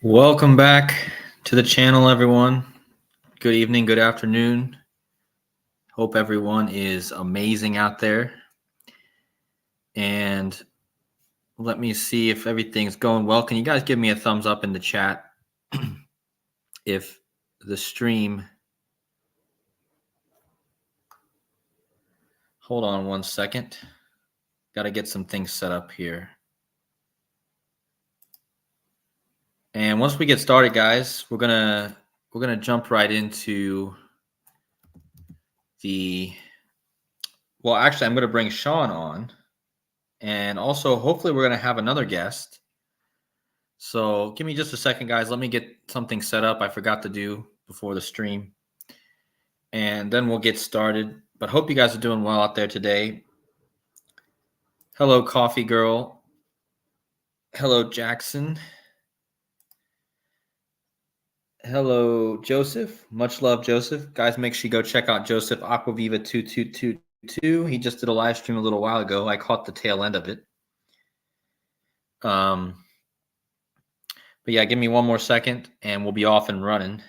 Welcome back to the channel, everyone. Good evening, good afternoon. Hope everyone is amazing out there. And let me see if everything's going well. Can you guys give me a thumbs up in the chat if the stream... Hold on one second. Got to get some things set up here. And once we get started, guys, we're gonna jump right into the... Well, actually, I'm gonna bring Sean on, and also hopefully we're gonna have another guest. So give me just a second, guys. Let me get something set up I forgot to do before the stream, and then we'll get started. But hope you guys are doing well out there today. Hello, Coffee Girl. Hello, Jackson. Hello, Joseph. Much love, Joseph. Guys, make sure you go check out Joseph Aquaviva 2222. He just did a live stream a little while ago. I caught the tail end of it. But yeah, give me one more second and we'll be off and running.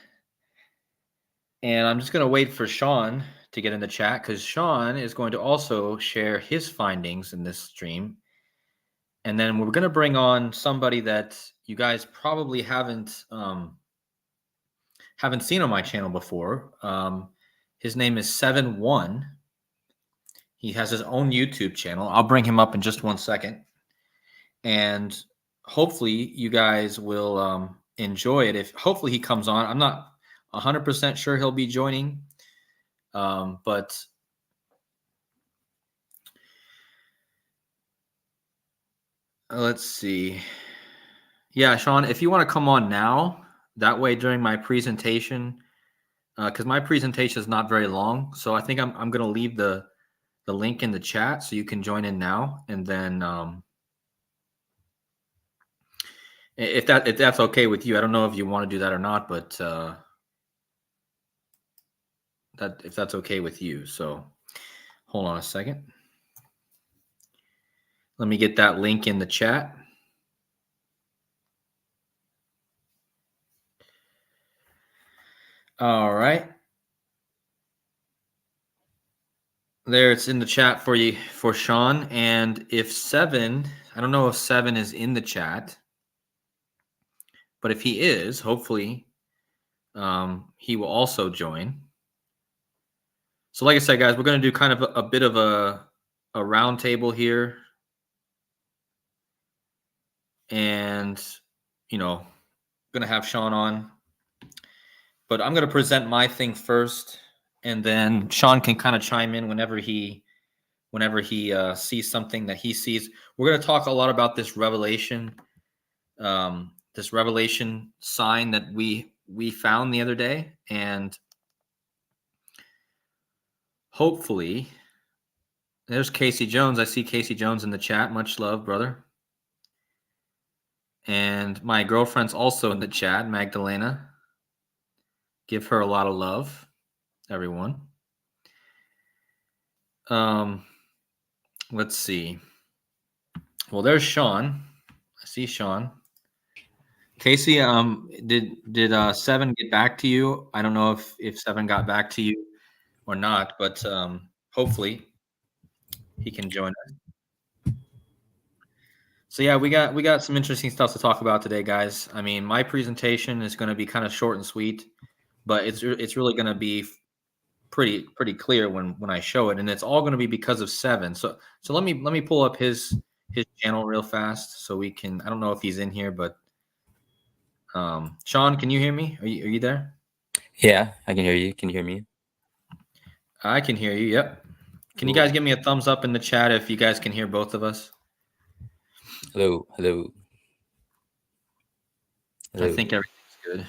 And I'm just going to wait for Sean to get in the chat because Sean is going to also share his findings in this stream. And then we're going to bring on somebody that you guys probably haven't seen on my channel before. His name is 7-1. He has his own YouTube channel. I'll bring him up in just one second. And hopefully you guys will enjoy it. Hopefully he comes on. I'm not 100% sure he'll be joining, but let's see. Yeah, Sean, if you want to come on now, that way during my presentation, because my presentation is not very long, so I think I'm going to leave the link in the chat so you can join in now, and then if that's okay with you. I don't know if you want to do that or not, but if that's okay with you. So hold on a second. Let me get that link in the chat. All right. There, it's in the chat for you, for Sean. And if 7, I don't know if 7 is in the chat, but if he is, hopefully he will also join. So like I said, guys, we're going to do kind of a bit of a round table here. And, going to have Sean on. But I'm going to present my thing first, and then Sean can kind of chime in whenever he sees something that he sees. We're going to talk a lot about this revelation sign that we found the other day, and hopefully there's Casey Jones. I see Casey Jones in the chat. Much love, brother. And my girlfriend's also in the chat, Magdalena. Give her a lot of love, everyone. Let's see. Well, there's Sean. I see Sean. Casey, did 7 get back to you? I don't know if 7 got back to you or not, but hopefully he can join us. So yeah, we got some interesting stuff to talk about today, guys. I mean, my presentation is going to be kind of short and sweet, but it's really going to be pretty clear when I show it, and it's all going to be because of 7. So let me pull up his channel real fast so we can. I don't know if he's in here, but Sean, can you hear me? Are you there? Yeah, I can hear you. Can you hear me? I can hear you. Yep. Can you guys give me a thumbs up in the chat if you guys can hear both of us? Hello. I think everything's good.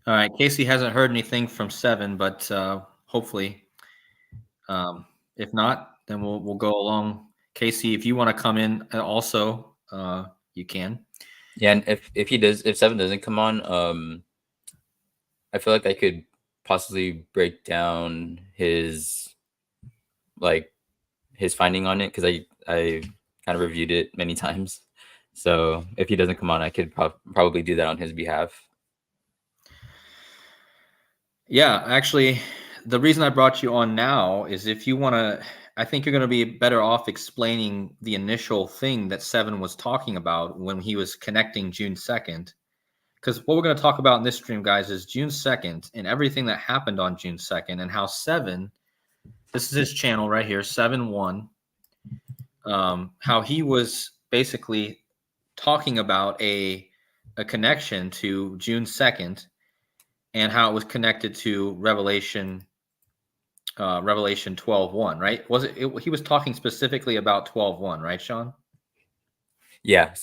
All right. Casey hasn't heard anything from 7, but hopefully, if not, then we'll go along. Casey, if you want to come in also, you can. Yeah, and if 7 doesn't come on, I feel like I could possibly break down his finding on it, because I kind of reviewed it many times. So if he doesn't come on, I could probably do that on his behalf. Yeah, actually, the reason I brought you on now is if you want to, I think you're going to be better off explaining the initial thing that Seven was talking about when he was connecting June 2nd. Because what we're going to talk about in this stream, guys, is June 2nd and everything that happened on June 2nd and how Seven, this is his channel right here, 7-1, how he was basically talking about a connection to June 2nd and how it was connected to Revelation 12:1, right? He was talking specifically about 12:1, right, Sean? Yeah,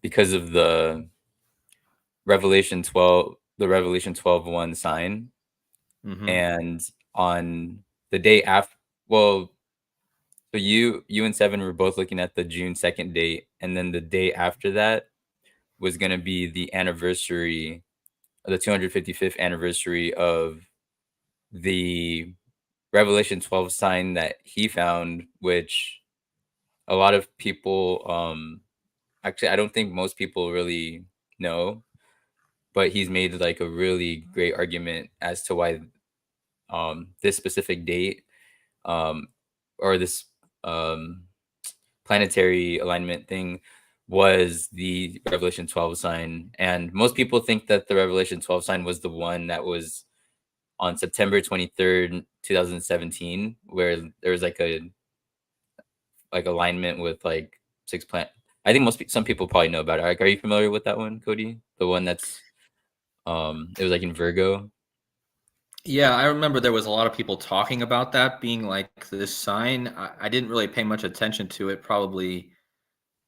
because of the Revelation 12:1 sign, Mm-hmm. and on the day after, well, so you and Seven were both looking at the June 2nd date, and then the day after that was going to be the anniversary, the 255th anniversary of the Revelation 12 sign that he found, which a lot of people, actually, I don't think most people really know, but he's made like a really great argument as to why this specific date, um, or this um, planetary alignment thing was the Revelation 12 sign. And most people think that the Revelation 12 sign was the one that was on September 23rd, 2017, where there was like a alignment with like six planet. I think some people probably know about it. Like, are you familiar with that one, Cody? The one that's it was like in Virgo. Yeah, I remember there was a lot of people talking about that being like this sign. I didn't really pay much attention to it, probably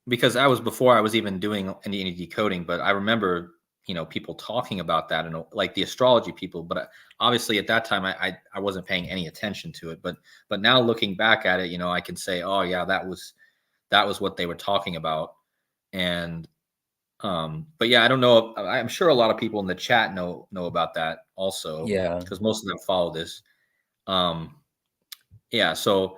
because I was before I was even doing any decoding. But I remember, people talking about that and like the astrology people. But obviously at that time, I wasn't paying any attention to it. But now looking back at it, I can say, oh yeah, that was what they were talking about. And but yeah, I don't know. I'm sure a lot of people in the chat know about that also, Yeah. because most of them follow this. Um, yeah, so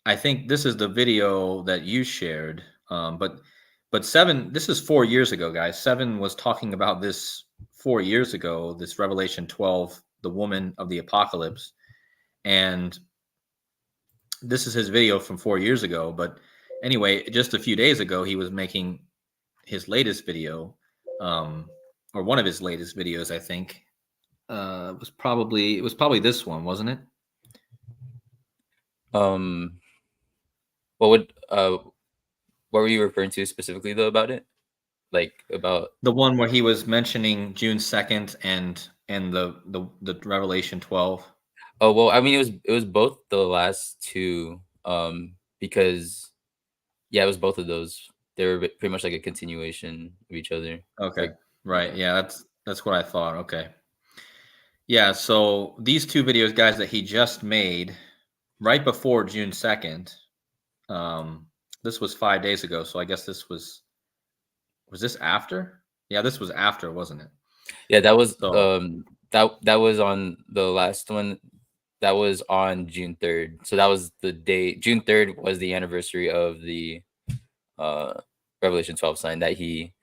I think this is the video that you shared. But Seven, this is 4 years ago, guys. Seven was talking about this 4 years ago, this Revelation 12, the woman of the apocalypse. And this is his video from 4 years ago. But anyway, just a few days ago, he was making his latest video, or one of his latest videos, I think. It was probably this one, wasn't it? Um. What would what were you referring to specifically though about it? Like about The one where he was mentioning June 2nd and the Revelation 12. oh well, I mean it was both the last two because yeah, it was both of those. They were pretty much like a continuation of each other. Okay. Like Right. yeah. Yeah, that's what I thought. Okay. Yeah, so these two videos, guys, that he just made right before June 2nd. Um, this was 5 days ago, so I guess was this after? Yeah, this was after, wasn't it? Yeah, that was So that was on the last one. That was on June 3rd. So that was the day. June 3rd was the anniversary of the uh Revelation 12 sign that he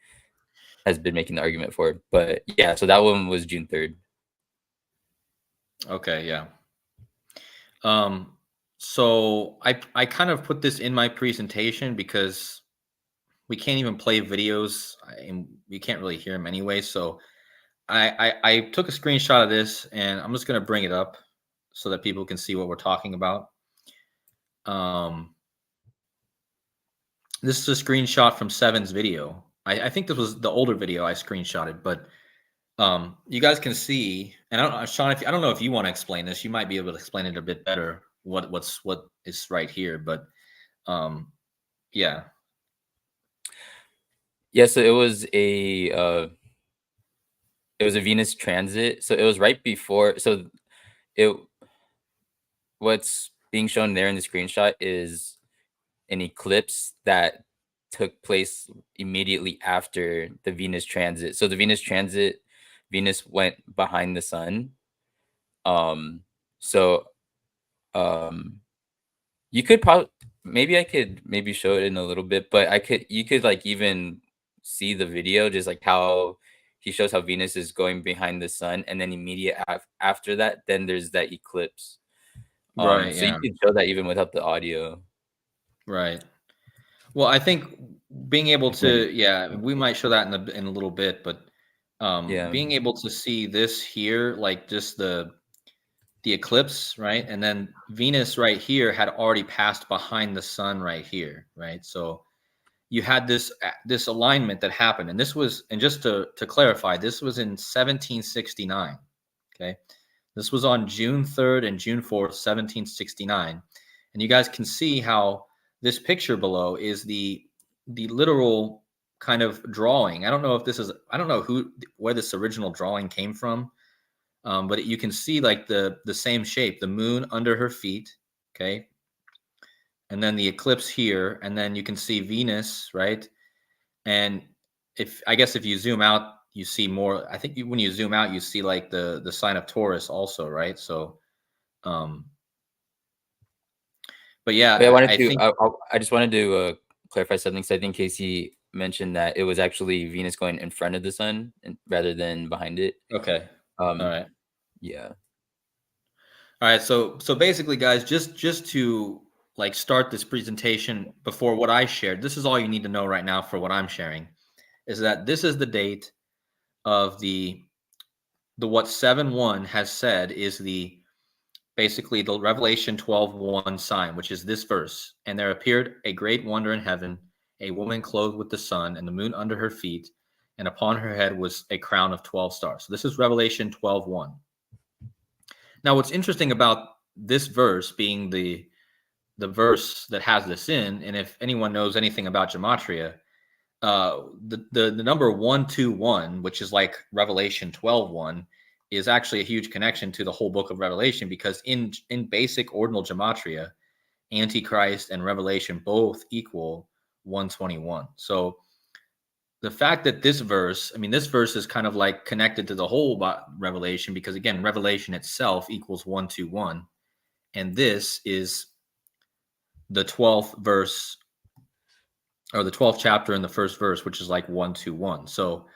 has been making the argument for. But yeah, so that one was June 3rd. okay, yeah. Um, so I kind of put this in my presentation because we can't even play videos and we can't really hear them anyway. So I took a screenshot of this and I'm just going to bring it up so that people can see what we're talking about. Um, this is a screenshot from Seven's video. I think this was the older video I screenshotted, but you guys can see, and I don't know, Sean, I don't know if you want to explain this. You might be able to explain it a bit better. What is right here, but um, yeah. Yeah, so it was a Venus transit. So it was right before. So it what's being shown there in the screenshot is an eclipse that took place immediately after the Venus transit. So the Venus transit, Venus went behind the sun. Um, so um, you could probably maybe I could maybe show it in a little bit, but you could like even see the video, just like how he shows how Venus is going behind the sun, and then after that, then there's that eclipse. Right. So you Yeah. could show that even without the audio. Right. Well, I think being able And then, to, yeah, we might show that in a little bit, but yeah. being able to see this here, like just the eclipse, right? And then Venus right here had already passed behind the sun right here, right? So you had this alignment that happened, and this was, and just to clarify, this was in 1769. Okay, this was on June 3rd and June 4th, 1769, and you guys can see how this picture below is the literal kind of drawing. I don't know if this is, I don't know where this original drawing came from, but you can see like the same shape, the moon under her feet, okay, and then the eclipse here, and then you can see Venus, right? And if, I guess if you zoom out, you see more. I think when you zoom out, you see like the sign of Taurus also, right? So, um, but Wait, yeah, I think I just wanted to clarify something. So I think Casey mentioned that it was actually Venus going in front of the sun rather than behind it. okay. All Um, right. yeah. All right. So basically, guys, just to like start this presentation before what I shared, this is all you need to know right now for what I'm sharing, is that this is the date of the what 7-1 has said is the basically the Revelation 12:1 sign, which is this verse. And there appeared a great wonder in heaven, a woman clothed with the sun and the moon under her feet, and upon her head was a crown of 12 stars. So this is Revelation 12:1. Now, what's interesting about this verse being the verse that has this in, and if anyone knows anything about gematria, the number 121, which is like Revelation 12:1, is actually a huge connection to the whole book of Revelation, because in basic ordinal gematria, Antichrist and Revelation both equal 121. So the fact that this verse, I mean, this verse is kind of like connected to the whole Revelation, because again, Revelation itself equals 121, and this is the 12th verse, or the 12th chapter in the first verse, which is like 121. So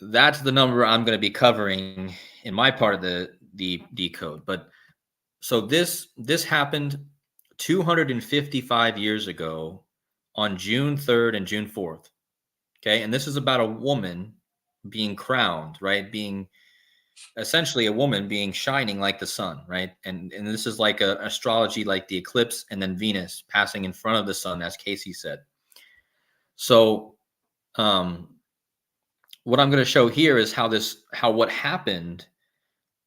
that's the number I'm going to be covering in my part of the decode. But so this happened 255 years ago on June 3rd and June 4th. Okay, and this is about a woman being crowned, right? Being essentially a woman being shining like the sun, right? And this is like a astrology, like the eclipse, and then Venus passing in front of the sun, as Casey said. So um what I'm going to show here is how what happened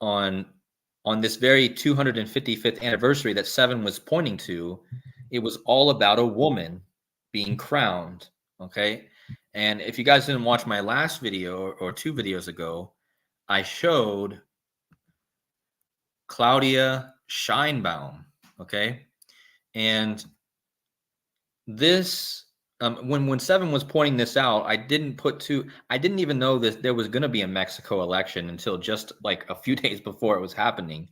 on this very 255th anniversary that 7 was pointing to. It was all about a woman being crowned, okay? And if you guys didn't watch my last video or two videos ago, I showed Claudia Scheinbaum, okay? And this, when 7 was pointing this out, I didn't even know that there was going to be a Mexico election until just like a few days before it was happening.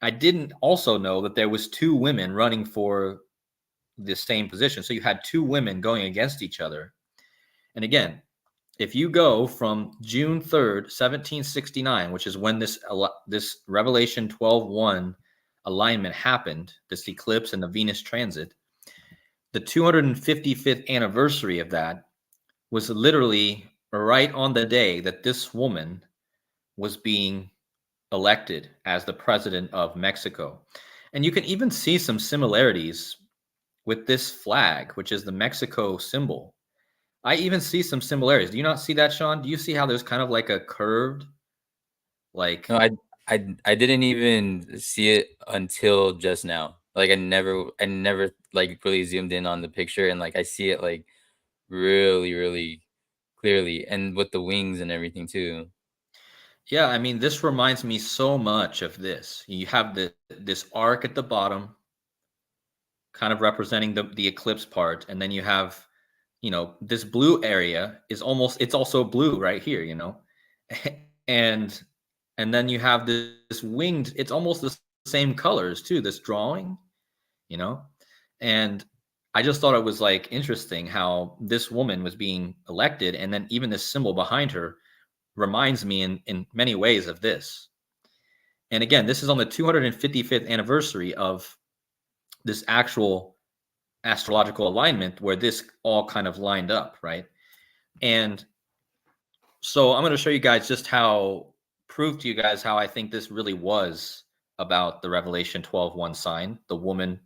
I didn't also know that there was two women running for the same position. So you had two women going against each other. And again, if you go from June 3rd, 1769, which is when this Revelation 12:1 alignment happened, this eclipse and the Venus transit, the 255th anniversary of that was literally right on the day that this woman was being elected as the president of Mexico. And you can even see some similarities with this flag, which is the Mexico symbol. I even see some similarities. Do you not see that, Sean? Do you see how there's kind of like a curved, like, No, I didn't even see it until just now. Like I never like really zoomed in on the picture, and like I see it like really, really clearly, and with the wings and everything too. yeah, I mean, this reminds me so much of this. You have this arc at the bottom, kind of representing the eclipse part, and then you have, this blue area is almost, it's also blue right here, and then you have this winged, it's almost the same colors too, this drawing, you know And I just thought it was like interesting how this woman was being elected, and then even this symbol behind her reminds me in many ways of this. And again, this is on the 255th anniversary of this actual astrological alignment where this all kind of lined up, right? And so I'm going to show you guys just how, prove to you guys how I think this really was about the Revelation 12:1 sign, the woman.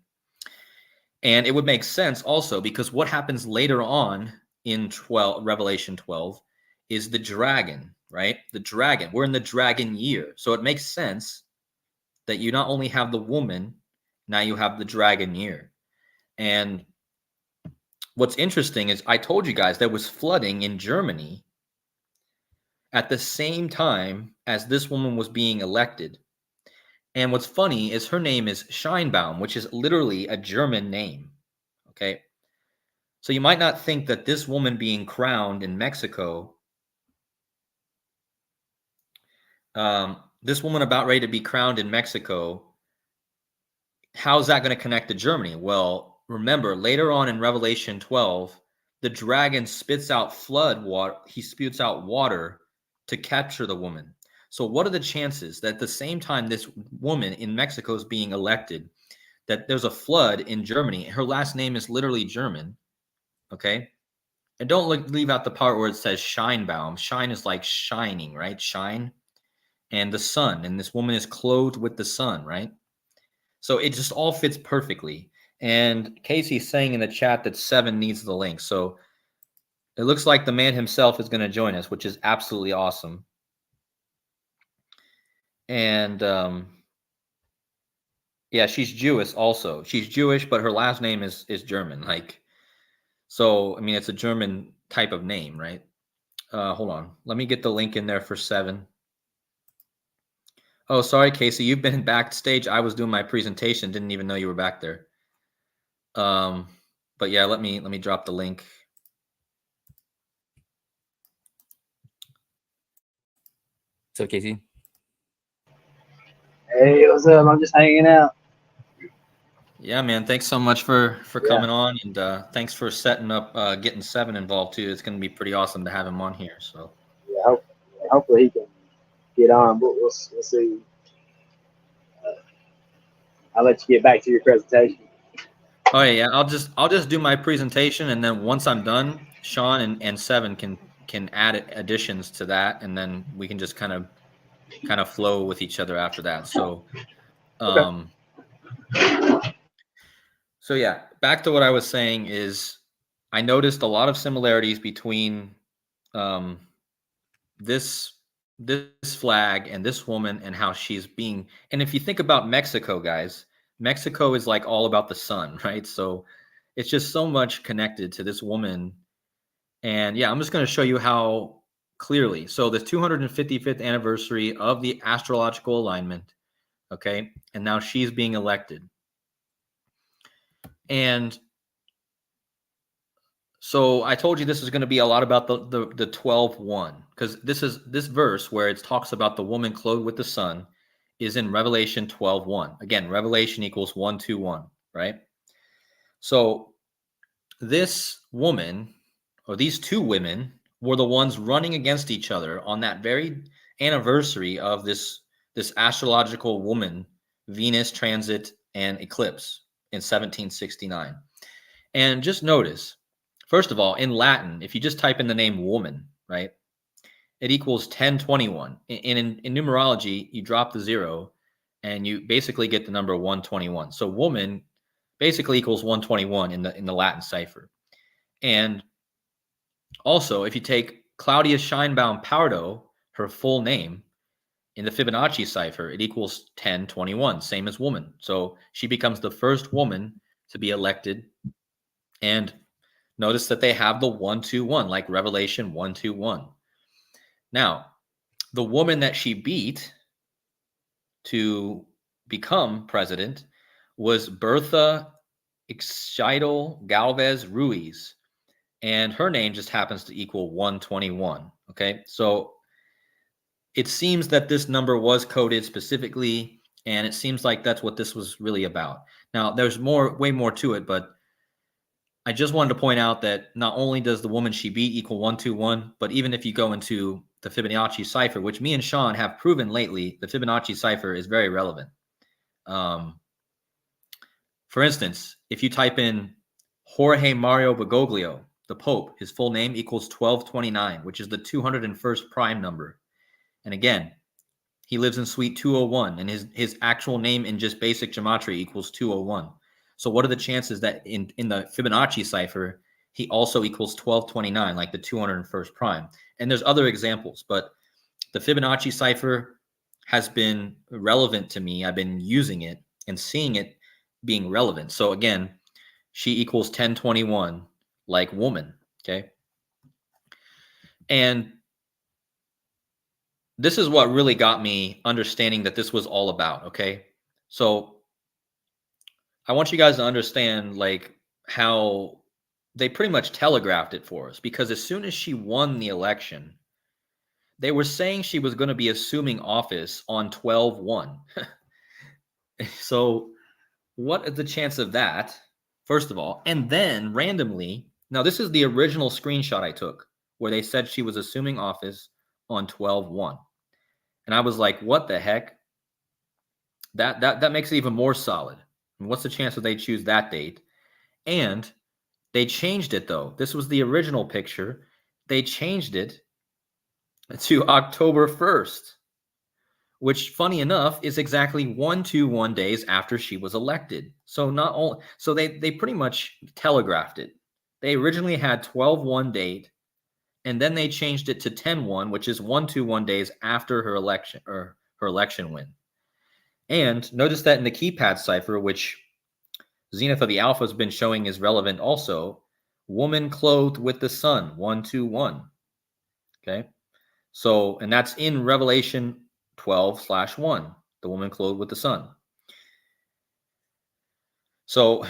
And it would make sense also because what happens later on in Revelation 12 is the dragon, right? The dragon. We're in the dragon year. So it makes sense that you not only have the woman, now you have the dragon year. And what's interesting is I told you guys there was flooding in Germany at the same time as this woman was being elected. And what's funny is her name is Scheinbaum, which is literally a German name. Okay. So you might not think that this woman being crowned in Mexico, this woman about ready to be crowned in Mexico, how's that going to connect to Germany? Well, remember later on in Revelation 12, the dragon spits out flood water. He spits out water to capture the woman. So what are the chances that at the same time this woman in Mexico is being elected, that there's a flood in Germany? Her last name is literally German. Okay. And don't leave out the part where it says Scheinbaum. Shine is like shining, right? Shine. And the sun. And this woman is clothed with the sun, right? So it just all fits perfectly. And Casey's saying in the chat that 7 needs the link. So it looks like the man himself is going to join us, which is absolutely awesome. And yeah, she's Jewish also. She's Jewish, but her last name is German. Like, so I mean, it's a German type of name, right? Hold on, let me get the link in there for 7. Oh, sorry, Casey, you've been backstage. I was doing my presentation, didn't even know you were back there. But yeah, let me drop the link. So Casey. Hey, what's up? I'm just hanging out. Yeah, man. Thanks so much for coming on, and thanks for setting up, getting 7 involved too. It's going to be pretty awesome to have him on here. So Yeah, hopefully he can get on, but we'll see. I'll let you get back to your presentation. oh yeah, I'll just do my presentation, and then once I'm done, Sean and 7 can add additions to that, and then we can just kind of flow with each other after that. So, So yeah, back to what I was saying is I noticed a lot of similarities between this flag and this woman and how she's being. And if you think about Mexico, guys, Mexico is like all about the sun, right? So it's just so much connected to this woman. And yeah, I'm just going to show you how clearly. So the 255th anniversary of the astrological alignment, okay? And now she's being elected. And so I told you this is going to be a lot about the 12:1, because this verse where it talks about the woman clothed with the sun is in Revelation 12:1. Again, Revelation equals 121, right? So this woman, or these two women, were the ones running against each other on that very anniversary of this astrological woman Venus transit and eclipse in 1769. And just notice, first of all, in Latin, if you just type in the name woman, right, it equals 1021. In numerology, you drop the 0 and you basically get the number 121. So woman basically equals 121 in the Latin cipher. And also, if you take Claudia Scheinbaum Pardo, her full name, in the Fibonacci cipher, it equals 1021, same as woman. So she becomes the first woman to be elected. And notice that they have the 121, like Revelation 121. Now, the woman that she beat to become president was Bertha Ixchel Galvez Ruiz, and her name just happens to equal 121. Okay, so it seems that this number was coded specifically And it seems like that's what this was really about. Now, there's way more to it, but I just wanted to point out that not only does the woman she beat equal 121, but even if you go into the Fibonacci cipher, which me and Sean have proven lately, the Fibonacci cipher is very relevant. For instance, if you type in Jorge Mario Bergoglio, the Pope, his full name equals 1229, which is the 201st prime number. And again, he lives in suite 201, and his actual name in just basic gematria equals 201. So what are the chances that in the Fibonacci cipher, he also equals 1229, like the 201st prime? And there's other examples, but the Fibonacci cipher has been relevant to me. I've been using it and seeing it being relevant. So again, she equals 1021, like woman, okay? And this is what really got me understanding that this was all about, okay? So I want you guys to understand like how they pretty much telegraphed it for us, because as soon as she won the election, they were saying she was going to be assuming office on 12/1. So what is the chance of that, first of all? And then randomly, now this is the original screenshot I took where they said she was assuming office on 12/1. And I was like, what the heck? That makes it even more solid. And what's the chance that they choose that date? And they changed it though. This was the original picture. They changed it to October 1st, which funny enough is exactly 121 days after she was elected. So not only, so they pretty much telegraphed it. They originally had 12/1 date, and then they changed it to 10/1, which is 121 days after her election or her election win. And notice that in the keypad cipher, which Zenith of the Alpha has been showing is relevant also, woman clothed with the sun, 121. Okay. So, and that's in Revelation 12/1, the woman clothed with the sun. So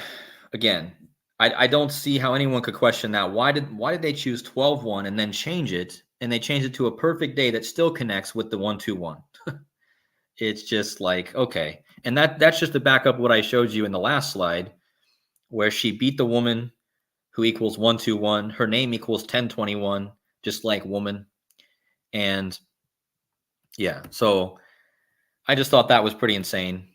again, I don't see how anyone could question that. Why did they choose 12/1 and then change it? And they changed it to a perfect day that still connects with the 121. It's just like, okay. And that's just to back up what I showed you in the last slide, where she beat the woman who equals 121. Her name equals 1021, just like woman. And yeah, so I just thought that was pretty insane.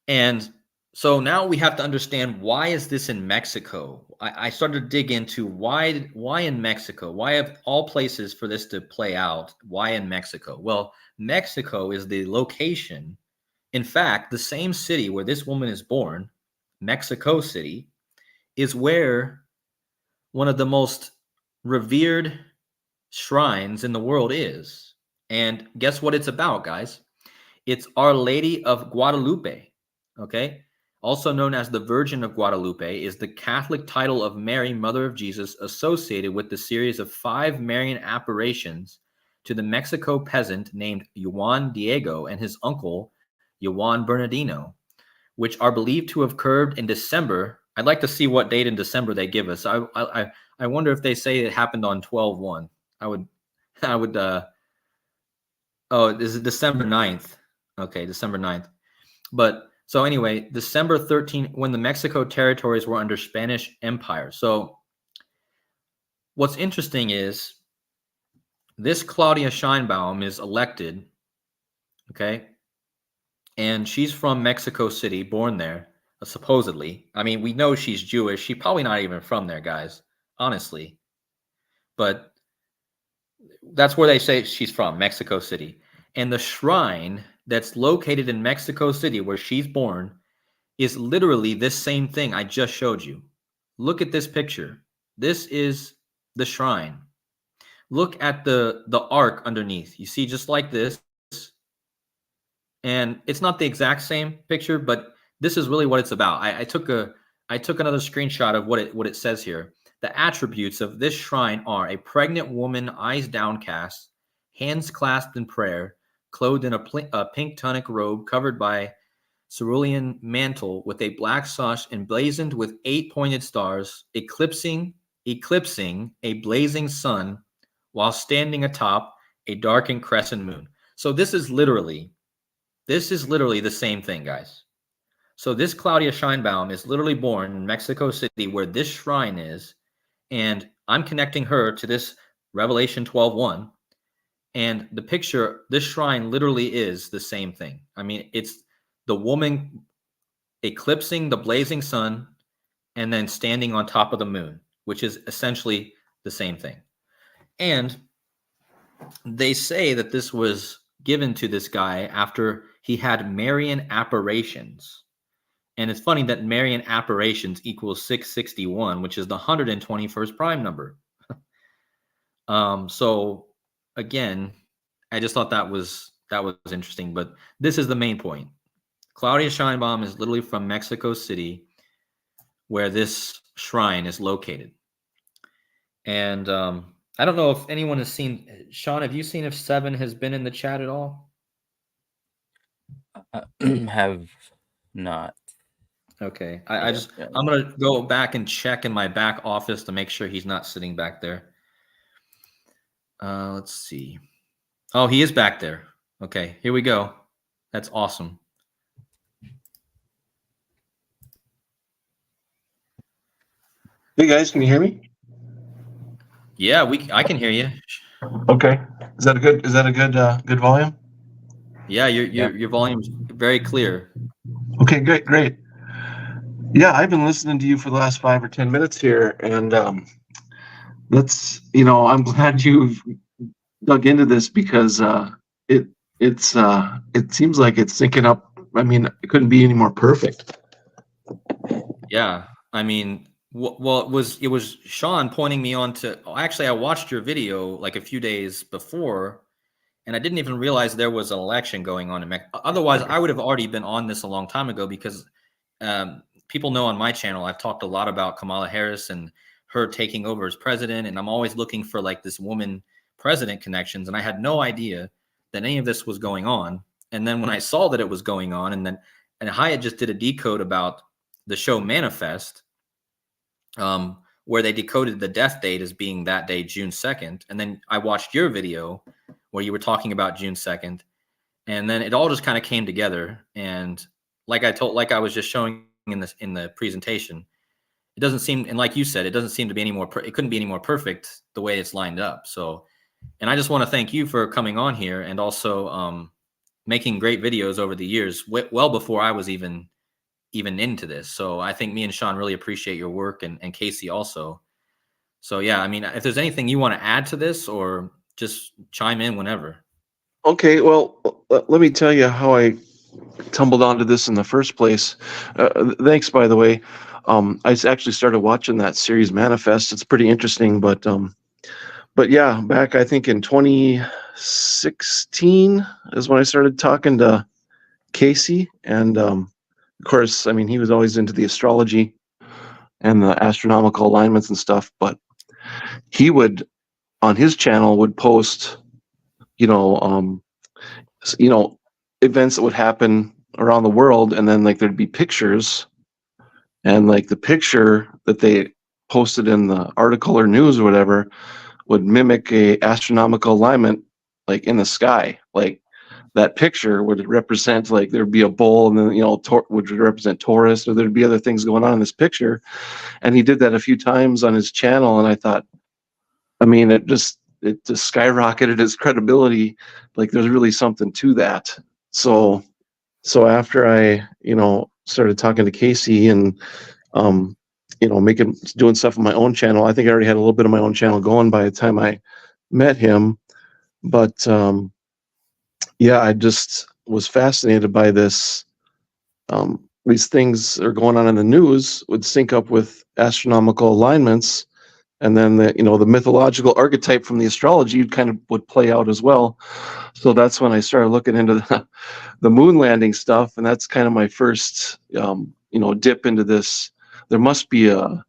And so now we have to understand, why is this in Mexico? I started to dig into why in Mexico? Why of all places for this to play out? Why in Mexico? Well, Mexico is the location. In fact, the same city where this woman is born, Mexico City, is where one of the most revered shrines in the world is. And guess what it's about, guys? It's Our Lady of Guadalupe, okay? Also known as the Virgin of Guadalupe, is the Catholic title of Mary, Mother of Jesus, associated with the series of 5 Marian apparitions to the Mexico peasant named Juan Diego and his uncle, Juan Bernardino, which are believed to have occurred in December. I'd like to see what date in December they give us. I wonder if they say it happened on 12/1. I would oh, this is December 9th. Okay, December 9th. But so anyway, December 13th, when the Mexico territories were under Spanish Empire. So what's interesting is this Claudia Scheinbaum is elected, okay? And she's from Mexico City, born there, supposedly. I mean, we know she's Jewish. She's probably not even from there, guys, honestly. But that's where they say she's from, Mexico City. And the shrine that's located in Mexico City, where she's born, is literally this same thing I just showed you. Look at this picture. This is the shrine. Look at the arc underneath. You see, just like this. And it's not the exact same picture, but this is really what it's about. I took another screenshot of what it says here. The attributes of this shrine are a pregnant woman, eyes downcast, hands clasped in prayer, clothed in a pink tunic robe covered by cerulean mantle with a black sash emblazoned with 8 pointed stars, eclipsing a blazing sun while standing atop a darkened crescent moon. So this is literally This is literally the same thing, guys. So this Claudia Scheinbaum is literally born in Mexico City, where this shrine is, and I'm connecting her to this Revelation 12:1. And the picture, this shrine literally is the same thing. I mean, it's the woman eclipsing the blazing sun and then standing on top of the moon, which is essentially the same thing. And they say that this was given to this guy after he had Marian apparitions. And it's funny that Marian apparitions equals 661, which is the 121st prime number. So again, I just thought that was interesting. But this is the main point. Claudia Scheinbaum is literally from Mexico City, where this shrine is located. And I don't know if anyone has seen, Sean, have you seen if Seven has been in the chat at all? Have not. Okay. I'm going to go back and check in my back office to make sure he's not sitting back there. Let's see. Oh, he is back there. Okay, here we go. That's awesome. Hey guys, can you hear me? Yeah, I can hear you. Okay. Is that a good volume? Yeah, your volume's very clear. Okay, great. Yeah, I've been listening to you for the last 5 or 10 minutes here, and I'm glad you've dug into this because it seems like it's syncing up. I mean, it couldn't be any more perfect. Yeah, I mean, well, it was Sean pointing me on to. Actually, I watched your video like a few days before, and I didn't even realize there was an election going on in Mexico. Otherwise, I would have already been on this a long time ago because people know on my channel I've talked a lot about Kamala Harris and her taking over as president, and I'm always looking for like this woman president connections, and I had no idea that any of this was going on. And then when I saw that it was going on, and Hyatt just did a decode about the show Manifest, where they decoded the death date as being that day, June 2nd. And then I watched your video where you were talking about June 2nd. And then it all just kind of came together. And like I was just showing in the presentation, it doesn't seem, and like you said, it doesn't seem to be any more, it couldn't be any more perfect the way it's lined up. So, and I just want to thank you for coming on here and also making great videos over the years, well before I was even into this. So I think me and Sean really appreciate your work, and Casey also. So yeah, I mean, if there's anything you want to add to this, or just chime in whenever. Okay, well, let me tell you how I tumbled onto this in the first place. Thanks, by the way. I actually started watching that series Manifest. It's pretty interesting, but yeah, back I think in 2016 is when I started talking to Casey, and of course, I mean, he was always into the astrology and the astronomical alignments and stuff, but he would, on his channel, would post, events that would happen around the world, and then like there'd be pictures, and like the picture that they posted in the article or news or whatever would mimic a astronomical alignment, like in the sky. Like that picture would represent, like there'd be a bull, and then would represent Taurus, or there'd be other things going on in this picture. And he did that a few times on his channel, and I thought, I mean, it just skyrocketed his credibility. Like there's really something to that. So after I started talking to Casey and doing stuff on my own channel, I think I already had a little bit of my own channel going by the time I met him. But yeah, I just was fascinated by this. These things that are going on in the news would sync up with astronomical alignments, and then the mythological archetype from the astrology kind of would play out as well. So that's when I started looking into the moon landing stuff, and that's kind of my first dip into this. There must be a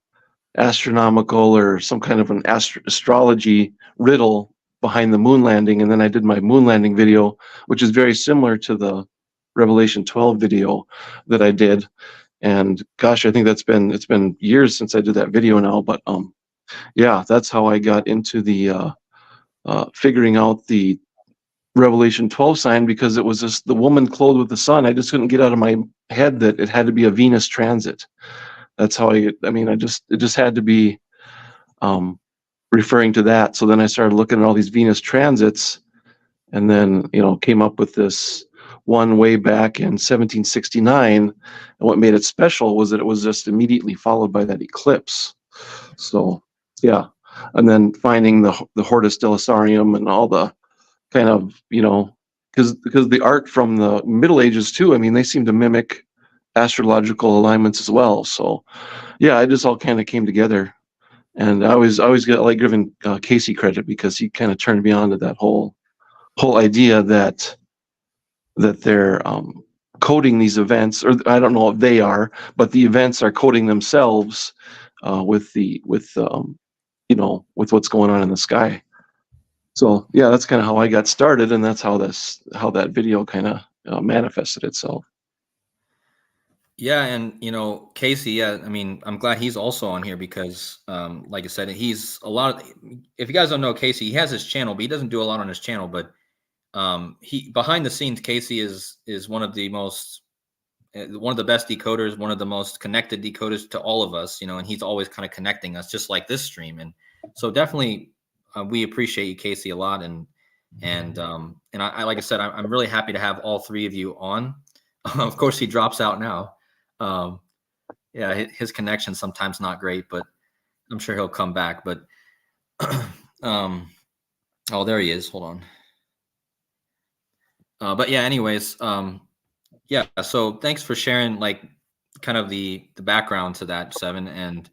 astronomical or some kind of an astrology riddle behind the moon landing. And then I did my moon landing video, which is very similar to the Revelation 12 video that I did. And gosh, I think it's been years since I did that video now, but yeah, that's how I got into the figuring out the Revelation 12 sign because it was just the woman clothed with the sun. I just couldn't get out of my head that it had to be a Venus transit. That's how it just had to be referring to that. So then I started looking at all these Venus transits, and then, came up with this one way back in 1769. And what made it special was that it was just immediately followed by that eclipse. So, yeah. And then finding the Hortus Delisarium and all the kind of, because the art from the Middle Ages too, I mean, they seem to mimic astrological alignments as well. So, yeah, it just all kind of came together. And I always get like giving Casey credit because he kind of turned me on to that whole idea that they're coding these events, or I don't know if they are, but the events are coding themselves with what's going on in the sky. So yeah, that's kind of how I got started, and that's how that video kind of manifested itself. Yeah, and Casey, yeah, I mean, I'm glad he's also on here because, like I said, he's a lot of. If you guys don't know Casey, he has his channel, but he doesn't do a lot on his channel. But he behind the scenes, Casey is one of the best decoders, one of the most connected decoders to all of us, and he's always kind of connecting us, just like this stream. And so definitely, we appreciate you, Casey, a lot. And I like I said, I'm really happy to have all three of you on. Of course, he drops out now. Yeah, his connection's sometimes not great, but I'm sure he'll come back. But oh, there he is. Hold on. But yeah, anyways, yeah. So thanks for sharing, like, kind of the background to that, Seven. And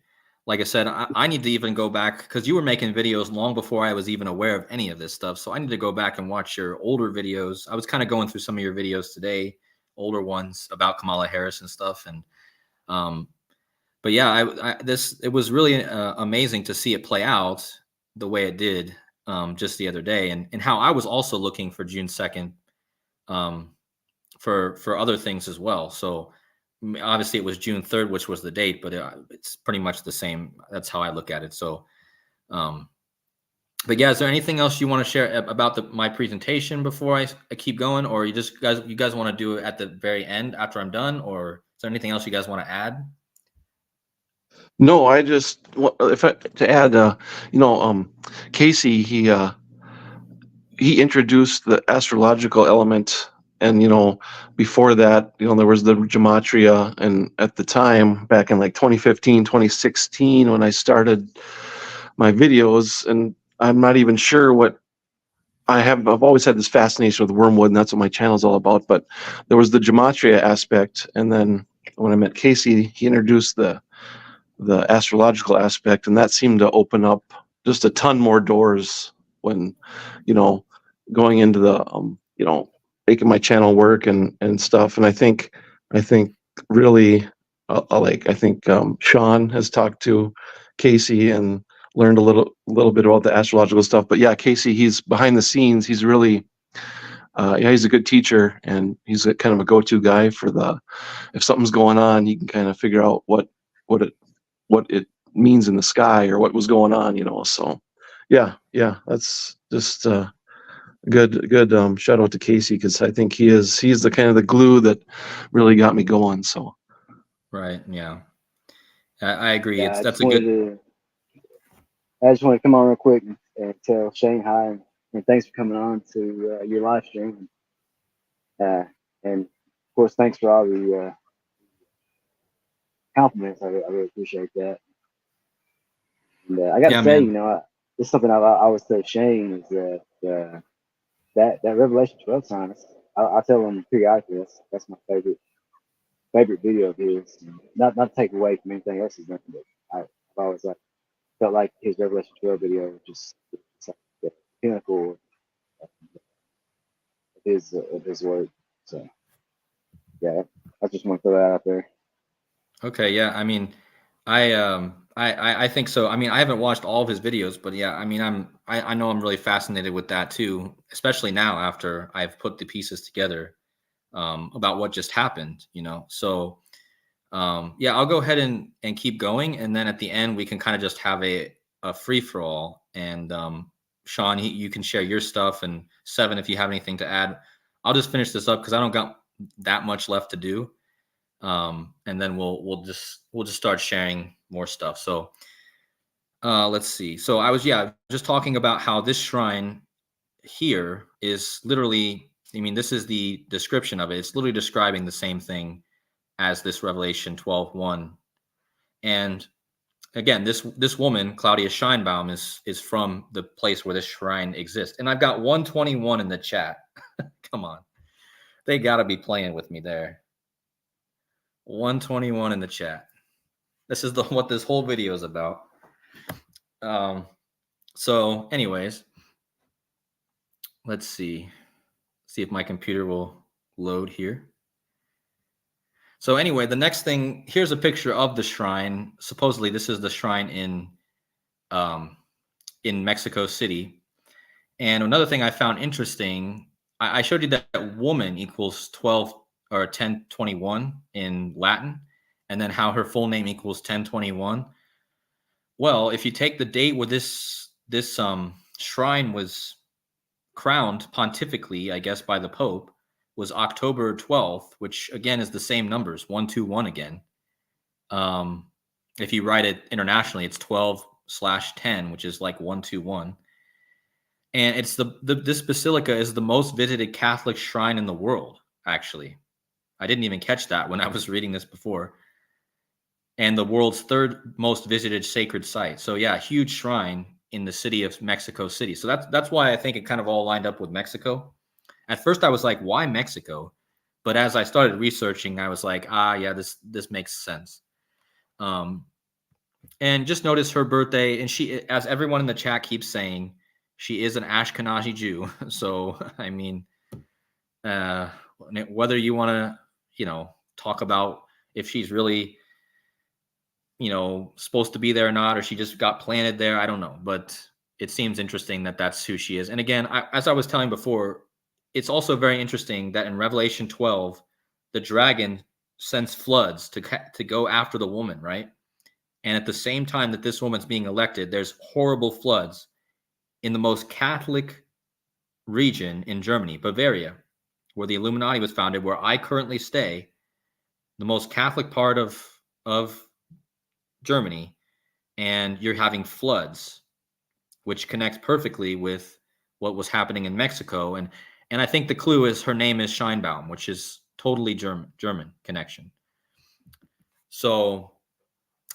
like I said, I need to even go back because you were making videos long before I was even aware of any of this stuff. So I need to go back and watch your older videos. I was kind of going through some of your videos today, older ones about Kamala Harris and stuff. And but yeah, it was really amazing to see it play out the way it did just the other day, and how I was also looking for June 2nd for other things as well. So obviously it was June 3rd, which was the date, but it's pretty much the same. That's how I look at it. So, but yeah, is there anything else you want to share about my presentation before I keep going, or you guys want to do it at the very end after I'm done, or is there anything else you guys want to add? No, I just to add, Casey, he introduced the astrological element, and before that, there was the Gematria, and at the time, back in like 2015, 2016, when I started my videos, and I'm not even sure what I've always had this fascination with wormwood, and that's what my channel is all about. But there was the Gematria aspect, and then when I met Casey, he introduced the astrological aspect, and that seemed to open up just a ton more doors when, going into the, making my channel work and stuff. And I think really, I think Sean has talked to Casey and learned a little bit about the astrological stuff. But yeah, Casey, he's behind the scenes. He's really, he's a good teacher, and he's kind of a go-to guy for if something's going on, he can kind of figure out what it means in the sky or what was going on, So yeah, that's just good shout out to Casey, because I think he's the kind of the glue that really got me going. So Right. Yeah. I agree. Yeah, That's a good. I just want to come on real quick and tell Shane hi, and thanks for coming on to your live stream. And of course, thanks for all the compliments. I really appreciate that. And I got to say, it's something I always tell Shane, is that Revelation 12 sign. I tell him periodically that's my favorite video of his. Not to take away from anything else he's done, but I've always felt like his Revelation 12 video was just like the pinnacle of his work. So yeah, I just want to throw that out there. Okay. Yeah. I mean, I think so. I mean, I haven't watched all of his videos, but yeah, I mean, I know I'm really fascinated with that too, especially now after I've put the pieces together about what just happened, So yeah, I'll go ahead and keep going, and then at the end we can kind of just have a free for all, and Sean, you can share your stuff, and 7, if you have anything to add. I'll just finish this up because I don't got that much left to do. And then we'll just start sharing more stuff. So let's see. So I was just talking about how this shrine here is literally, I mean, this is the description of it. It's literally describing the same thing as this Revelation 12:1. And again, this woman, Claudia Scheinbaum, is from the place where this shrine exists. And I've got 121 in the chat. Come on. They got to be playing with me there. 121 in the chat. This is what this whole video is about. So anyways, let's see if my computer will load here. So anyway, the next thing, here's a picture of the shrine. Supposedly this is the shrine in Mexico City. And another thing I found interesting, I showed you that woman equals 12 or 1021 in Latin, and then how her full name equals 1021. Well, if you take the date where this shrine was crowned pontifically, I guess, by the Pope, was October 12th, which again is the same numbers, 121 again. If you write it internationally, it's 12/10, which is like 121. And it's this basilica is the most visited Catholic shrine in the world, actually. I didn't even catch that when I was reading this before. And the world's 3rd most visited sacred site. So yeah, huge shrine in the city of Mexico City. So that's why I think it kind of all lined up with Mexico. At first I was like, why Mexico? But as I started researching, I was like, yeah, this makes sense. And just notice her birthday, and she, as everyone in the chat keeps saying, she is an Ashkenazi Jew. So I mean, whether you want to, talk about if she's really, supposed to be there or not, or she just got planted there, I don't know. But it seems interesting that that's who she is. And again, as I was telling before, it's also very interesting that in Revelation 12, the dragon sends floods to go after the woman, right? And at the same time that this woman's being elected, there's horrible floods in the most Catholic region in Germany, Bavaria, where the Illuminati was founded, where I currently stay, the most Catholic part of Germany, and you're having floods, which connects perfectly with what was happening in Mexico. And I think the clue is her name is Scheinbaum, which is totally German connection. So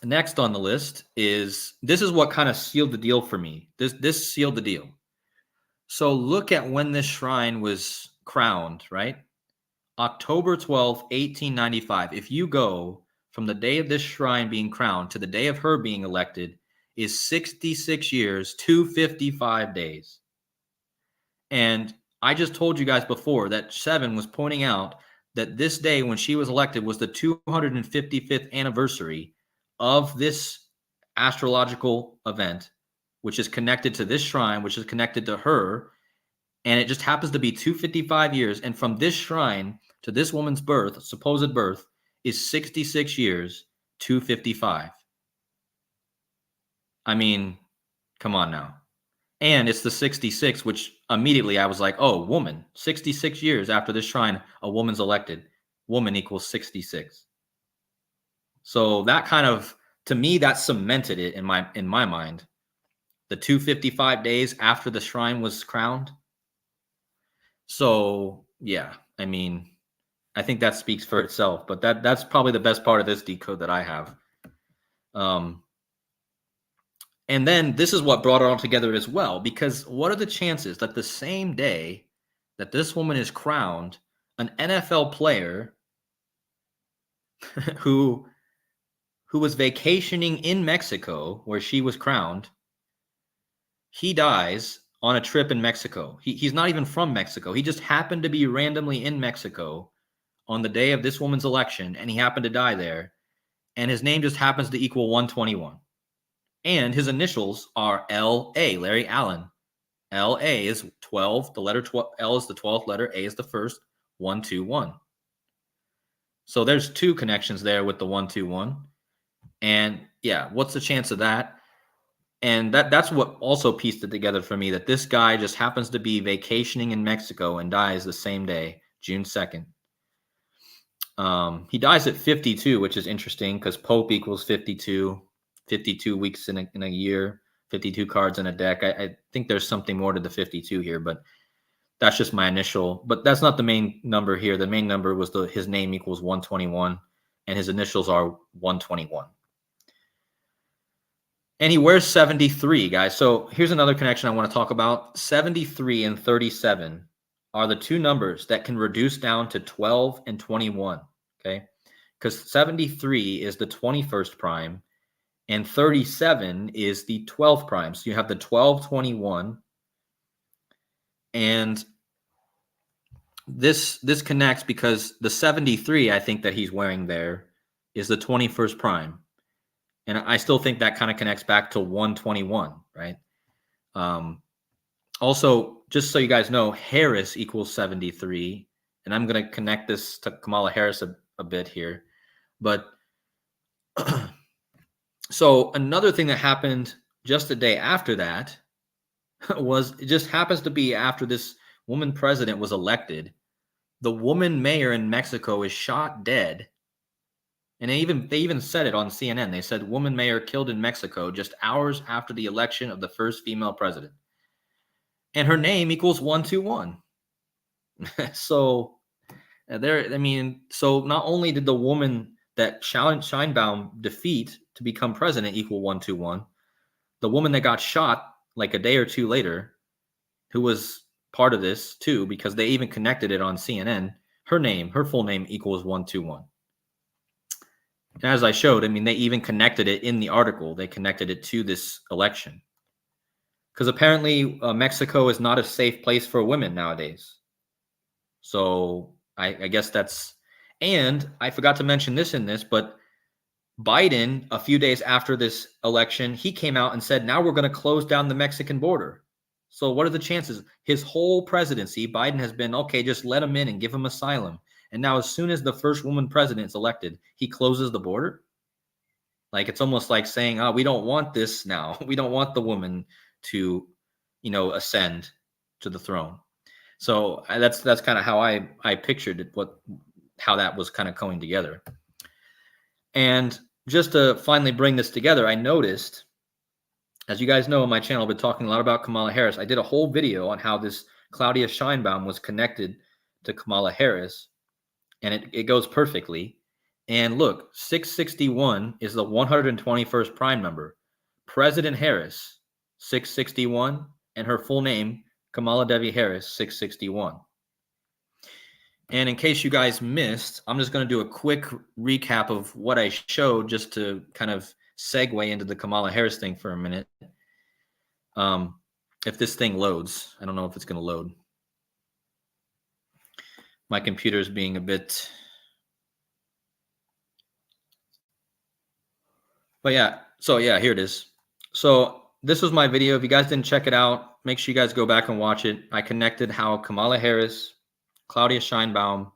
next on the list is, this is what kind of sealed the deal for me. This sealed the deal. So look at when this shrine was crowned, right? October 12th, 1895. If you go from the day of this shrine being crowned to the day of her being elected, is 66 years, 255 days. And I just told you guys before that 7 was pointing out that this day when she was elected was the 255th anniversary of this astrological event, which is connected to this shrine, which is connected to her. And it just happens to be 255 years. And from this shrine to this woman's birth, supposed birth, is 66 years, 255. I mean, come on now. And it's the 66, which immediately I was like, oh, woman, 66 years after this shrine, a woman's elected. Woman equals 66. So that kind of, to me, that cemented it in my mind. The 255 days after the shrine was crowned. So yeah, I mean, I think that speaks for itself, but that's probably the best part of this decode that I have. And then this is what brought it all together as well, because what are the chances that the same day that this woman is crowned, an NFL player who was vacationing in Mexico where she was crowned, he dies on a trip in Mexico. He's not even from Mexico. He just happened to be randomly in Mexico on the day of this woman's election, and he happened to die there. And his name just happens to equal 121. And his initials are L.A., Larry Allen. L.A. is 12. The letter 12, L is the 12th letter. A is the first. 121. So there's 2 connections there with the 121. And yeah, what's the chance of that? And that's what also pieced it together for me, that this guy just happens to be vacationing in Mexico and dies the same day, June 2nd. He dies at 52, which is interesting because Pope equals 52, 52 weeks in a year, 52 cards in a deck. I think there's something more to the 52 here, but that's just my initial. But that's not the main number here. The main number was his name equals 121, and his initials are 121. And he wears 73, guys. So here's another connection I want to talk about. 73 and 37 are the two numbers that can reduce down to 12 and 21, okay? Because 73 is the 21st prime, and 37 is the 12th prime. So you have the 12, 21, and this connects because the 73, I think, that he's wearing there is the 21st prime. And I still think that kind of connects back to 121, right? Also, just so you guys know, Harris equals 73. And I'm going to connect this to Kamala Harris a bit here. But so another thing that happened just a day after that was, it just happens to be after this woman president was elected, the woman mayor in Mexico is shot dead. And they even said it on CNN. They said woman mayor killed in Mexico just hours after the election of the first female president. And her name equals 121. So so not only did the woman that Scheinbaum defeat to become president equal 121, the woman that got shot like a day or two later, who was part of this too, because they even connected it on CNN, her full name equals 121. And as I showed, they even connected it in the article. They connected it to this election. Because apparently Mexico is not a safe place for women nowadays. So I guess that's... And I forgot to mention this in this, but Biden, a few days after this election, he came out and said, now we're going to close down the Mexican border. So what are the chances? His whole presidency, Biden has been, okay, just let him in and give him asylum. And now as soon as the first woman president is elected, he closes the border. Like, it's almost like saying, we don't want this now. We don't want the woman to, ascend to the throne. So that's kind of how I pictured it, how that was kind of going together. And just to finally bring this together, I noticed, as you guys know on my channel, I've been talking a lot about Kamala Harris. I did a whole video on how this Claudia Scheinbaum was connected to Kamala Harris. And it goes perfectly. And look, 661 is the 121st prime number. President Harris, 661, and her full name, Kamala Devi Harris, 661. And in case you guys missed, I'm just going to do a quick recap of what I showed just to kind of segue into the Kamala Harris thing for a minute. If this thing loads, I don't know if it's going to load. My computer is being a bit... But yeah, so yeah, here it is. So this was my video. If you guys didn't check it out, make sure you guys go back and watch it. I connected how Kamala Harris, Claudia Scheinbaum,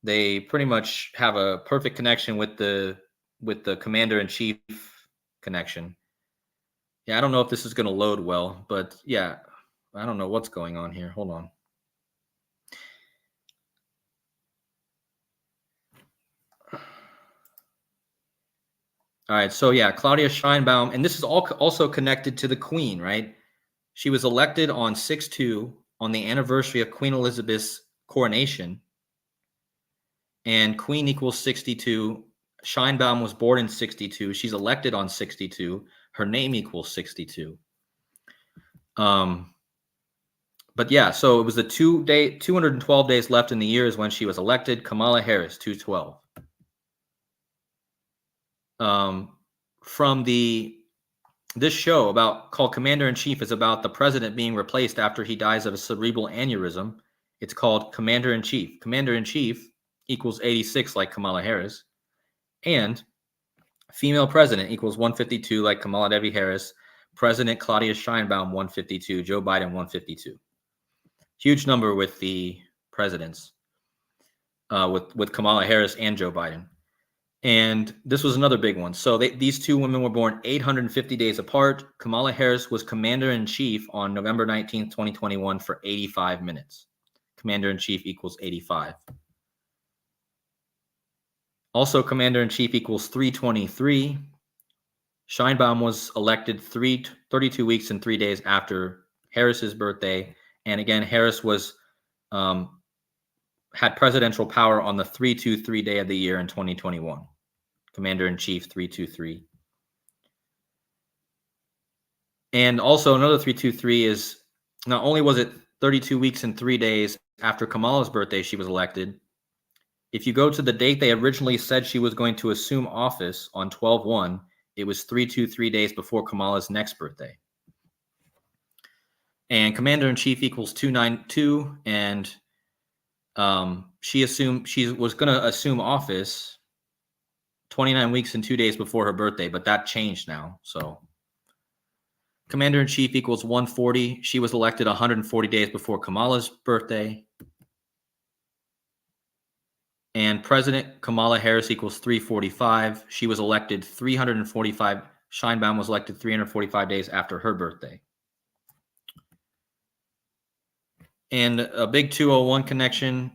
they pretty much have a perfect connection with the commander-in-chief connection. Yeah, I don't know if this is going to load well, but yeah, I don't know what's going on here. Hold on. All right, so yeah, Claudia Scheinbaum, and this is also connected to the Queen, right? She was elected on 6/2 on the anniversary of Queen Elizabeth's coronation, and Queen equals 62. Scheinbaum was born in 62. She's elected on 62. Her name equals 62. But yeah, so it was the 212 days left in the year is when she was elected. Kamala Harris, 212. From this show called Commander-in-Chief is about the president being replaced after he dies of a cerebral aneurysm. It's called Commander-in-Chief. Commander-in-Chief equals 86 like Kamala Harris. And female president equals 152 like Kamala Devi Harris. President Claudia Scheinbaum 152. Joe Biden 152. Huge number with the presidents, with Kamala Harris and Joe Biden. And this was another big one. So these two women were born 850 days apart. Kamala Harris was commander-in-chief on November 19th, 2021 for 85 minutes. Commander-in-chief equals 85. Also, commander-in-chief equals 323. Scheinbaum was elected 32 weeks and 3 days after Harris's birthday. And again, Harris was had presidential power on the 323 day of the year in 2021. Commander-in-chief 323. And also another 323 is not only was it 32 weeks and 3 days after Kamala's birthday she was elected, if you go to the date they originally said she was going to assume office on 12/1, it was 323 days before Kamala's next birthday. And commander-in-chief equals 292, and she was going to assume office 29 weeks and 2 days before her birthday, but that changed now. So commander-in-chief equals 140. She was elected 140 days before Kamala's birthday. And President Kamala Harris equals 345. She was elected 345. Scheinbaum was elected 345 days after her birthday. And a big 201 connection,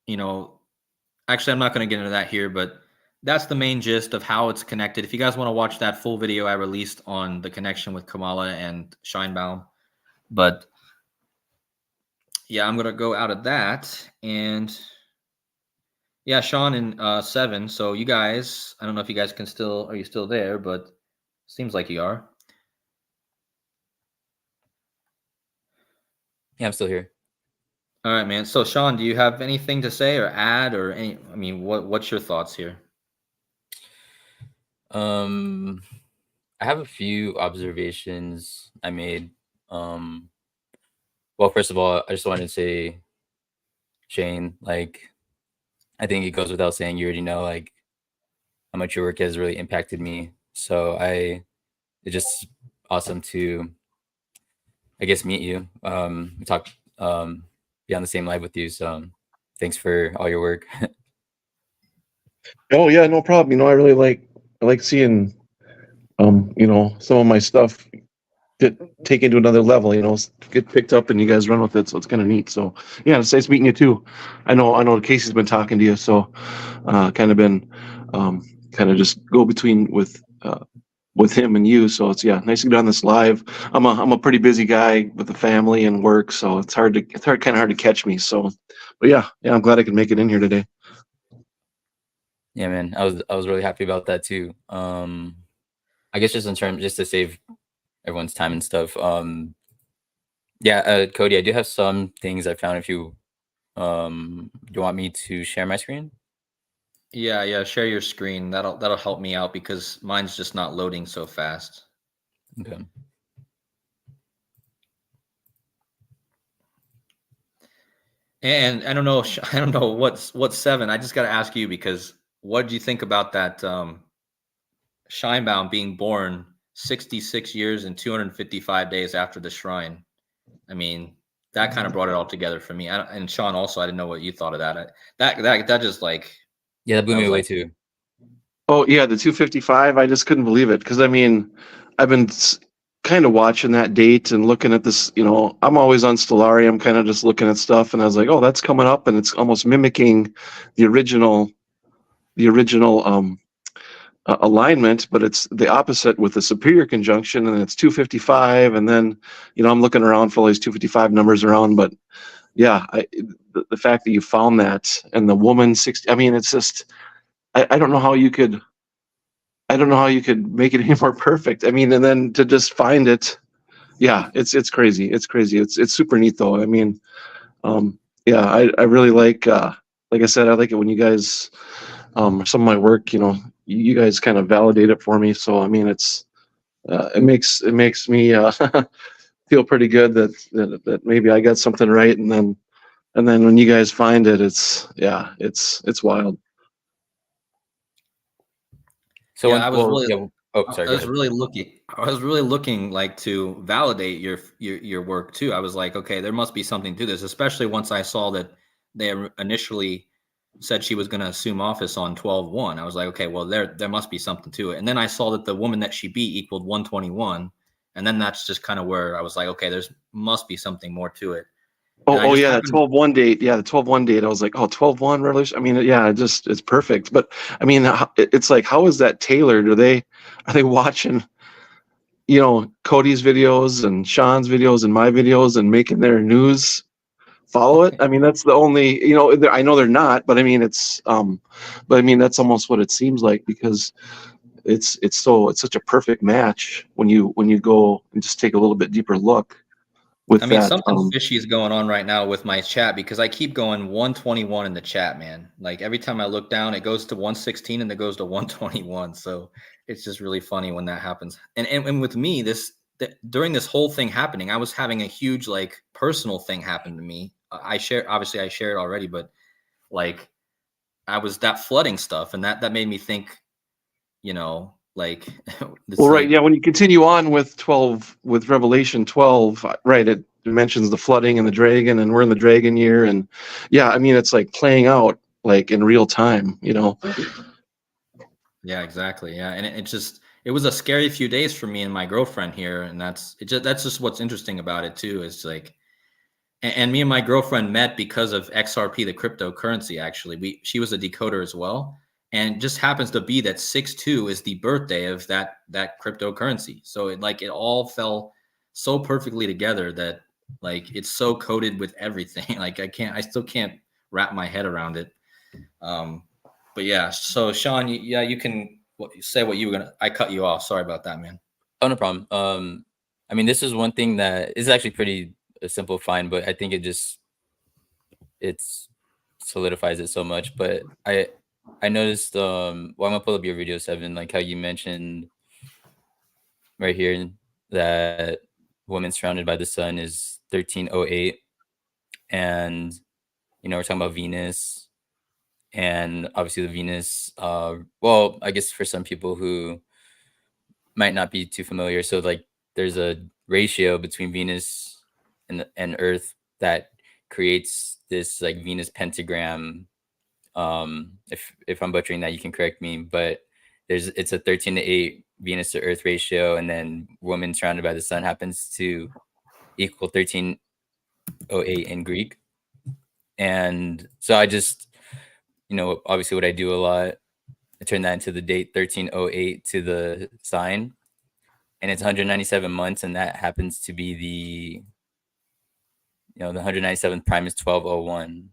actually, I'm not going to get into that here, but that's the main gist of how it's connected. If you guys want to watch that full video I released on the connection with Kamala and Scheinbaum. But yeah, I'm going to go out of that. And yeah, Sean in 7. So you guys, I don't know if you guys are you still there, but seems like you are. Yeah, I'm still here. All right, man. So Sean, do you have anything to say or add or what's your thoughts here? I have a few observations I made. Well, first of all, I just wanted to say, Shane, I think it goes without saying, you already know, how much your work has really impacted me. So it's just awesome to, I guess, meet you. Talk, be on the same live with you. So thanks for all your work. Oh yeah, no problem. I really like seeing, some of my stuff get taken to another level. Get picked up and you guys run with it. So it's kind of neat. So yeah, it's nice meeting you too. I know Casey's been talking to you, so kind of been kind of just go between with him and you. So it's nice to get on this live. I'm a pretty busy guy with a family and work, so it's kind of hard to catch me. So, but yeah, I'm glad I could make it in here today. Yeah, man, I was really happy about that too. I guess just to save everyone's time and stuff. Yeah, Cody, I do have some things I found. If you do you want me to share my screen? Yeah, share your screen. That'll help me out because mine's just not loading so fast. Okay. And I don't know what's 7. I just got to ask you, because what did you think about that Scheinbaum being born 66 years and 255 days after the shrine? I mean, that kind of brought it all together for me. And Sean also, I didn't know what you thought of that. That just yeah, that blew me away too. Oh yeah, the 255. I just couldn't believe it because I've been kind of watching that date and looking at this. I'm always on Stellarium, kind of just looking at stuff, and I was like, oh, that's coming up, and it's almost mimicking the original alignment, but it's the opposite with the superior conjunction, and it's 255. And then I'm looking around for all these 255 numbers around, but yeah, the fact that you found that, and the woman 60. I mean, it's just I don't know how you could. I don't know how you could make it any more perfect. I mean, and then to just find it, yeah, it's crazy. It's crazy. It's super neat though. I mean, yeah, I really like I said, I like it when you guys, some of my work, you guys kind of validate it for me. So I mean, it makes me feel pretty good that maybe I got something right, and then when you guys find it, it's wild. So yeah, I was really looking to validate your work too. I was like, okay, there must be something to this, especially once I saw that they initially said she was going to assume office on 12/1. I was like, okay, well, there must be something to it. And then I saw that the woman that she beat equaled 121. And then that's just kind of where I was like, okay, there's must be something more to it. Oh yeah, that 12/1 date. Yeah, the 12/1 date. I was like, oh, 12/1 revolution. I mean, yeah, it's perfect. But I mean, it's like, how is that tailored? Are they watching, Cody's videos and Sean's videos and my videos and making their news follow it? I mean, that's the only, I know they're not, but I mean, it's but I mean, that's almost what it seems like, because it's such a perfect match when you go and just take a little bit deeper look with that. Something fishy is going on right now with my chat, because I keep going 121 in the chat, man. Like every time I look down, it goes to 116 and it goes to 121. So it's just really funny when that happens. And with me, during this whole thing happening, I was having a huge like personal thing happen to me. I shared already, but like I was that flooding stuff, and that made me think, like well, right, yeah, when you continue on with Revelation 12, right, it mentions the flooding and the dragon, and we're in the dragon year, and yeah, I mean, it's like playing out like in real time. Yeah, exactly. Yeah, and it was a scary few days for me and my girlfriend here, and that's just what's interesting about it too, is like, and me and my girlfriend met because of XRP, the cryptocurrency. Actually, she was a decoder as well, and just happens to be that 6/2 is the birthday of that cryptocurrency. So it all fell so perfectly together that like it's so coded with everything. Like I still can't wrap my head around it. But yeah, so Sean, you can say what you were gonna. I cut you off. Sorry about that, man. Oh, no problem. I mean, this is one thing that is actually pretty simple, fine, but I think it solidifies it so much. But I noticed, well, I'm gonna pull up your video, 7, like how you mentioned right here that woman surrounded by the sun is 1308, and we're talking about Venus, and obviously the Venus. Well, I guess for some people who might not be too familiar, so like there's a ratio between Venus and Earth that creates this like Venus pentagram. If I'm butchering that, you can correct me, but it's a 13:8 Venus to Earth ratio, and then woman surrounded by the sun happens to equal 1308 in Greek. And so I just, obviously what I do a lot, I turn that into the date 1308 to the sign, and it's 197 months, and that happens to be the 197th prime is 1201.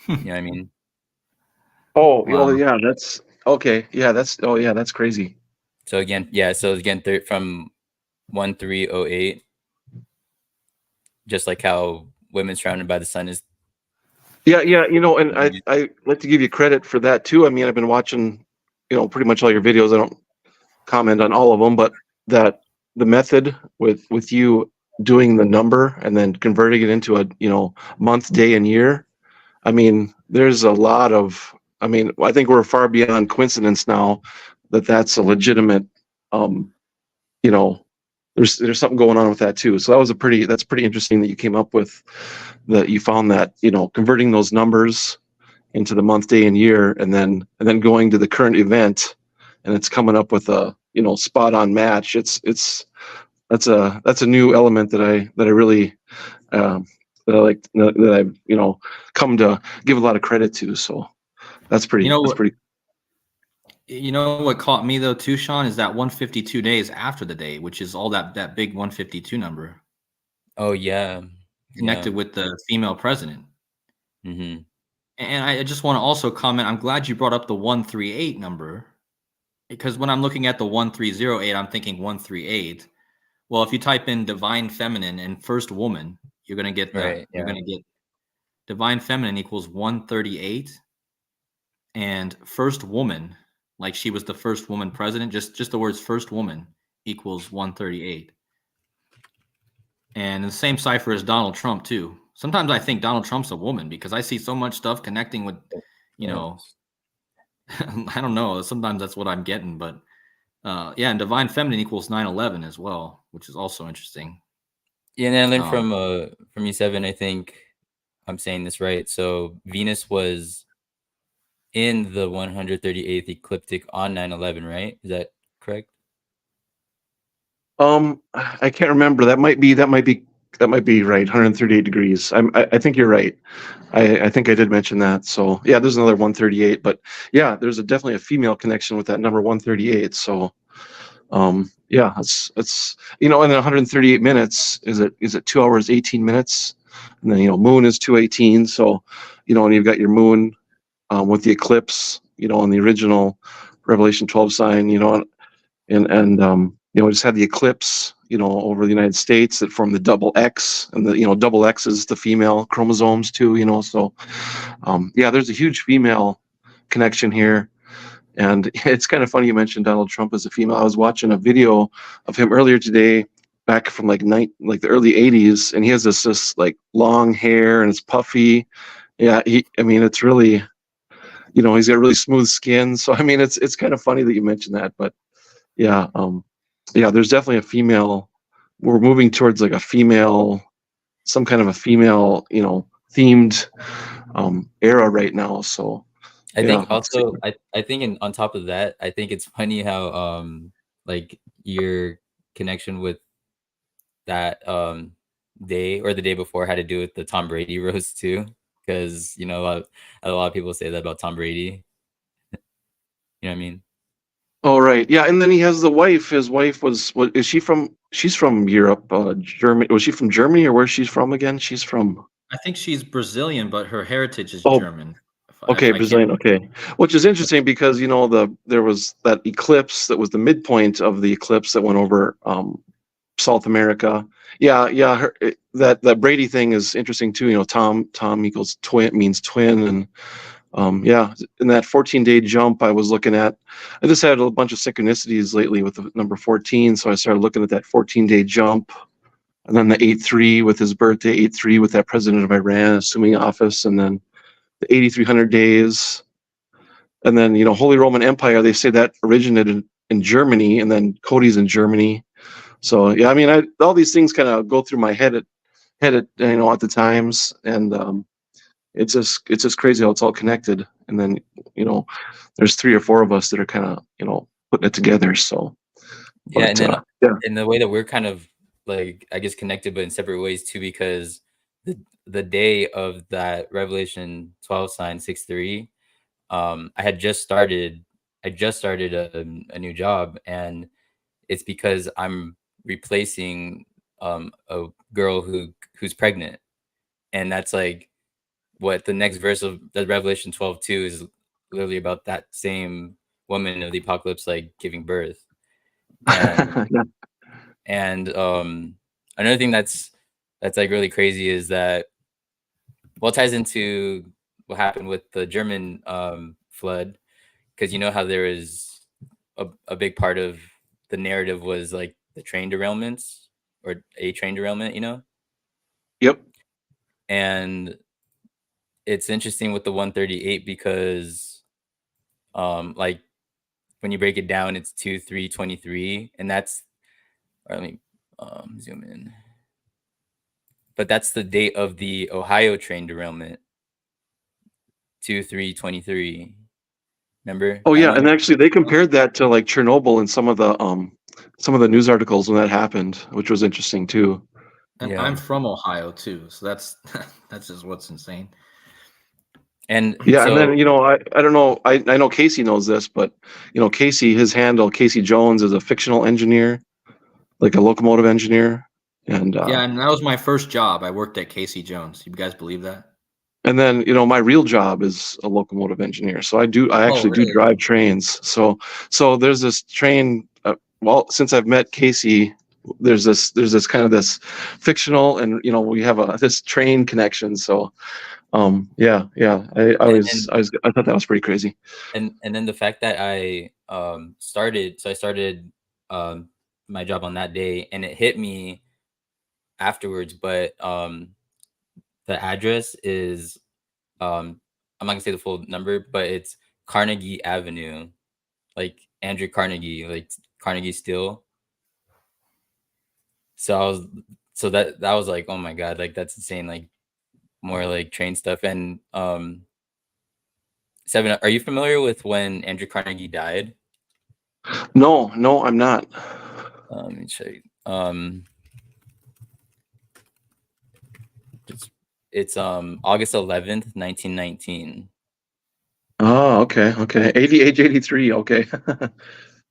You know what I mean? Oh, wow. Yeah, that's okay. Yeah, that's crazy. So again, from 1308, just like how women surrounded by the sun is. Yeah, and I like to give you credit for that too. I mean, I've been watching, pretty much all your videos. I don't comment on all of them, but that the method with you doing the number and then converting it into a month, day, and year. I mean, there's a lot of. I mean, I think we're far beyond coincidence now that's a legitimate. There's something going on with that too. So that's pretty interesting that you came up with that. You found that converting those numbers into the month, day, and year, and then going to the current event, and it's coming up with a spot on match. That's a new element that I really that I like, that I've come to give a lot of credit to. So that's pretty. That's pretty. You know what caught me though too, Sean, is that 152 days after the date, which is all that big 152 number. Oh yeah, connected with the female president. Mm-hmm. And I just want to also comment. I'm glad you brought up the 138 number, because when I'm looking at the 1308, I'm thinking 138. Well, if you type in divine feminine and first woman, you're gonna get that. Right, You're gonna get divine feminine equals 138, and first woman, like she was the first woman president, just the words first woman equals 138. And the same cipher as Donald Trump too. Sometimes I think Donald Trump's a woman, because I see so much stuff connecting with, I don't know. Sometimes that's what I'm getting, but and divine feminine equals 9/11 as well, which is also interesting. Yeah, and I learned from you, 7. I think I'm saying this right. So Venus was in the 138th ecliptic on 9/11, right? Is that correct? I can't remember. That might be right. 138 degrees. I think you're right. I think I did mention that. So yeah, there's another 138, but yeah, there's definitely a female connection with that number 138. So yeah, it's and then 138 minutes is it 2 hours 18 minutes, and then moon is 218. So and you've got your moon with the eclipse, in the original Revelation 12 sign, and just had the eclipse, over the United States that formed the double X, and the double X is the female chromosomes too, so yeah, there's a huge female connection here. And it's kind of funny you mentioned Donald Trump as a female. I was watching a video of him earlier today, back from like the early 80s, and he has this like long hair and it's puffy. Yeah, it's really, he's got really smooth skin. So I mean, it's kind of funny that you mentioned that, but yeah, there's definitely a female. We're moving towards like some kind of a female, themed era right now. So I yeah, think also I think on top of that, I think it's funny how like your connection with that day or the day before had to do with the Tom Brady roast too, because a lot of people say that about Tom Brady. You know what I mean? Oh, right. Yeah. And then he has the wife. His wife what is she from? She's from Europe, Germany. Was she from Germany, or where's she's from again? She's from. I think she's Brazilian, but her heritage is Oh, German. okay, I can't. Brazilian. Okay. Which is interesting because, there was that eclipse that was the midpoint of the eclipse that went over South America. Yeah. Yeah. That Brady thing is interesting too. Tom equals twin means twin. And yeah, in that 14-day jump I was looking at, I just had a bunch of synchronicities lately with the number 14. So I started looking at that 14-day jump, and then the 8-3 with his birthday, 8-3 with that president of Iran assuming office, and then the 8,300 days. And then, Holy Roman Empire, they say that originated in Germany, and then Cody's in Germany. So yeah, I mean, all these things kind of go through my head at at the times, and it's just crazy how it's all connected. And then there's 3 or 4 of us that are kind of putting it together. So Yeah, and then yeah, in the way that we're kind of like I guess connected, but in separate ways too, because the day of that Revelation 12 sign 6-3, I just started a new job, and it's because I'm replacing a girl who's pregnant, and that's like what the next verse of the Revelation 12:2 is literally about, that same woman of the apocalypse like giving birth. And yeah. and another thing that's like really crazy is that, well, it ties into what happened with the German flood, because how there is a big part of the narrative was like the train derailments, or a train derailment, Yep. and it's interesting with the 138 because like when you break it down, it's 2-3-23, and that's, or let me zoom in, but that's the date of the Ohio train derailment, 2-3-23. Remember Oh that yeah, one? and actually they compared that to like Chernobyl and some of the news articles when that happened, which was interesting too. And Yeah. I'm from Ohio too, so that's that's just what's insane. And Yeah, and so then I don't know, I know Casey knows this, but Casey, his handle Casey Jones, is a fictional engineer, like a locomotive engineer, and Yeah, and that was my first job. I worked at Casey Jones. You guys believe that? and then my real job is a locomotive engineer. So I Oh, actually do really? drive trains. So there's this train. Well, since I've met Casey, there's this kind of this fictional, and we have this train connection. So yeah, I thought that was pretty crazy. and then the fact that I started my job on that day, and it hit me afterwards, but the address is I'm not gonna say the full number, but it's Carnegie Avenue, like Andrew Carnegie, like Carnegie Steel. So I was, so that was like, oh my god, like that's insane. Like more like train stuff. And Seven, are you familiar with when Andrew Carnegie died? No, I'm not. Let me show you. It's August 11th, 1919. Oh, okay. Age 83. Okay.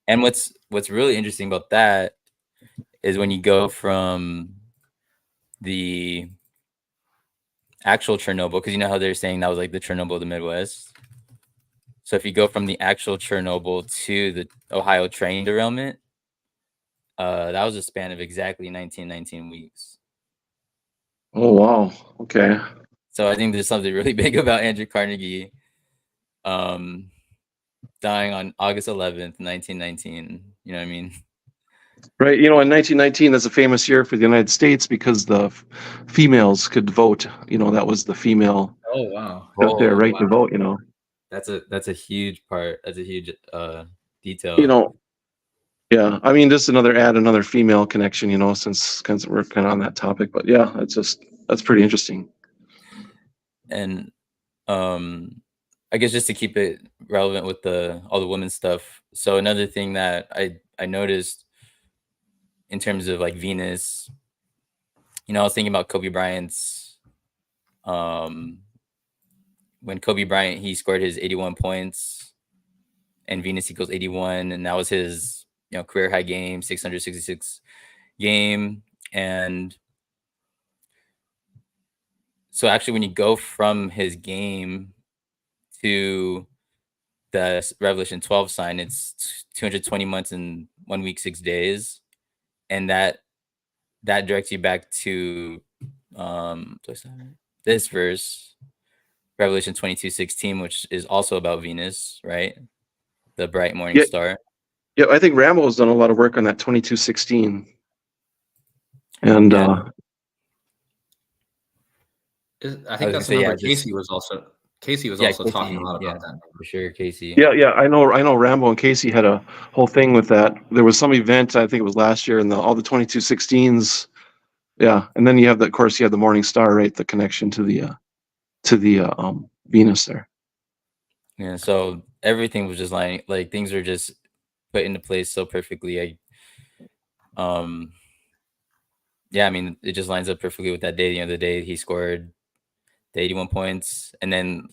And what's really interesting about that is when you go from the actual Chernobyl, because you know how they're saying that was like the Chernobyl of the Midwest. So if you go from the actual Chernobyl to the Ohio train derailment, that was a span of exactly 19 weeks. Oh, wow. Okay. So I think there's something really big about Andrew Carnegie dying on August 11th, 1919. You know what I mean? Right. In 1919, that's a famous year for the United States because the females could vote. That was the female. Oh, wow. Got their right to vote. That's a huge part. That's a huge detail. Yeah. I mean, just another female connection. Since we're kind of on that topic, but yeah, that's pretty interesting. And I guess just to keep it relevant with all the women's stuff. So another thing that I noticed in terms of like Venus, I was thinking about Kobe Bryant's, when Kobe Bryant, he scored his 81 points and Venus equals 81. And that was his, career high game, 666 game. And so actually when you go from his game to the Revelation 12 sign, it's 220 months and 1 week, 6 days. And that directs you back to this verse, Revelation 22:16, which is also about Venus, right? The bright morning star. Yeah, I think Rambo has done a lot of work on that 22:16. And I think that's the number Casey was also talking a lot about that. For sure, Casey. Yeah, I know Rambo and Casey had a whole thing with that. There was some event, I think it was last year, and all the 22:16s. Yeah, and then you have the morning star, right? The connection to the Venus there. Yeah, so everything was just like things are just put into place so perfectly. Yeah, I mean, it just lines up perfectly with that day. The day he scored the 81 points, and then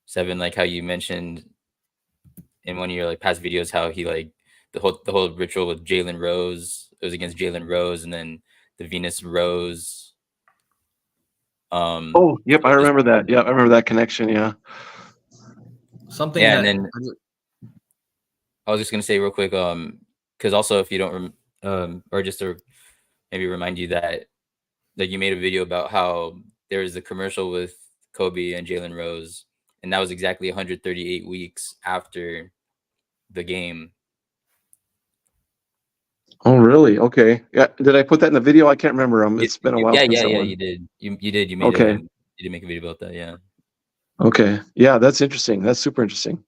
Seven, like how you mentioned in one of your past videos, how he the whole ritual with Jalen Rose. It was against Jalen Rose, and then the Venus Rose. Oh, yep, I remember that. Yeah, I remember that connection. Yeah. Something. Yeah, and then I was just gonna say real quick, because also if you don't or just to maybe remind you that you made a video about how there was a commercial with Kobe and Jalen Rose, and that was exactly 138 weeks after the game. Oh, really? Okay. Yeah. Did I put that in the video? I can't remember. It's been a while. Yeah. You did. You did. You made okay. You did make a video about that. Yeah. Okay. Yeah, that's interesting. That's super interesting.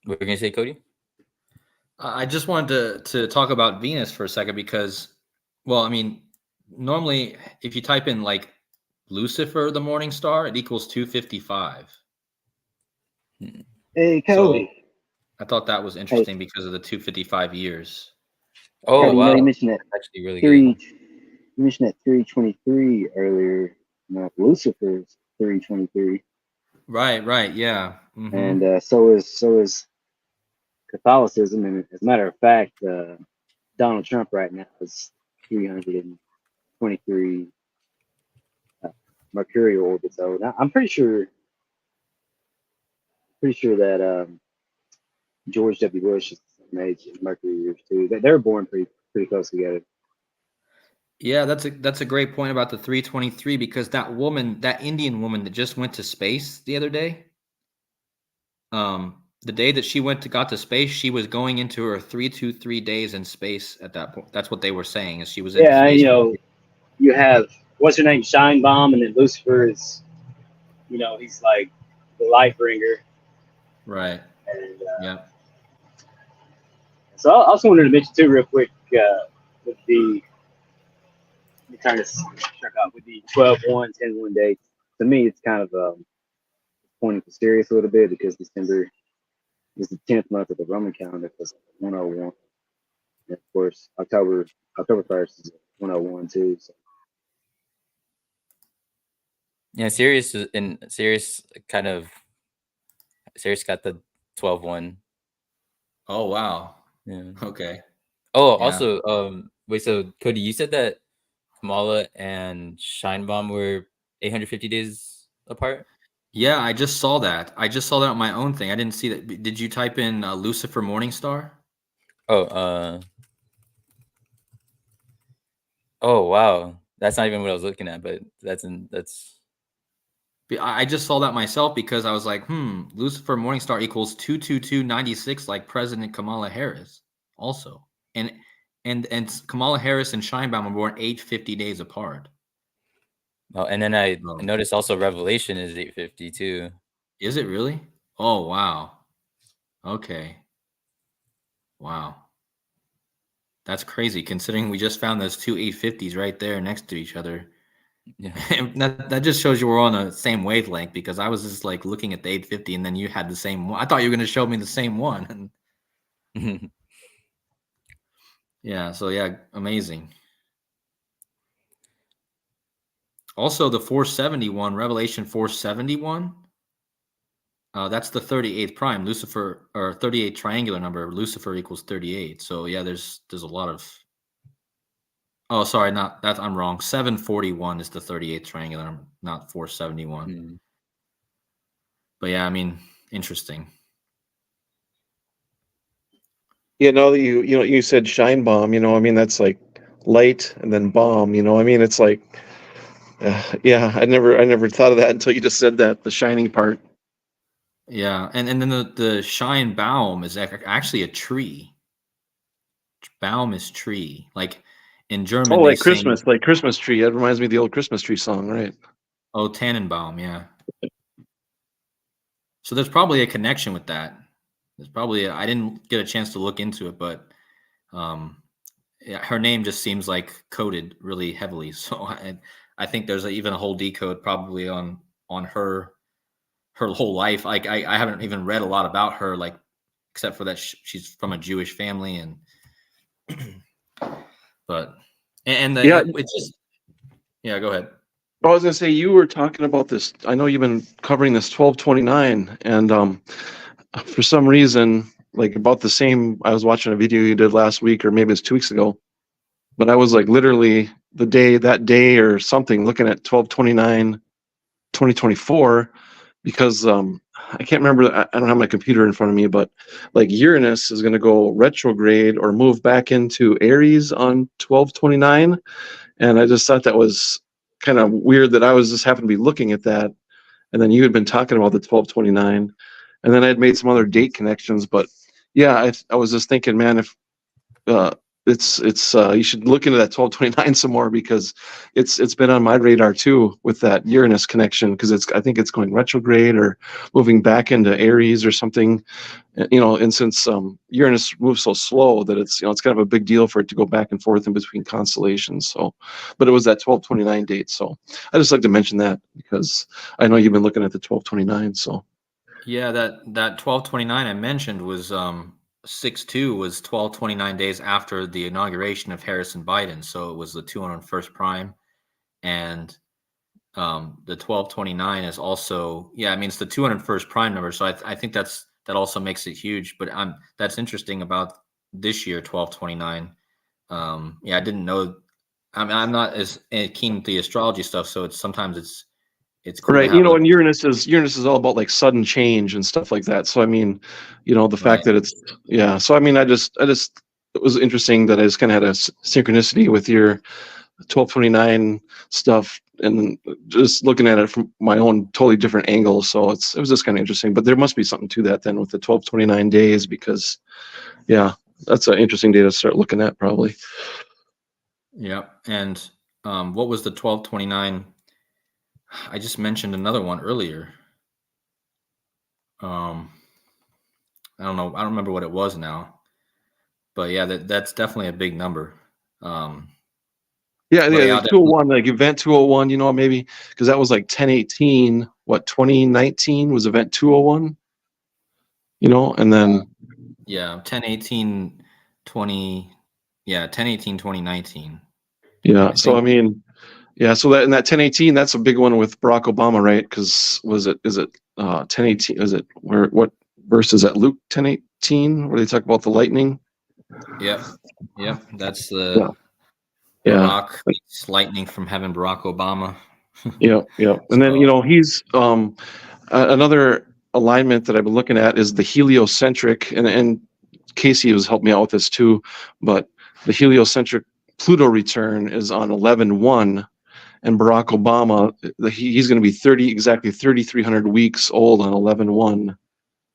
What were you gonna say, Cody? I just wanted to talk about Venus for a second because, well, I mean, normally if you type in Lucifer, the morning star, it equals 255. Hey, Cody. So I thought that was interesting because of the 255 years. Oh, Cody, wow. You mentioned that actually really good. You mentioned that 323 earlier. Lucifer's 323. Right. Yeah. Mm-hmm. And so is Catholicism. And as a matter of fact, Donald Trump right now is 323 mercurial orbit. So now I'm pretty sure that George W. Bush is the same age as Mercury years too. They're born pretty close together. Yeah, that's a great point about the 323 because that Indian woman that just went to space the other day, the day that she got to space, she was going into her 323 days in space at that point. That's what they were saying, is she was in space. You have what's her name, Shine Bomb, and then Lucifer is, he's like the light bringer. Right. And, yeah. So I also wanted to mention too, real quick, with the kind of struck out with the 12-1, 10-1 dates. To me, it's kind of pointing to serious a little bit because December is the 10th month of the Roman calendar, plus 101. And of course, October 1st is 101 too. So. Yeah, Sirius got the 12-1. Oh wow. Yeah. Okay. Oh, Yeah. also, wait, so Cody, you said that Kamala and Scheinbaum were 850 days apart? Yeah, I just saw that. I just saw that on my own thing. I didn't see that. Did you type in Lucifer Morningstar? Oh, oh wow. That's not even what I was looking at, but that's. I just saw that myself because I was like, Lucifer Morningstar equals 22296, like President Kamala Harris also. And Kamala Harris and Scheinbaum were born 850 days apart. Oh, and then I noticed also Revelation is 850 too. Is it really? Oh wow. Okay. Wow. That's crazy considering we just found those two 850s right there next to each other. Yeah. that just shows you we're on the same wavelength because I was just like looking at the 850 and then you had the same one. I thought you were going to show me the same one. Yeah, so yeah, amazing. Also the 471, Revelation 471, that's the 38th prime, Lucifer, or 38 triangular number, Lucifer equals 38. So yeah, there's a lot of, oh, sorry, not that, I'm wrong. 741 is the 38th triangular number, not 471. But yeah, I mean, interesting. You know, you said shine bomb, I mean, that's like light and then bomb, I mean, it's like, yeah, I never thought of that until you just said that, the shining part. Yeah, and then the shine baum is actually a tree. Baum is tree. Like in German, Oh, they like say, Christmas tree. That reminds me of the old Christmas tree song, right? oh, Tannenbaum, yeah. So there's probably a connection with that. There's probably I didn't get a chance to look into it, but yeah, her name just seems like coded really heavily. So I think there's even a whole decode probably on her whole life. Like I haven't even read a lot about her, like except for that she's from a Jewish family, and but Yeah. it's just, yeah. Go ahead. I was gonna say you were talking about this. I know you've been covering this 1229, and for some reason, like about the same. I was watching a video you did last week, or maybe it's 2 weeks ago, but I was like literally that day or something, looking at 1229, 2024, because I can't remember. I don't have my computer in front of me, but like Uranus is going to go retrograde or move back into Aries on 1229, and I just thought that was kind of weird that I was just happened to be looking at that, and then you had been talking about the 1229, and then I had made some other date connections, but yeah, I was just thinking, man, if uh, it's you should look into that 1229 some more because it's been on my radar too with that Uranus connection because I think it's going retrograde or moving back into Aries or something, and since Uranus moves so slow that it's it's kind of a big deal for it to go back and forth in between constellations. So, but it was that 1229 date, so I just like to mention that because I know you've been looking at the 1229. So Yeah, that 1229 I mentioned was 6/2 was 1229 days after the inauguration of Harris and Biden. So it was the 201st prime, and the 1229 is also, yeah, I mean it's the 201st prime number. So I think that also makes it huge. But that's interesting about this year 1229. Yeah, I didn't know. I mean, I'm not as keen with the astrology stuff, so sometimes it's cool to right, have a and Uranus is all about like sudden change and stuff like that. So I mean, the fact right. that it's yeah. So I mean, I just it was interesting that I just kind of had a synchronicity with your 1229 stuff and just looking at it from my own totally different angle. So it was just kind of interesting. But there must be something to that then with the 1229 days because yeah, that's an interesting day to start looking at probably. Yeah, and what was the 1229? I just mentioned another one earlier. I don't know. I don't remember what it was now, but yeah, that's definitely a big number. Yeah, But yeah, I'll the 201, like event 201, maybe because that was like 10/18, 2019 was event 201, and then 10/18, 2019. yeah. I So think. I mean, yeah. So that in that 10/18, that's a big one with Barack Obama, right? Because is it 10/18? Is it what verse is that? Luke 10/18, where they talk about the lightning. Yep. That's Yeah. the Yeah. Barack meets lightning from heaven. Barack Obama. Yeah. Yeah. And then So, he's another alignment that I've been looking at is the heliocentric, and Casey has helped me out with this too, but the heliocentric Pluto return is on 11/1, and Barack Obama, he's going to be exactly 3,300 weeks old on 11/1.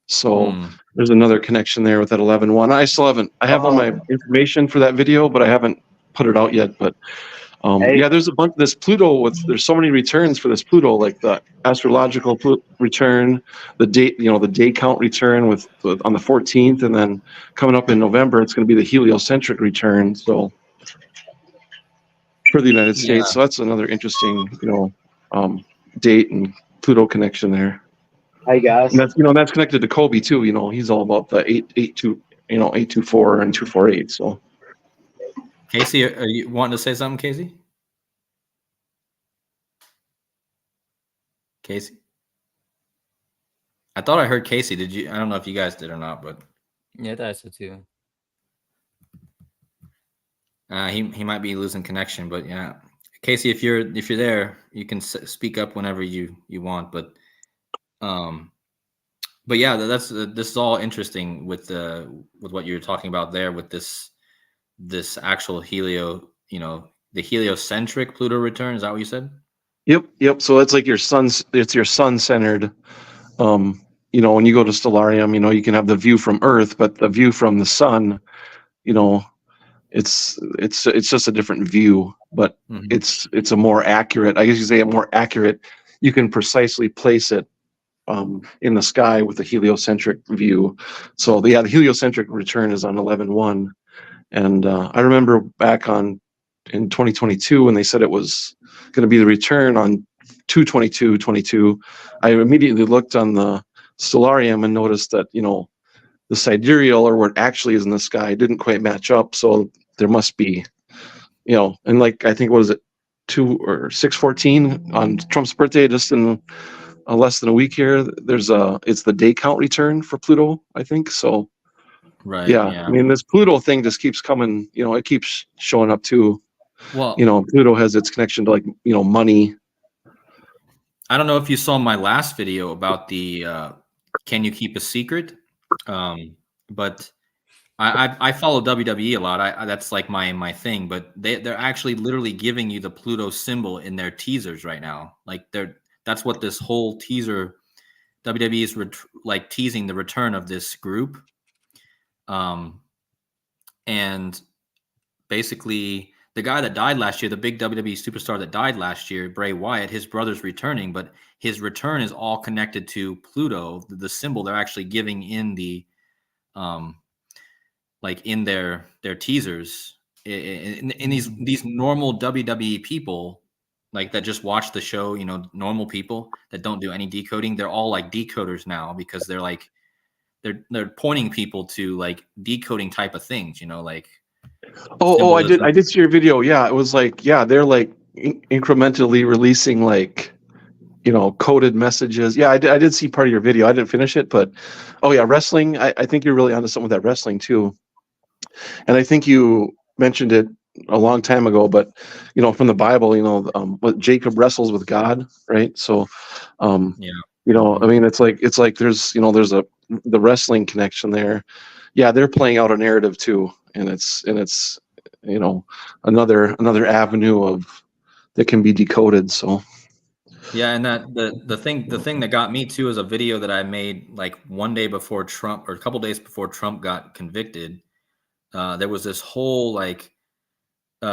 So there's another connection there with that 11/1. I have all my information for that video, but I haven't put it out yet. But yeah, there's a bunch of this Pluto there's so many returns for this Pluto, like the astrological return, the date, the day count return on the 14th, and then coming up in November, it's going to be the heliocentric return. So for the United States, so that's another interesting, date and Pluto connection there. Hey guys, and that's connected to Kobe too. He's all about the 882, 824 and 248. So Casey, are you wanting to say something, Casey? Casey? I thought I heard Casey. Did you? I don't know if you guys did or not, but yeah, I thought so too. He might be losing connection, but yeah, Casey, if you're there, you can speak up whenever you want. But yeah, this is all interesting with what you're talking about there with this actual the heliocentric Pluto return. Is that what you said? Yep. So it's like your sun centered. When you go to Stellarium, you can have the view from Earth, but the view from the sun, it's just a different view, but it's a more accurate, I guess you say a more accurate, you can precisely place it in the sky with the heliocentric view. So the heliocentric return is on 11/1. And I remember back in 2022 when they said it was going to be the return on 2/22/22, I immediately looked on the Stellarium and noticed that the sidereal, or what actually is in the sky, didn't quite match up. So there must be, and like I think what is it, 6/14 on Trump's birthday, just in less than a week here. It's the day count return for Pluto, I think. So right. Yeah. I mean, this Pluto thing just keeps coming. It keeps showing up too. Well, Pluto has its connection to money. I don't know if you saw my last video about the can you keep a secret? But I follow WWE a lot. That's like my thing. But they're actually literally giving you the Pluto symbol in their teasers right now. Like that's what this whole teaser WWE is like teasing the return of this group. And basically the guy that died last year, the big WWE superstar that died last year, Bray Wyatt, his brother's returning, but his return is all connected to Pluto, the symbol they're actually giving in the like in their teasers. In these normal WWE people, like that just watch the show, normal people that don't do any decoding, they're all like decoders now, because they're like they're pointing people to like decoding type of things, like I did see your video. Yeah, it was like, they're like incrementally releasing like coded messages. Yeah, I did see part of your video. I didn't finish it, but wrestling. I think you're really onto something with that wrestling too. And I think you mentioned it a long time ago, but from the Bible, what Jacob wrestles with God, right? So I mean, it's like there's the wrestling connection there. Yeah, they're playing out a narrative too, and it's another avenue that can be decoded. So yeah, and that the thing that got me too is a video that I made like one day before Trump, or a couple days before Trump got convicted. There was this whole like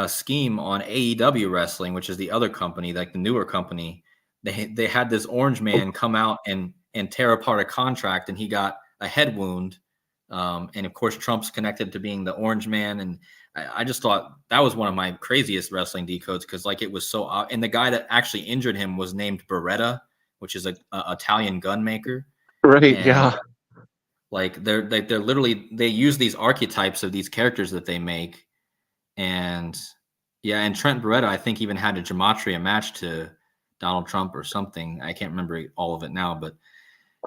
scheme on AEW wrestling, which is the other company, like the newer company. They had this orange man come out and tear apart a contract, and he got a head wound. And of course, Trump's connected to being the orange man, and I just thought that was one of my craziest wrestling decodes because like it was so and the guy that actually injured him was named Beretta, which is a Italian gun maker. Right. And Yeah. like they're literally, they use these archetypes of these characters that they make. And yeah, and Trent Beretta, I think, even had a Gematria match to Donald Trump or something. I can't remember all of it now, but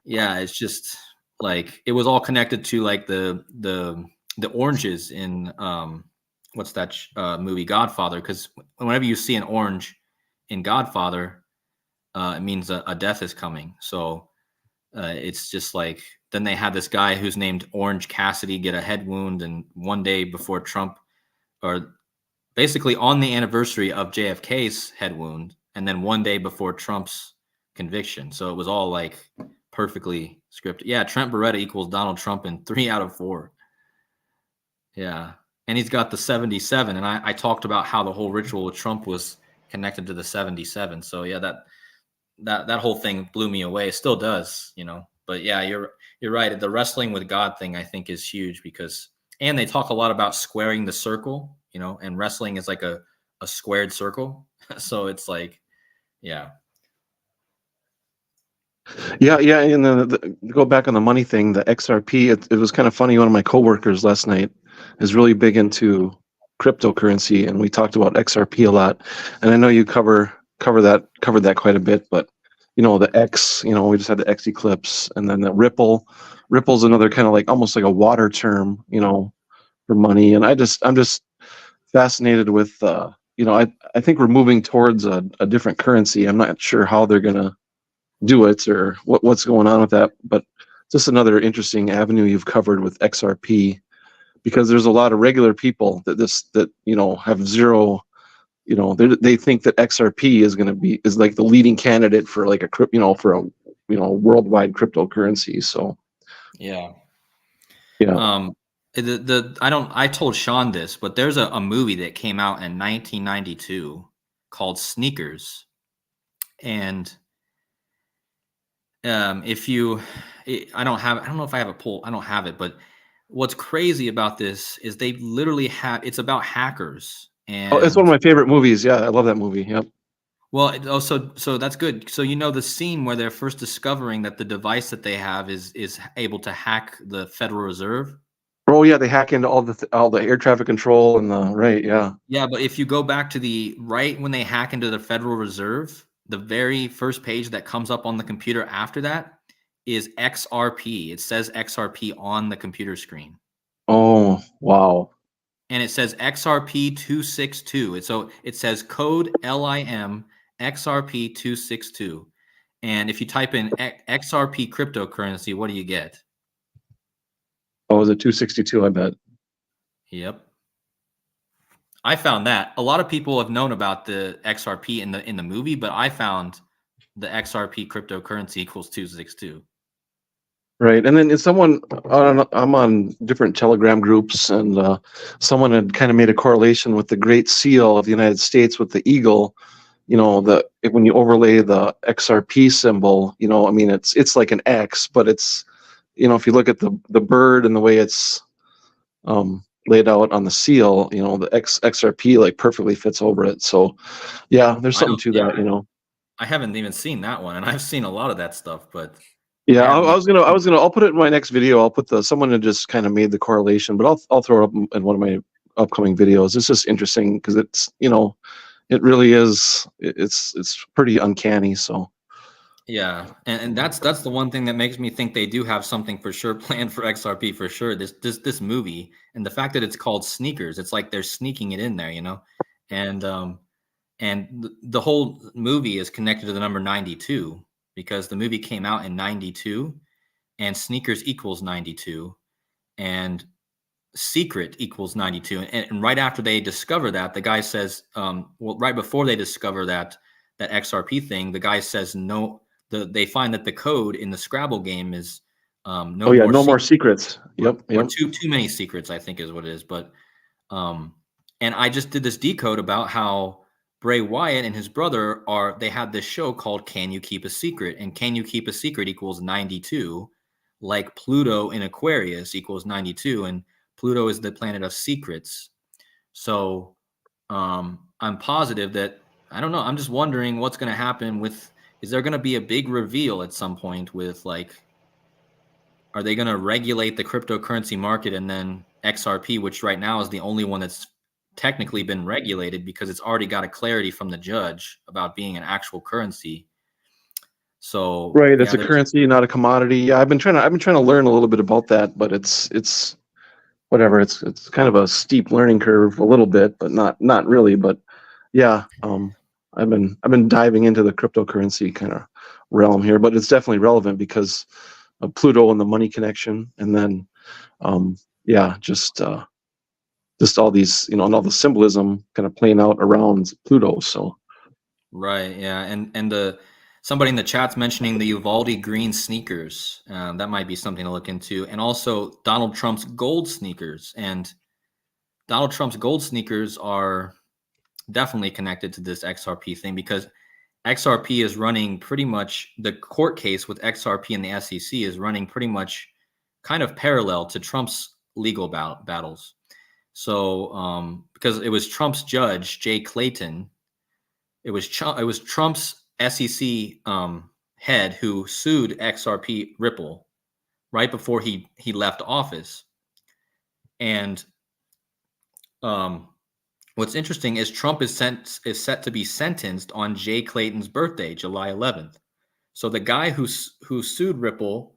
yeah, it's just like it was all connected to like the oranges in what's that movie Godfather? Because whenever you see an orange in Godfather, it means a death is coming. So it's just like then they had this guy who's named Orange Cassidy get a head wound, and one day before Trump, or basically on the anniversary of JFK's head wound, and then one day before Trump's conviction. So it was all like perfectly scripted. Yeah, Trent Beretta equals Donald Trump in 3 out of 4. Yeah. And he's got the 77. And I talked about how the whole ritual with Trump was connected to the 77. So yeah, that whole thing blew me away. It still does, you know. But yeah, you're right. The wrestling with God thing I think is huge because, and they talk a lot about squaring the circle, you know, and wrestling is like a squared circle. So it's like, yeah. Yeah, yeah, and then go back on the money thing, the XRP. It was kind of funny. One of my coworkers last night is really big into cryptocurrency, and we talked about XRP a lot. And I know you covered that quite a bit. But you know, the X, you know, we just had the X eclipse, and then the Ripple. Ripple's another kind of like almost like a water term, you know, for money. And I'm just fascinated with, you know, I think we're moving towards a different currency. I'm not sure how they're gonna do it or what's going on with that, but just another interesting avenue you've covered with XRP, because there's a lot of regular people that you know have zero, you know, they think that XRP is like the leading candidate for like you know, for a, you know, worldwide cryptocurrency. So Yeah. yeah. I told Sean this, but there's a movie that came out in 1992 called Sneakers. And if you, I don't know if I have a poll. I don't have it, but what's crazy about this is they literally it's about hackers. Oh, it's one of And my favorite movies. Yeah, I love that movie. Yep. well, so that's good. So you know the scene where they're first discovering that the device that they have is able to hack the Federal Reserve. Oh yeah, they hack into all the air traffic control and the right. Yeah. Yeah, but if you go back to the right when they hack into the Federal Reserve, the very first page that comes up on the computer after that is XRP. It says XRP on the computer screen. Oh wow. And it says XRP 262. So it says code LIM XRP 262. And if you type in XRP cryptocurrency, what do you get? Oh, was it 262? I bet. Yep. I found that a lot of people have known about the XRP in the movie, but I found the XRP cryptocurrency equals 262. Right, and then I'm on different Telegram groups, and someone had kind of made a correlation with the Great Seal of the United States with the eagle. You know, when you overlay the XRP symbol, you know, I mean, it's like an X, but it's, you know, if you look at the bird and the way it's laid out on the seal, you know, the XRP like perfectly fits over it. So, yeah, there's something to that, you know. I haven't even seen that one, and I've seen a lot of that stuff, but yeah, I'll put it in my next video. I'll put someone that just kind of made the correlation, but I'll throw it up in one of my upcoming videos. It's just interesting because it's, you know, it really is, it's pretty uncanny. So yeah, and that's the one thing that makes me think they do have something for sure planned for XRP for sure. This movie, and the fact that it's called Sneakers, it's like they're sneaking it in there, you know, and the whole movie is connected to the number 92 because the movie came out in 92, and sneakers equals 92, and secret equals 92, and right after they discover that, the guy says, well, right before they discover that XRP thing, the guy says no. They find that the code in the Scrabble game is no more secrets. Yep. Or too many secrets, I think is what it is. But and I just did this decode about how Bray Wyatt and his brother they had this show called Can You Keep a Secret? And Can You Keep a Secret equals 92, like Pluto in Aquarius equals 92, and Pluto is the planet of secrets. So I'm positive that, I don't know, I'm just wondering what's going to happen with, is there going to be a big reveal at some point with like, are they going to regulate the cryptocurrency market, and then XRP, which right now is the only one that's technically been regulated because it's already got a clarity from the judge about being an actual currency. So right, it's a currency, not a commodity. Yeah, I've been trying to learn a little bit about that, but it's whatever. It's kind of a steep learning curve a little bit, but not really. But yeah, I've been diving into the cryptocurrency kind of realm here, but it's definitely relevant because of Pluto and the money connection, and then yeah, just all these, and all the symbolism kind of playing out around Pluto. So right, yeah, and somebody in the chat's mentioning the Uvalde green sneakers. That might be something to look into, and also Donald Trump's gold sneakers. And Donald Trump's gold sneakers are definitely connected to this XRP thing, because XRP is running pretty much, the court case with XRP and the SEC is running pretty much kind of parallel to Trump's legal battles. So because it was Trump's judge, Jay Clayton, it was Trump's SEC head who sued XRP Ripple right before he left office. And what's interesting is Trump is set to be sentenced on Jay Clayton's birthday, July 11th. So the guy who sued Ripple,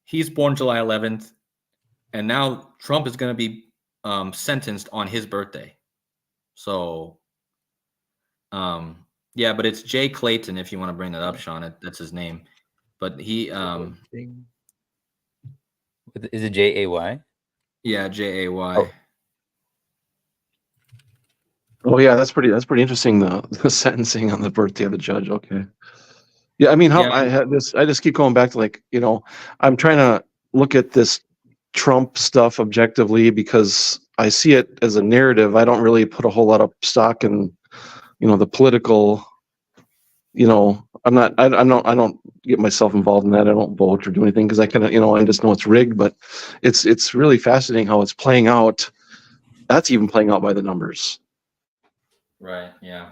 he's born July 11th, and now Trump is going to be sentenced on his birthday. So, yeah, but it's Jay Clayton if you want to bring that up, Sean. That's his name. But he is it Jay? Yeah, Jay. oh yeah, that's pretty interesting. The sentencing on the birthday of the judge. Okay. Yeah, I mean, I just keep going back to, like, I'm trying to look at this Trump stuff objectively because I see it as a narrative. I don't really put a whole lot of stock in, the political. I don't get myself involved in that. I don't vote or do anything because I kind of, I just know it's rigged. But it's really fascinating how it's playing out. That's even playing out by the numbers. Right. Yeah.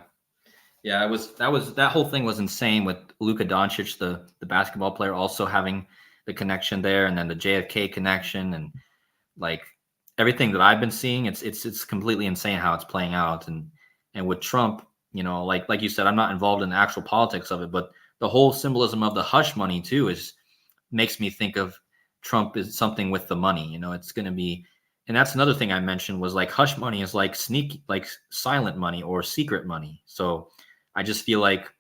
Yeah, that whole thing was insane with Luka Doncic, the basketball player, also having the connection there, and then the JFK connection, and like everything that I've been seeing, it's completely insane how it's playing out. And with Trump, like you said, I'm not involved in the actual politics of it, but the whole symbolism of the hush money too makes me think of Trump is something with the money. It's going to be. And that's another thing I mentioned was like hush money is like silent money or secret money. So I just feel like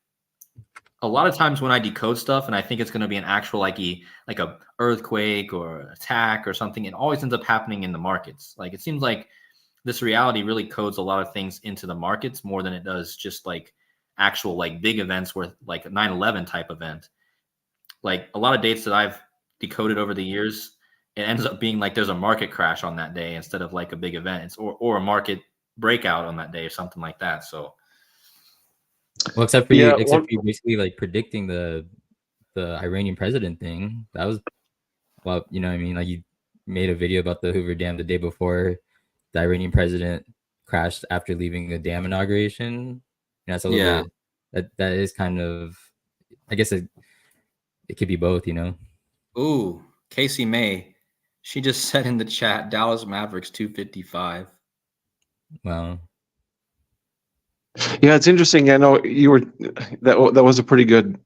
a lot of times when I decode stuff and I think it's going to be an actual like a earthquake or attack or something, it always ends up happening in the markets. Like it seems like this reality really codes a lot of things into the markets more than it does just like actual like big events where like a 9/11 type event. Like a lot of dates that I've decoded over the years, it ends up being like there's a market crash on that day instead of like a big event, or a market breakout on that day or something like that. So. Well, except for you basically like predicting the Iranian president thing. That was, well, you know what I mean? Like you made a video about the Hoover Dam the day before the Iranian president crashed after leaving a dam inauguration. That's a little bit, that is kind of, I guess it could be both, Ooh, Casey May. She just said in the chat, Dallas Mavericks 255. Well, yeah, it's interesting. I know you were that was a pretty good,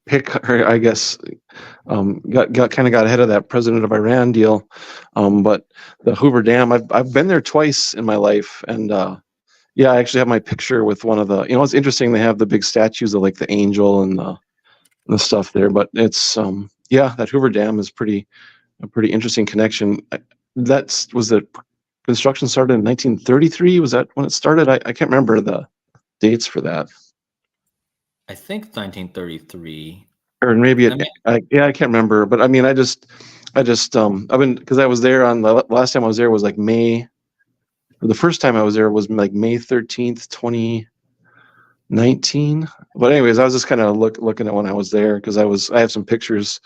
pick. I guess got ahead of that president of Iran deal, but the Hoover Dam, I've been there twice in my life, and yeah, I actually have my picture with one of the. It's interesting. They have the big statues of like the angel and the stuff there, but it's yeah, that Hoover Dam is a pretty interesting connection. Was the construction started in 1933? Was that when it started? I can't remember the dates for that. I think 1933, or maybe I can't remember, but I mean, I just I've been, because I was there on the last time I was there was like May. The first time I was there was like May 13th, 2019. But anyways, I was just kind of looking at when I was there because I have some pictures,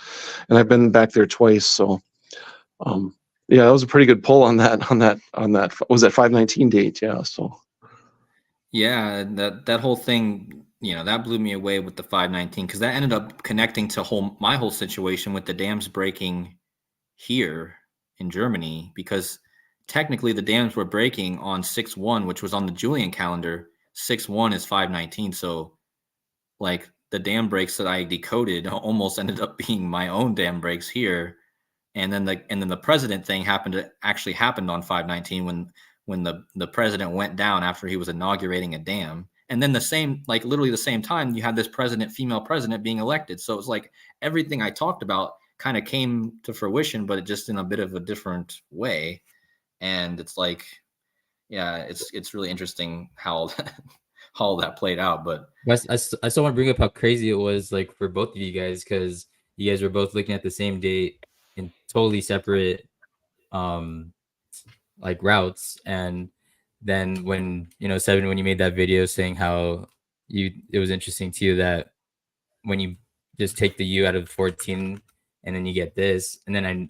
and I've been back there twice. So Yeah, that was a pretty good pull on that. Was that 519 date? Yeah. So. Yeah, that whole thing, that blew me away with the 519, because that ended up connecting to my whole situation with the dams breaking here in Germany, because technically the dams were breaking on 6/1, which was on the Julian calendar. 6/1 is 519, so like the dam breaks that I decoded almost ended up being my own dam breaks here. And then the president thing actually happened on 519, when the president went down after he was inaugurating a dam. And then literally the same time, you had this female president being elected. So it's like everything I talked about kind of came to fruition, but just in a bit of a different way. And it's like, yeah, it's really interesting how all that played out. But I still want to bring up how crazy it was, like, for both of you guys, because you guys were both looking at the same date in totally separate like routes. And then when Seven, when you made that video saying how it was interesting to you that when you just take the U out of 14 and then you get this, and then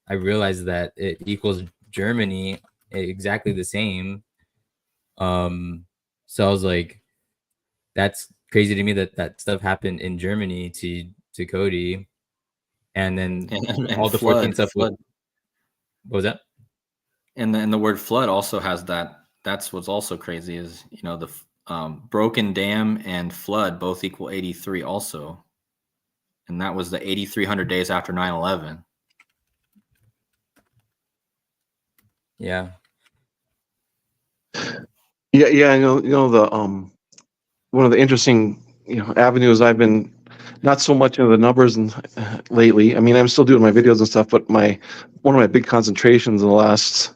I realized that it equals Germany exactly the same. So I was like, that's crazy to me that stuff happened in Germany to Cody. And then and all the 14 stuff. What was that? And the word flood also has that. That's what's also crazy is, the broken dam and flood both equal 83 also. And that was the 8,300 days after 9/11. Yeah. Yeah. The one of the interesting avenues I've been not so much into the numbers and lately. I mean, I'm still doing my videos and stuff, but one of my big concentrations in the last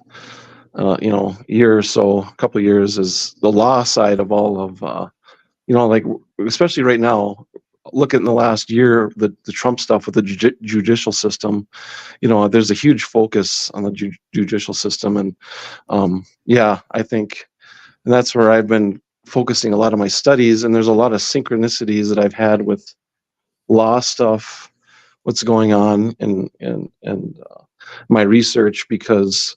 year or so, a couple of years, is the law side of all of like, especially right now. Look at in the last year, the Trump stuff with the judicial system. There's a huge focus on the judicial system, and I think, and that's where I've been focusing a lot of my studies. And there's a lot of synchronicities that I've had with law stuff, what's going on, and my research, because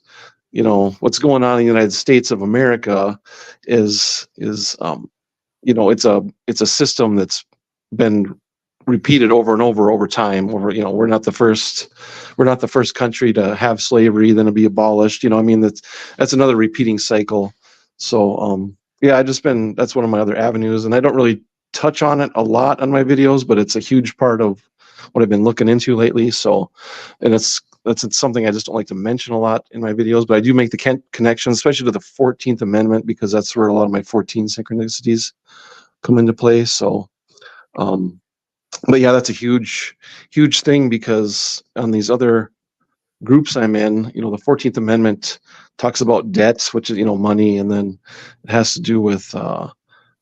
what's going on in the United States of America is it's a system that's been repeated over and over time. We're not the first country to have slavery, then to be abolished. I mean, that's another repeating cycle. So that's one of my other avenues, and I don't really touch on it a lot on my videos, but it's a huge part of what I've been looking into lately. So, and it's something I just don't like to mention a lot in my videos, but I do make the connection, especially to the 14th Amendment, because that's where a lot of my 14 synchronicities come into play. So, but yeah, that's a huge thing, because on these other groups I'm in, the 14th Amendment talks about debts, which is, money, and then it has to do with,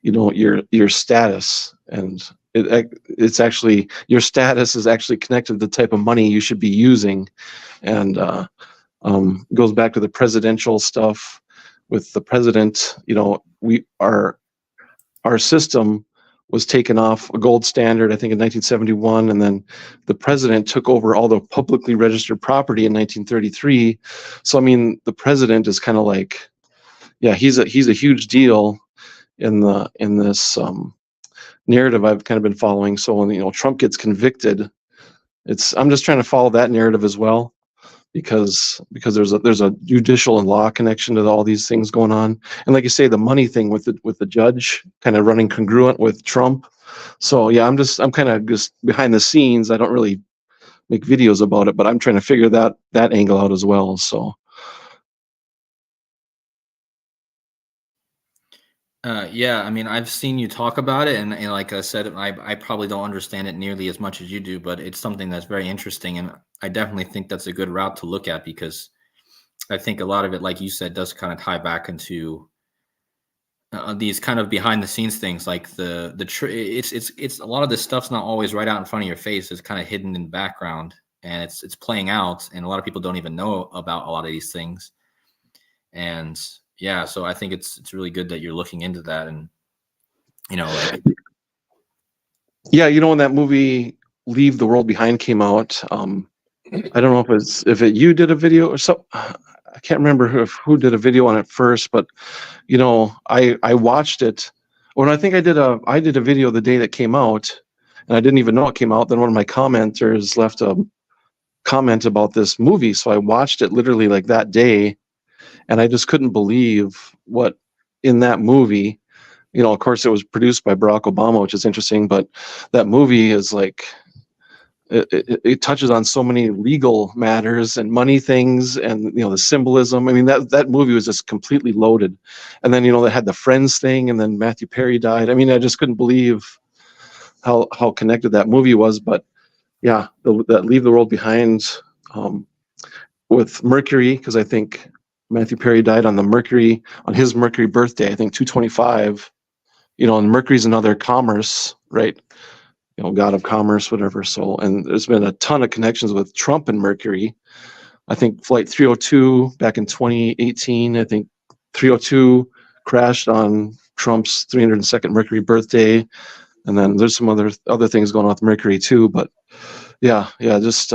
your status, and it's actually, your status is actually connected to the type of money you should be using. And goes back to the presidential stuff with the president. Our system was taken off a gold standard, I think, in 1971, and then the president took over all the publicly registered property in 1933. So I mean, the president is kind of like, he's a huge deal in this narrative I've kind of been following. So when Trump gets convicted, I'm just trying to follow that narrative as well, because there's a judicial and law connection to all these things going on. And like you say, the money thing with the judge kind of running congruent with Trump. So yeah, I'm kind of just behind the scenes. I don't really make videos about it, but I'm trying to figure that angle out as well. So yeah, I mean, I've seen you talk about it, and like I said, I probably don't understand it nearly as much as you do, but it's something that's very interesting, and I definitely think that's a good route to look at, because I think a lot of it, like you said, does kind of tie back into these kind of behind the scenes things, like it's a lot of this stuff's not always right out in front of your face. It's kind of hidden in the background, and it's playing out, and a lot of people don't even know about a lot of these things. And yeah, so I think it's really good that you're looking into that. And like, yeah, when that movie Leave the World Behind came out, I don't know if you did a video or so. I can't remember who did a video on it first, but I watched it. When I think I did a video the day that came out, and I didn't even know it came out. Then one of my commenters left a comment about this movie, so I watched it literally like that day, and I just couldn't believe what in that movie. Of course, it was produced by Barack Obama, which is interesting, but that movie is like it touches on so many legal matters and money things, and the symbolism. I mean, that movie was just completely loaded. And then they had the Friends thing, and then Matthew Perry died. I mean, I just couldn't believe how connected that movie was. But yeah, that Leave the World Behind, with Mercury, because I think Matthew Perry died on his Mercury birthday, I think 225. And Mercury's another commerce, right? God of commerce, whatever. So, and there's been a ton of connections with Trump and Mercury. I think Flight 302 back in 2018, I think 302 crashed on Trump's 302nd Mercury birthday. And then there's some other things going on with Mercury too. But yeah, just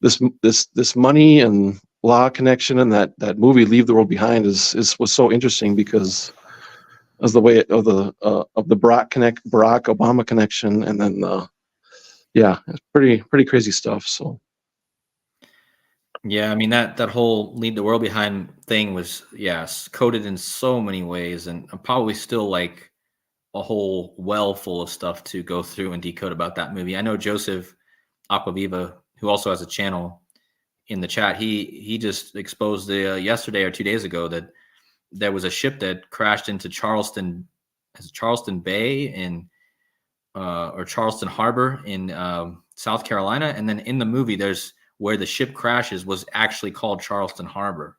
this money and law connection, and that movie Leave the World Behind was so interesting because as the way of the Barack Obama connection, and then it's pretty crazy stuff. So yeah, I mean that whole Leave the World Behind thing was coded in so many ways, and probably still like a whole well full of stuff to go through and decode about that movie. I know Joseph Aquaviva, who also has a channel, in the chat, he just exposed yesterday or 2 days ago that there was a ship that crashed into Charleston Bay or Charleston Harbor in South Carolina, and then in the movie, there's where the ship crashes was actually called Charleston Harbor.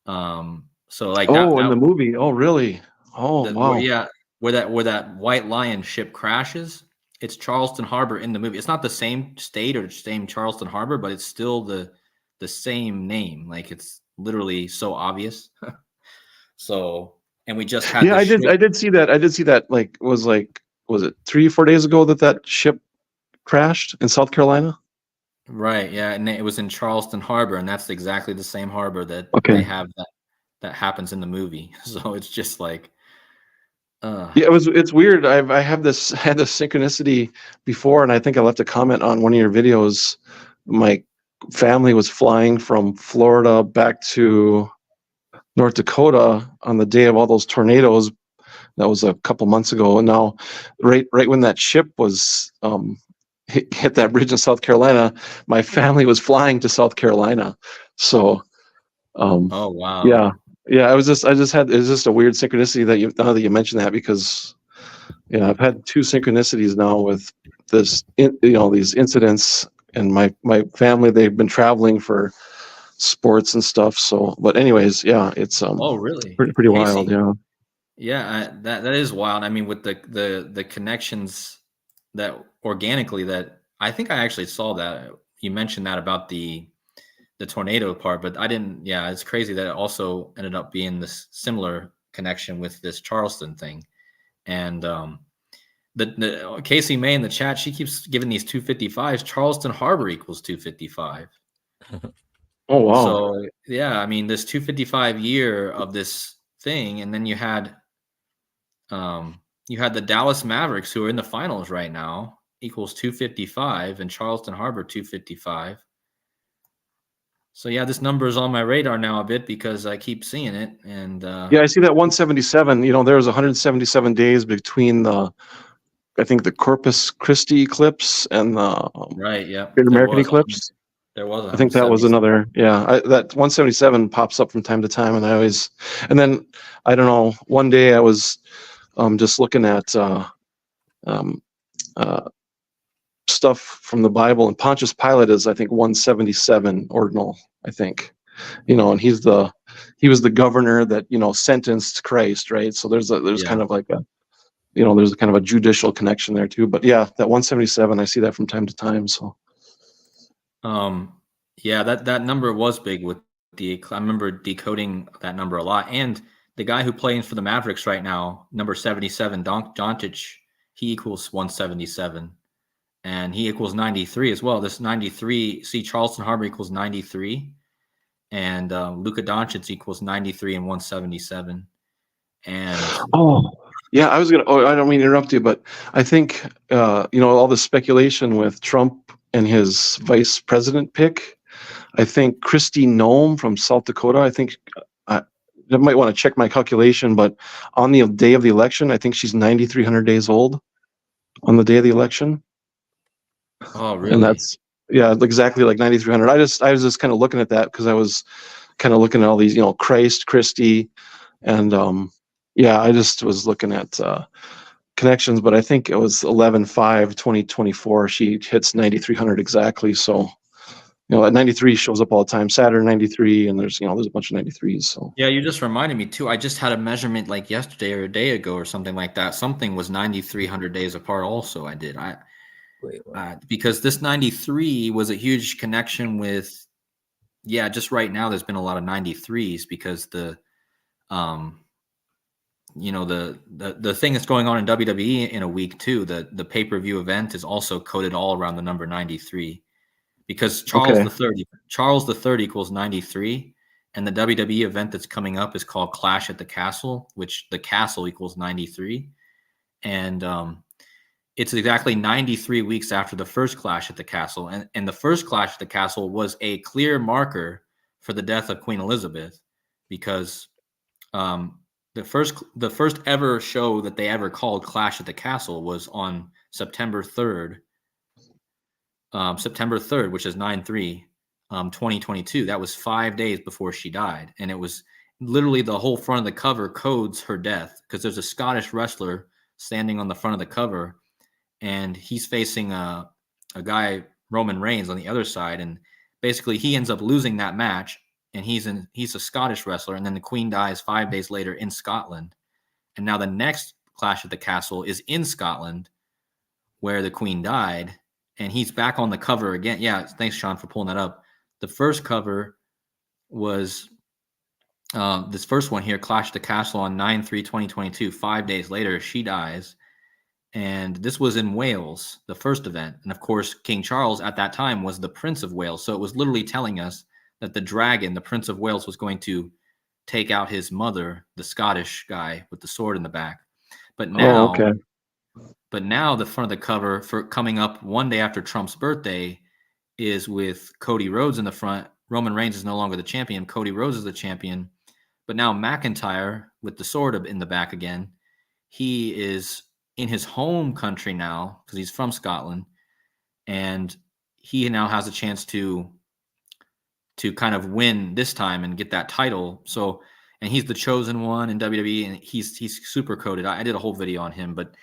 So like in the movie, oh really? Oh wow. Where that White Lion ship crashes, it's Charleston Harbor in the movie. It's not the same state or same Charleston Harbor, but it's still the same name. Like it's literally so obvious. So, and we just had I did see that. Like was it 3-4 days ago that ship crashed in South Carolina? Right. Yeah, and it was in Charleston Harbor, and that's exactly the same harbor that they have that happens in the movie. So it's just like it's weird. I had this synchronicity before, and I think I left a comment on one of your videos. My family was flying from Florida back to North Dakota on the day of all those tornadoes. That was a couple months ago, and now right when that ship was hit that bridge in South Carolina, my family was flying to South Carolina. So oh wow. Yeah, it's just a weird synchronicity now that you mention that, because I've had 2 synchronicities now with this, these incidents, and my family, they've been traveling for sports and stuff. So, but anyways, it's oh really pretty wild. That is wild. I mean, with the connections that organically, that I think I actually saw that you mentioned that about the tornado part, but I didn't. Yeah, it's crazy that it also ended up being this similar connection with this Charleston thing. And the Casey May in the chat, she keeps giving these 255s. Charleston Harbor equals 255. Oh wow. So yeah, I mean, this 255 year of this thing, and then you had the Dallas Mavericks, who are in the finals right now, equals 255, and Charleston Harbor 255. So yeah, this number is on my radar now a bit because I keep seeing it. And I see that 177. There was 177 days between I think the Corpus Christi eclipse and the right, yeah, Great American eclipse. There was. I think that was another. That 177 pops up from time to time, and then I don't know. One day I was just looking at stuff from the Bible, and Pontius Pilate is, I think, 177 ordinal, I think, and he was the governor that sentenced Christ, right? So there's kind of like there's kind of a judicial connection there too. But that 177, I see that from time to time. So that number was big with I remember decoding that number a lot. And the guy who plays for the Mavericks right now, number 77, Doncic, he equals 177. and he equals 93 as well. This 93, see, Charleston Harbor equals 93, and Luka Doncic equals 93 and 177. And yeah, I don't mean to interrupt you, but I think all the speculation with Trump and his vice president pick. I think Kristi Noem from South Dakota. I think I might want to check my calculation, but on the day of the election, I think she's 9,300 days old on the day of the election. Oh, really? And that's exactly like 9,300. I was just kind of looking at that because I was kind of looking at all these, Christ, Christie, and I just was looking at connections, but I think it was 11/5/2024. She hits 9,300 exactly. So, at 93 shows up all the time. Saturn 93, and there's a bunch of 93s. So yeah, you just reminded me too. I just had a measurement like yesterday or a day ago or something like that. Something was 9,300 days apart. Also, I did. Because this 93 was a huge connection with. Yeah, just right now, there's been a lot of 93s because the thing that's going on in WWE in a week too. The pay-per-view event is also coded all around the number 93. Because Charles the Third equals 93, and the WWE event that's coming up is called Clash at the Castle, which the castle equals 93, and it's exactly 93 weeks after the first Clash at the Castle, and the first Clash at the Castle was a clear marker for the death of Queen Elizabeth, because the first ever show that they ever called Clash at the Castle was on September 3rd. September 3rd, which is 9/3, 2022. That was 5 days before she died. And it was literally the whole front of the cover codes her death, because there's a Scottish wrestler standing on the front of the cover, and he's facing a guy, Roman Reigns, on the other side. And basically he ends up losing that match, and he's a Scottish wrestler. And then the Queen dies 5 days later in Scotland. And now the next Clash at the Castle is in Scotland, where the Queen died. And he's back on the cover again. Yeah, thanks, Sean, for pulling that up. The first cover was this first one here, Clash at the Castle on 9/3/2022. 5 days later, she dies. And this was in Wales, the first event. And of course, King Charles at that time was the Prince of Wales. So it was literally telling us that the dragon, the Prince of Wales, was going to take out his mother, the Scottish guy with the sword in the back. But now... But now the front of the cover for coming up one day after Trump's birthday is with Cody Rhodes in the front. Roman Reigns is no longer the champion. Cody Rhodes is the champion. But now McIntyre with the sword in the back again. He is in his home country now because he's from Scotland. And he now has a chance to kind of win this time and get that title. So, and he's the chosen one in WWE, and he's super coded. I did a whole video on him, but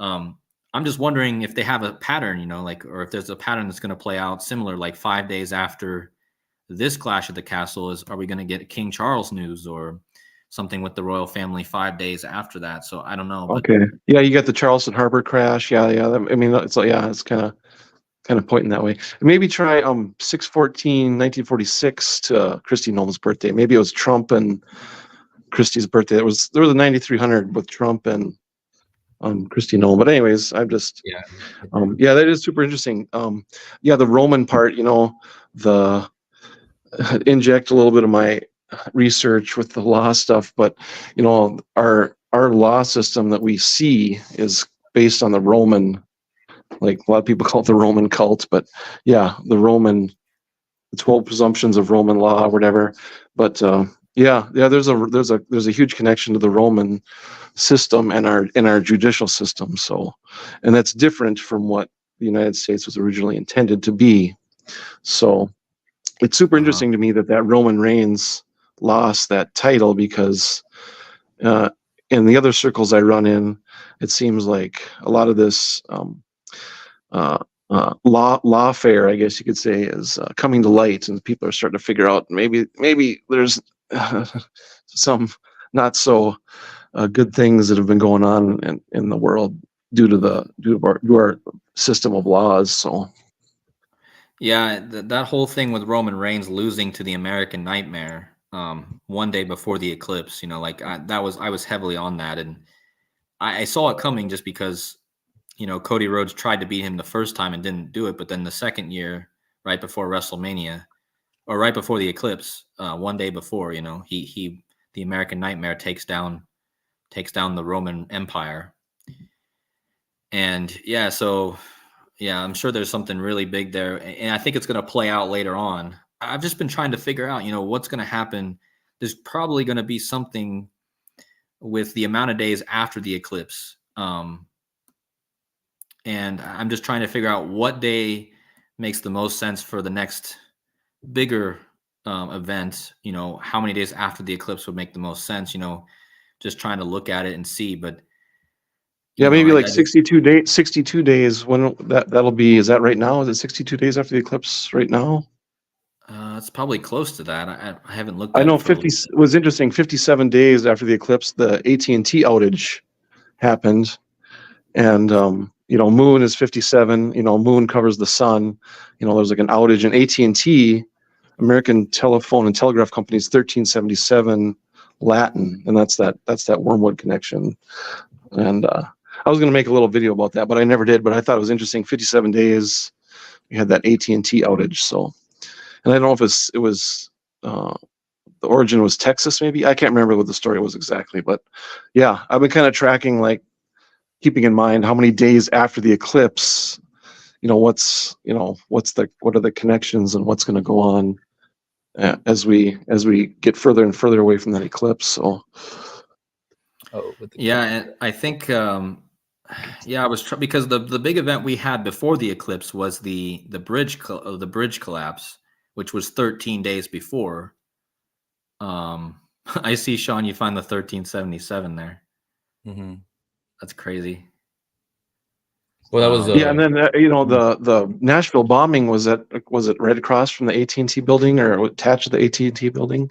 I'm just wondering if they have a pattern, or if there's a pattern that's going to play out similar, like 5 days after this Clash at the Castle are we going to get King Charles news or something with the royal family 5 days after that? So I don't know. But... Okay. Yeah, you got the Charleston Harbor crash. Yeah. I mean, it's like, it's kind of pointing that way. Maybe try 6/14/1946 to Kristi Noem's birthday. Maybe it was Trump and Christie's birthday. There was a 9,300 with Trump and Kristi Noem. But anyways, I'm just that is super interesting. The Roman part, the inject a little bit of my research with the law stuff, but our law system that we see is based on the Roman, like a lot of people call it the Roman cult, but the 12 presumptions of Roman law or whatever. But there's a huge connection to the Roman system and our judicial system. So, and that's different from what the United States was originally intended to be. So it's super interesting to me that Roman Reigns lost that title, because in the other circles I run in, it seems like a lot of this lawfare, I guess you could say, is coming to light, and people are starting to figure out maybe there's some not so good things that have been going on in the world due to our system of laws. So that whole thing with Roman Reigns losing to the American Nightmare one day before the eclipse, I was heavily on that, and I saw it coming just because Cody Rhodes tried to beat him the first time and didn't do it, but then the second year, right before WrestleMania, or right before the eclipse, one day before, he the American Nightmare takes down the Roman Empire. And I'm sure there's something really big there, and I think it's going to play out later on. I've just been trying to figure out, what's going to happen. There's probably going to be something with the amount of days after the eclipse. And I'm just trying to figure out what day makes the most sense for the next bigger event. How many days after the eclipse would make the most sense, just trying to look at it and see. But maybe like 62 days when that'll be. Is that right now? Is it 62 days after the eclipse right now? It's probably close to that. I haven't looked at it. I know 50 was interesting. 57 days after the eclipse, the AT&T outage happened. And, moon is 57, moon covers the sun. There's like an outage, and AT&T, American Telephone and Telegraph Company, is 1377 Latin. And that's that Wormwood connection. And I was going to make a little video about that, but I never did. But I thought it was interesting. 57 days, we had that AT&T outage. So, and I don't know if it was the origin was Texas, maybe. I can't remember what the story was exactly. But yeah, I've been kind of tracking, like, keeping in mind how many days after the eclipse, what are the connections and what's going to go on as we get further and further away from that eclipse. So, and I think, I was because the big event we had before the eclipse was the bridge collapse, which was 13 days before. I see, Sean, you find the 1377 there. Mm-hmm. That's crazy. Well, that was and then the Nashville bombing was it right across from the AT&T building, or attached to the AT&T building?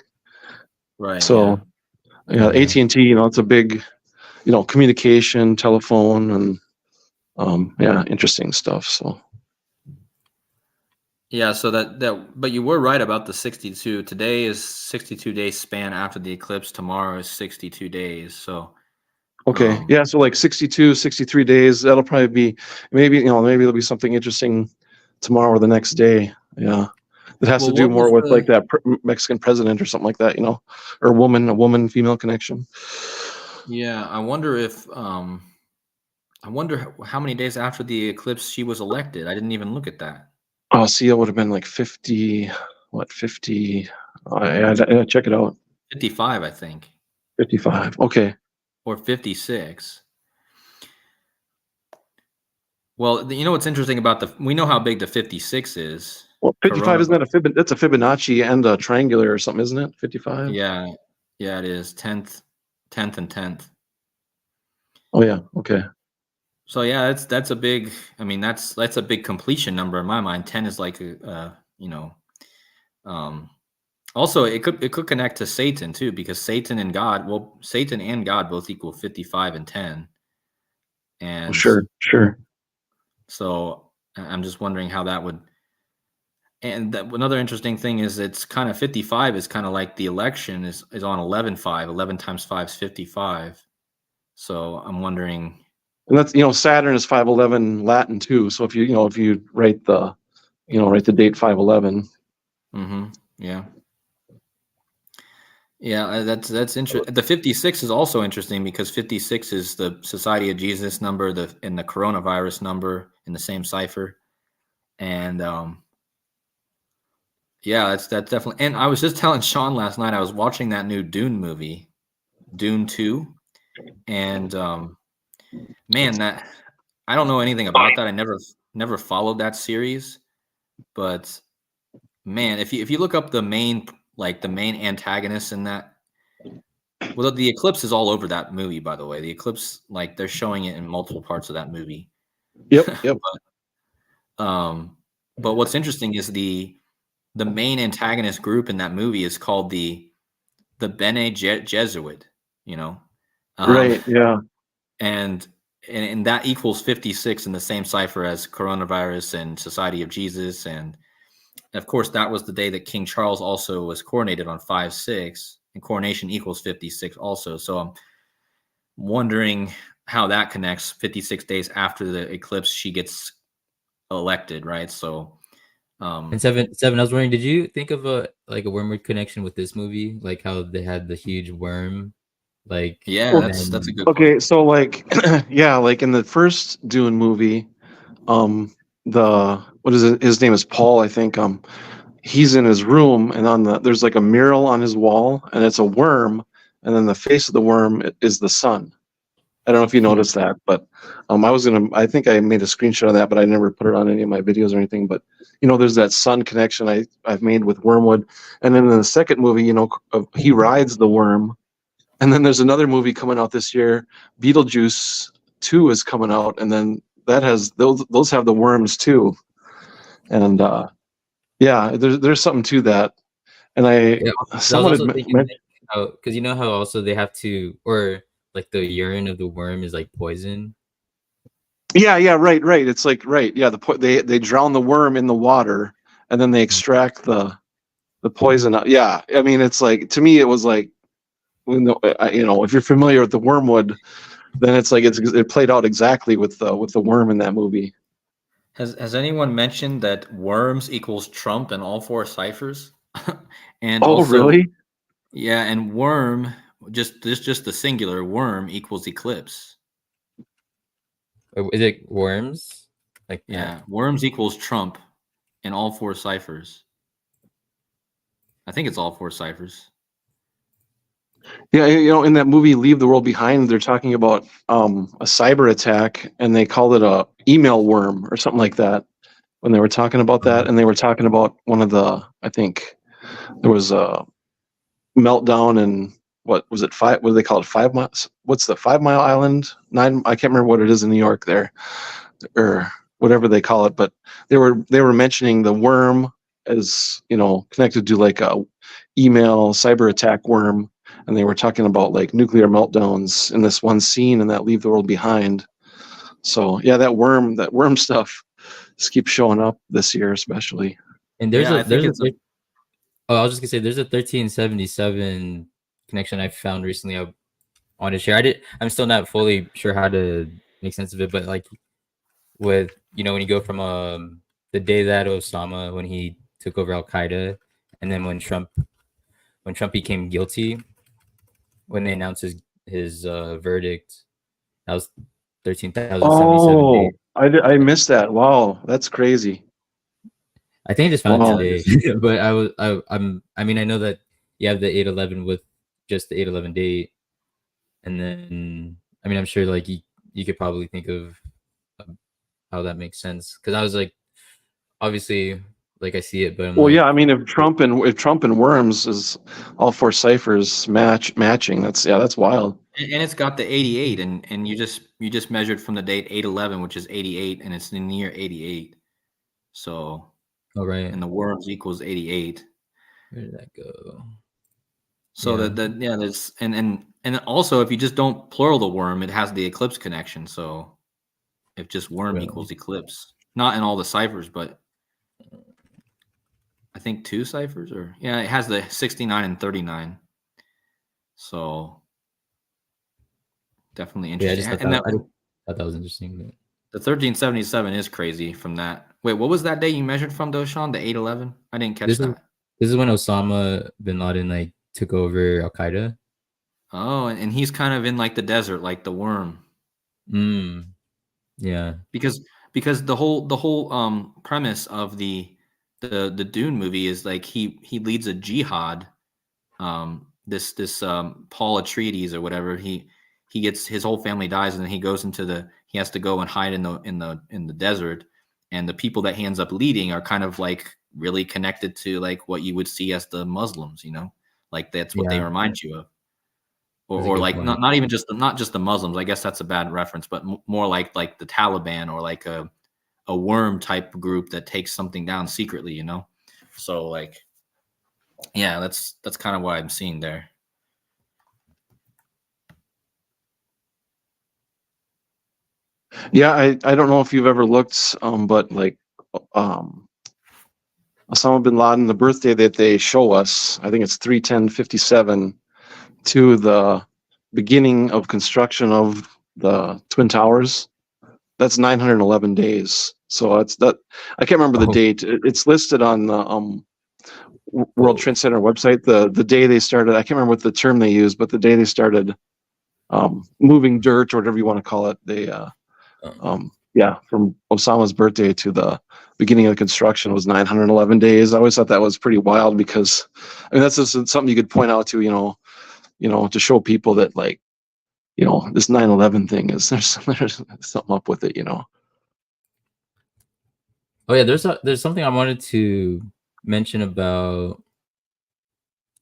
Right. So AT&T, it's a big, communication, telephone, and interesting stuff. So. Yeah, so but you were right about the 62. Today is 62 days span after the eclipse. Tomorrow is 62 days. So. Okay. So like 62, 63 days. That'll probably be maybe there'll be something interesting tomorrow or the next day. Yeah. It has to do more with like that Mexican president or something like that, or a woman, female connection. Yeah. I wonder how many days after the eclipse she was elected. I didn't even look at that. Oh, see, it would have been like 50. What, 50? Check it out. 55, I think. 55. Okay. Or 56. Well, what's interesting about we know how big the 56 is. Well, 55 isn't that that's a Fibonacci and a triangular or something, isn't it? 55. Yeah, it is 10th, and 10th. Oh yeah, okay. So yeah, that's a big. I mean, that's a big completion number in my mind. 10 is like Also, it could connect to Satan too, because Satan and God both equal 55 and 10. And sure. So I'm just wondering how that would. And another interesting thing is it's kind of 55 is kind of like the election is on 11/5. 11 times 5 is 55. So I'm wondering. And that's Saturn is 511 Latin too. So if you write the date 511. Mm-hmm. Yeah. Yeah, that's interesting. The 56 is also interesting because 56 is the Society of Jesus number, and the coronavirus number in the same cipher. And that's definitely. And I was just telling Sean last night, I was watching that new Dune movie, Dune 2, and man, that I don't know anything about that. I never followed that series, but man, if you look up the main antagonists in that. Well, the eclipse is all over that movie, by the way. The eclipse, like, they're showing it in multiple parts of that movie. Yep. But what's interesting is the main antagonist group in that movie is called the Bene Gesserit, Right. Yeah. And that equals 56 in the same cipher as coronavirus and Society of Jesus. And of course, that was the day that King Charles also was coronated on 5/6, and coronation equals 56 also. So I'm wondering how that connects. 56 days after the eclipse, she gets elected, right? So, and seven. I was wondering, did you think of a wormwood connection with this movie, like how they had the huge worm, like yeah, that's a good okay. point. So like, yeah, like in the first Dune movie, what is it? His name is Paul, I think. He's in his room, and there's like a mural on his wall, and it's a worm, and then the face of the worm is the sun. I don't know if you noticed that, but I think I made a screenshot of that, but I never put it on any of my videos or anything. But there's that sun connection I've made with Wormwood, and then in the second movie, he rides the worm, and then there's another movie coming out this year, Beetlejuice 2 is coming out, and then that has those have the worms too, and yeah, there's something to that, and yeah, someone had mentioned, because you know how also they have to, or like the urine of the worm is like poison. Yeah, right. It's like yeah. They drown the worm in the water, and then they extract the poison out. Yeah, I mean, it's like, to me, it was like, if you're familiar with the Wormwood, then it's like it played out exactly with the worm in that movie. Has anyone mentioned that worms equals Trump in all 4 ciphers? And oh, also, really? yeah, and worm, just the singular worm equals eclipse. Is it worms? Like, yeah, worms equals Trump in all 4 ciphers. I think it's all 4 ciphers. Yeah, in that movie Leave the World Behind, they're talking about a cyber attack, and they called it a email worm or something like that when they were talking about that, and they were talking about one of I think there was a meltdown in, what was it, what do they call it, 5 miles? What's the 5 Mile Island? I can't remember what it is in New York there, or whatever they call it, but they were mentioning the worm as connected to like a email cyber attack worm, and they were talking about like nuclear meltdowns in this one scene in that Leave the World Behind. So yeah, that worm stuff just keeps showing up this year, especially. And I was just gonna say there's a 1377 connection I found recently. I want to share. I'm still not fully sure how to make sense of it, but like with when you go from the day that Osama, when he took over Al Qaeda, and then when Trump became guilty, when they announced his verdict, that was 13,077 days. I missed that. Wow, that's crazy. I think I just found it today, but I mean, I know that you have the 8/11 with just the 8/11 date, and then I mean, I'm sure like you could probably think of how that makes sense, because I was like, obviously, like I see it, but yeah, I mean, if Trump and worms is all 4 ciphers matching, that's wild. And it's got the 88, and you just measured from the date 8/11, which is 88, and it's in the year 88. So, right. And the worms equals 88. Where did that go? So there's and also, if you just don't plural the worm, it has the eclipse connection. So if just worm equals eclipse, not in all the ciphers, but I think 2 ciphers, or it has the 69 and 39. So definitely interesting. I thought that was interesting. The 1377 is crazy from that. Wait, what was that day you measured from though, Sean? The 8/11? I didn't catch that. This is when Osama bin Laden like took over Al Qaeda. Oh, and he's kind of in like the desert, like the worm. Yeah. Because the whole premise of the Dune movie is like he leads a jihad. This Paul Atreides or whatever, he gets, his whole family dies, and then he goes he has to go and hide in the desert, and the people that he ends up leading are kind of like really connected to like what you would see as the Muslims, like that's what they remind you of, or like not even just the Muslims. I guess that's a bad reference, but more like the Taliban, or like a worm type group that takes something down secretly, So like, yeah, that's kind of what I'm seeing there. Yeah, I don't know if you've ever looked, but like Osama bin Laden, the birthday that they show us, I think it's 3/10/57, to the beginning of construction of the Twin Towers. That's 911 days. So that's that. I can't remember the date. It's listed on the World Trade Center website. The day they started. I can't remember what the term they used, but the day they started moving dirt or whatever you want to call it. They from Osama's birthday to the beginning of the construction was 911 days. I always thought that was pretty wild because I mean that's just something you could point out to to show people that like this 9/11 thing is there's something up with it. Oh yeah, there's something I wanted to mention about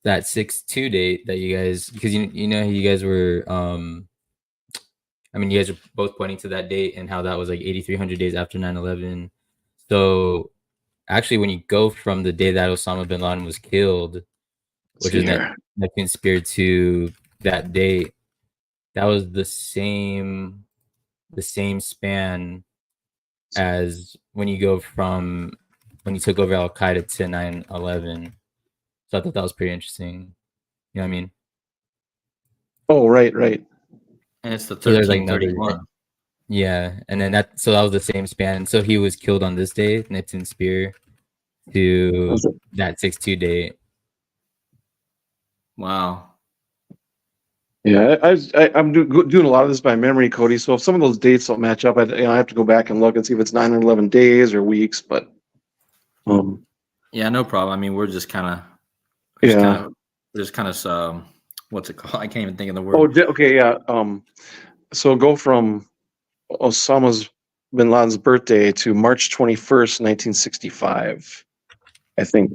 that 6/2 date that you guys, because you know you guys were I mean you guys are both pointing to that date and how that was like 8,300 days after 9/11. So actually when you go from the day that Osama bin Laden was killed, which is Neptune Spear, to that date, that was the same span as when you go from when you took over Al Qaeda to 9/11. So I thought that was pretty interesting. You know what I mean? Oh, right. And it's the 1331. Yeah, and then that was the same span. So he was killed on this day, Neptune Spear, to that 6/2 date. Wow. Yeah, I'm doing a lot of this by memory, Cody. So if some of those dates don't match up, I have to go back and look and see if it's 911 days or weeks. But yeah, no problem. I mean, we're just kind of what's it called? I can't even think of the word. Oh, okay, yeah. So go from Osama bin Laden's birthday to March 21st, 1965. I think.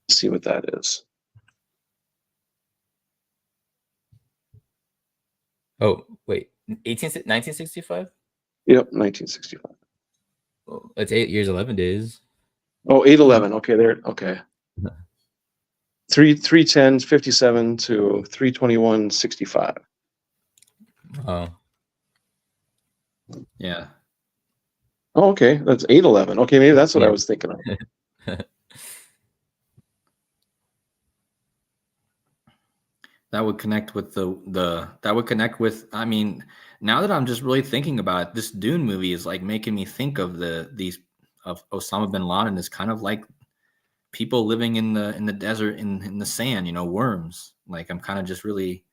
Let's see what that is. Oh, wait. 1965? Yep, 1965. Well, it's 8 years, 11 days. Oh, 8/11. Okay, there. Okay. 3/10/57 to 3/21/65. Oh. Yeah. Oh, okay. That's 8/11. Okay, maybe that's what I was thinking of. That would connect with I mean, now that I'm just really thinking about it, this Dune movie is like making me think of of Osama bin Laden as kind of like people living in the desert in the sand, worms. Like I'm kind of just really.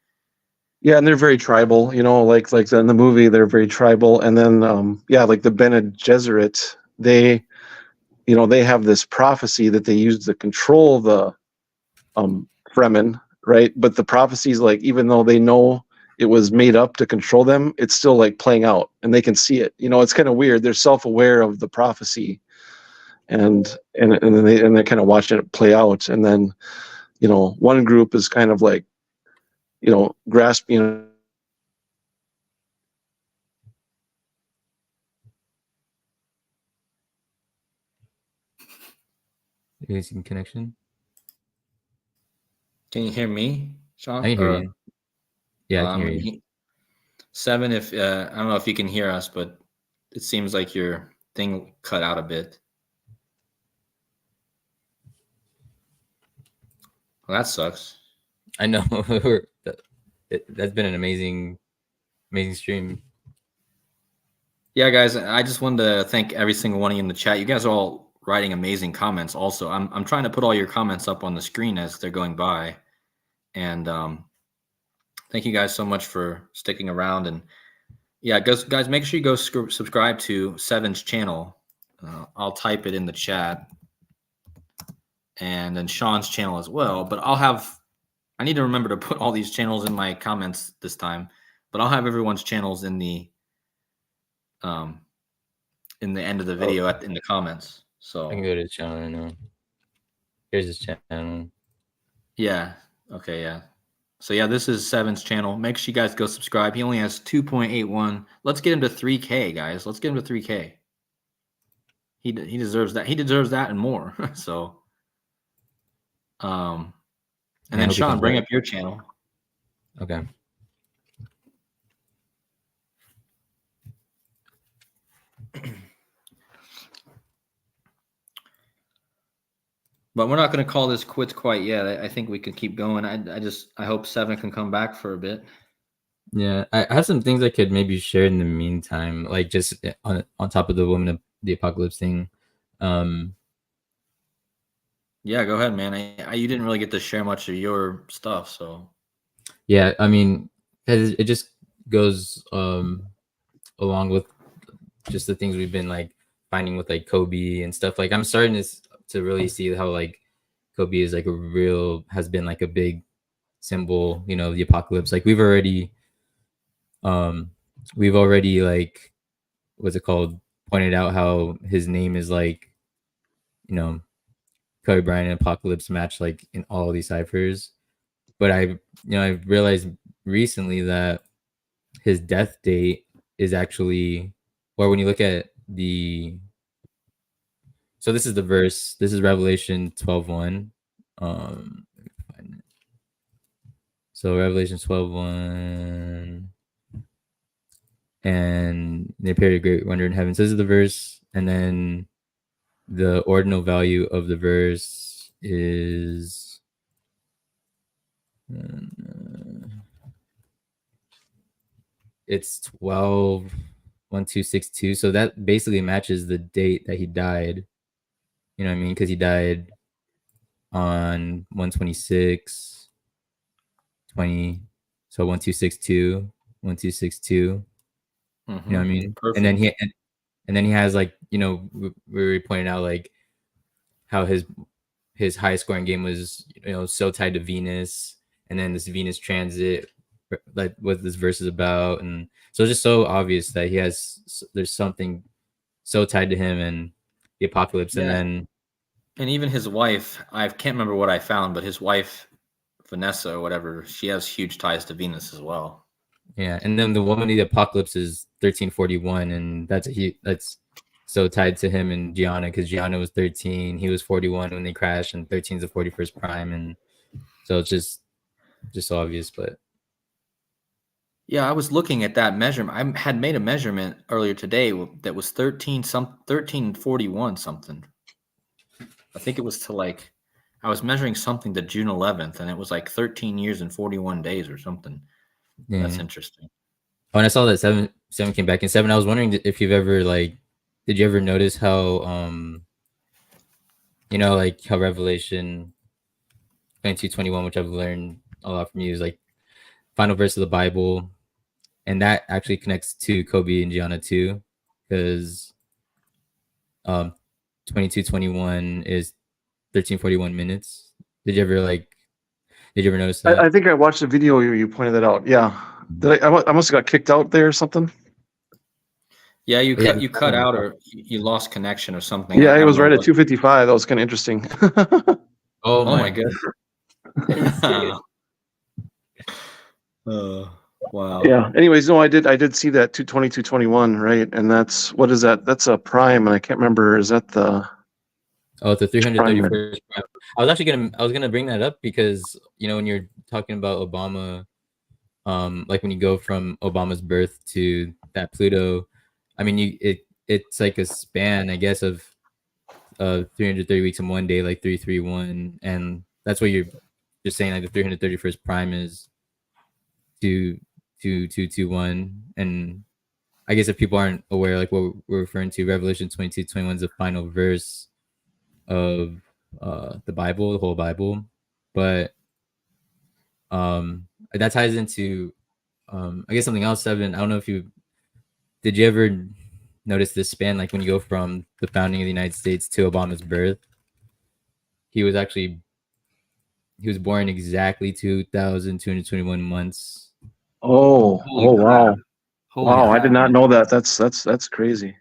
Yeah, and they're very tribal, like in the movie they're very tribal, and then like the Bene Gesserit, they have this prophecy that they use to control the Fremen, right? But the prophecy is like, even though they know it was made up to control them, it's still like playing out, and they can see it. It's kind of weird. They're self-aware of the prophecy, and they're kind of watching it play out, and then one group is kind of like grasping. Losing connection. Can you hear me, Sean? I can hear you. Yeah, I can hear you. 7, if I don't know if you can hear us, but it seems like your thing cut out a bit. Well, that sucks. I know. That's been an amazing stream. Yeah, guys, I just wanted to thank every single one of you in the chat. You guys are all writing amazing comments. Also, I'm trying to put all your comments up on the screen as they're going by, and thank you guys so much for sticking around. And yeah, guys, make sure you go subscribe to Seven's channel. I'll type it in the chat, and then Sean's channel as well. But I need to remember to put all these channels in my comments this time. But I'll have everyone's channels in the end of the video in the comments. So I can go to his channel right now. Here's his channel. Yeah. Okay. Yeah. So yeah, this is Seven's channel. Make sure you guys go subscribe. He only has 2.81. Let's get him to 3K, guys. Let's get him to 3K. He deserves that. He deserves that and more. So, and then Sean, bring up your channel. Okay. But we're not going to call this quits quite yet. I think we can keep going. I hope 7 can come back for a bit. Yeah, I have some things I could maybe share in the meantime, like just on top of the Woman of the Apocalypse thing. Yeah, go ahead, man. You didn't really get to share much of your stuff, so. Yeah, I mean, it just goes along with just the things we've been like finding with like Kobe and stuff. Like I'm starting to really see how like Kobe is like has been like a big symbol, you know, the apocalypse. Like we've already like what's it called, pointed out how his name is like, you know, Kobe Bryant and Apocalypse match like in all these ciphers. But I realized recently that his death date is actually, or when you look at so this is the verse. This is Revelation 12:1. So Revelation 12:1, and they appeared a great wonder in heaven. So this is the verse, and then the ordinal value of the verse is it's 12:1262. So that basically matches the date that he died. You know what I mean? Because he died on 126:20. So 1262, 1262. You know what I mean? Perfect. And then he has like, you know, we were pointing out like how his highest scoring game was, you know, so tied to Venus, and then this Venus transit, like what this verse is about, and so it's just so obvious that there's something so tied to him and the apocalypse. Yeah. And even his wife, I can't remember what I found, but his wife Vanessa or whatever, she has huge ties to Venus as well. Yeah, and then the Woman of the Apocalypse is 1341, and that's so tied to him and Gianna, because Gianna was 13, he was 41 when they crashed, and 13 is the 41st prime, and so it's just obvious. But yeah, I was looking at that measurement. I had made a measurement earlier today that was 1341 something. I think it was to like, I was measuring something to June 11th, and it was like 13 years and 41 days or something. yeah. That's interesting. Oh, and I saw that seven came back in 7. I was wondering if you've ever did you ever notice how you know, like how Revelation 22:21, which I've learned a lot from you, is like final verse of the Bible, and that actually connects to Kobe and Gianna too, because 22:21 is 13:41 minutes. Did you ever notice that? I think I watched the video you pointed that out. Yeah. Did I must have got kicked out there or something? Yeah, you cut out, or you lost connection or something. Yeah, it was right at 2:55. That was kind of interesting. Oh my goodness. Wow. Yeah. Anyways, no, I did see that 22221, right? And that's, what is that? That's a prime, and I can't remember. Is that the? Oh, it's the 331st prime. I was gonna bring that up because, you know, when you're talking about Obama, like when you go from Obama's birth to that Pluto, I mean, it's like a span, I guess, of 330 weeks in one day, like 331, and that's what you're just saying. Like the 331st prime is 2221, and I guess if people aren't aware, like what we're referring to, Revelation 22:21 is the final verse of the Bible, the whole Bible, but that ties into I guess something else. Seven, I don't know if did you ever notice this span, like when you go from the founding of the United States to Obama's birth? He was born exactly 2,221 months. Oh wow. Wow, crap. I did not know that. That's crazy.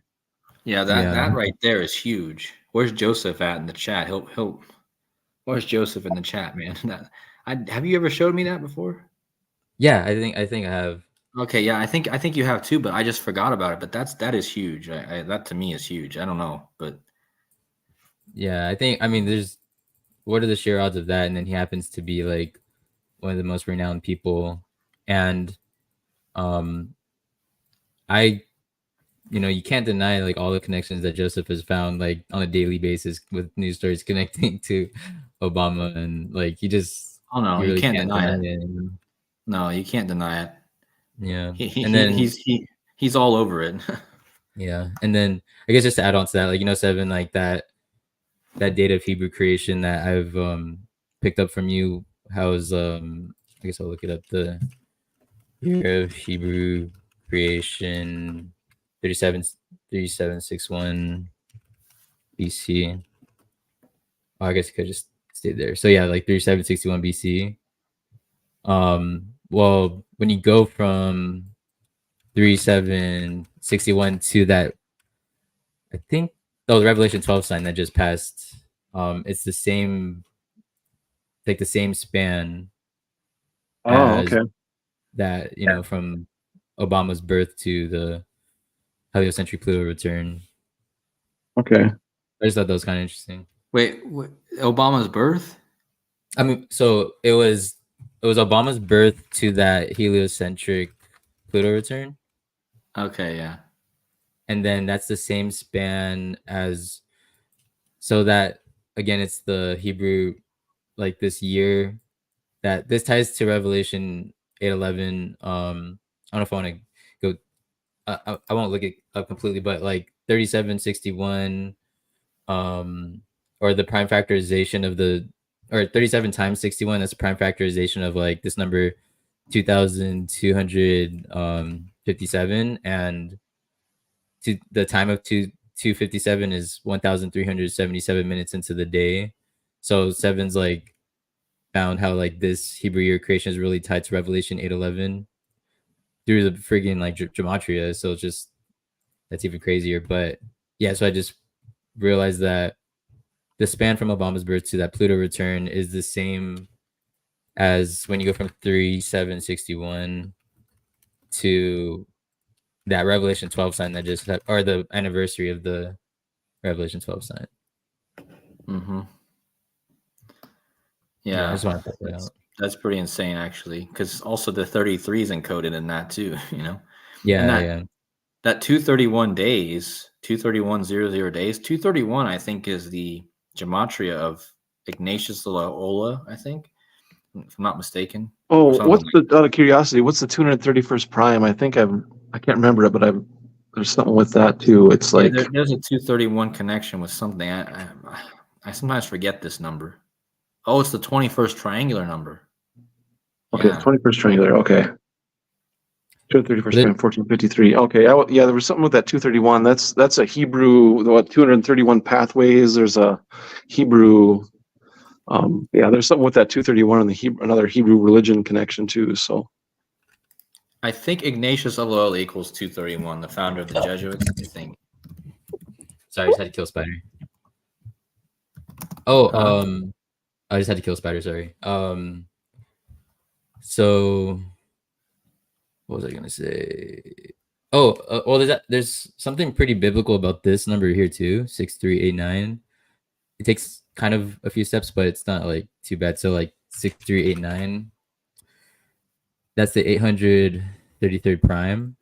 Yeah, that right there is huge. Where's Joseph at in the chat? Where's Joseph in the chat, man? Have you ever showed me that before? Yeah, I think I have. Okay, yeah, I think you have too, but I just forgot about it. But that is huge. That to me is huge. I don't know, but yeah, I mean, what are the sheer odds of that? And then he happens to be like one of the most renowned people, and you can't deny like all the connections that Joseph has found like on a daily basis with news stories connecting to Obama, and like you no, really can't deny it. it. No, you can't deny it. Yeah, and then he's all over it. Yeah, and then I guess just to add on to that, like 7, like that date of Hebrew creation that I've picked up from you. How's I guess I'll look it up. The year of Hebrew creation, 3761 BC. Oh, I guess it could just stay there. So yeah, like 3761 BC. Well, when you go from 3761 to that, I think the Revelation 12 sign that just passed, it's the same, like the same span as that, from Obama's birth to the heliocentric Pluto return. Okay. I just thought that was kind of interesting. Wait, Obama's birth? I mean, so it was Obama's birth to that heliocentric Pluto return. Okay, yeah. And then that's the same span as, so that again, it's the Hebrew, like this year that this ties to Revelation 8:11. I don't know if I want to go. I won't look it up completely, but like 3761, or the prime factorization of or 37 times 61. That's a prime factorization of like this number 2,257, and to the time of 257 is 1,377 minutes into the day. So seven's like found how like this Hebrew year creation is really tied to Revelation 8:11 through the friggin' like Gematria. So it's just, that's even crazier. But yeah, so I just realized that the span from Obama's birth to that Pluto return is the same as when you go from 3761 to that Revelation 12 sign that just had, or the anniversary of the Revelation 12 sign. Mm-hmm. Yeah, I Yeah, just want to put that out. That's pretty insane, actually, because also the 33 is encoded in that too. Yeah, and that 231 days, 231:00 days, 231, I think, is the gematria of Ignatius Loyola, I think, if I'm not mistaken. Oh, what's out of curiosity? What's the 231st prime? I can't remember it, but there's something with that too. It's like there's a 231 connection with something. I sometimes forget this number. Oh, it's the 21st triangular number. Okay, Yeah. 21st triangular. Okay. 231st prime, 1453. Okay, yeah, there was something with that 231. That's a Hebrew. 231 pathways. There's a Hebrew. There's something with that 231 and another Hebrew religion connection too. So I think Ignatius of Loyola equals 231, the founder of the Jesuits, I think. Sorry, I just had to kill spider. I just had to kill spider, sorry. So what was I gonna say? Well, there's something pretty biblical about this number here too, 6389. It takes kind of a few steps, but it's not like too bad. So like 6389, that's the 833rd prime.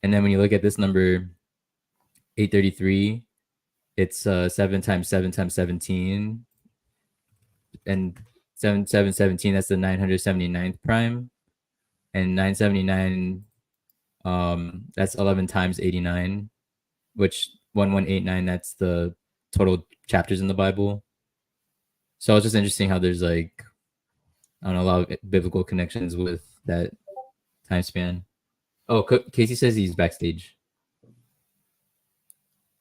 And then when you look at this number 833, it's 7 times 7 times 17, and 7 7 17, that's the 979th prime, and 979, that's 11 times 89, which 1189, that's the total chapters in the Bible. So it's just interesting how there's like, I don't know, a lot of biblical connections with that time span. Oh, Casey says he's backstage.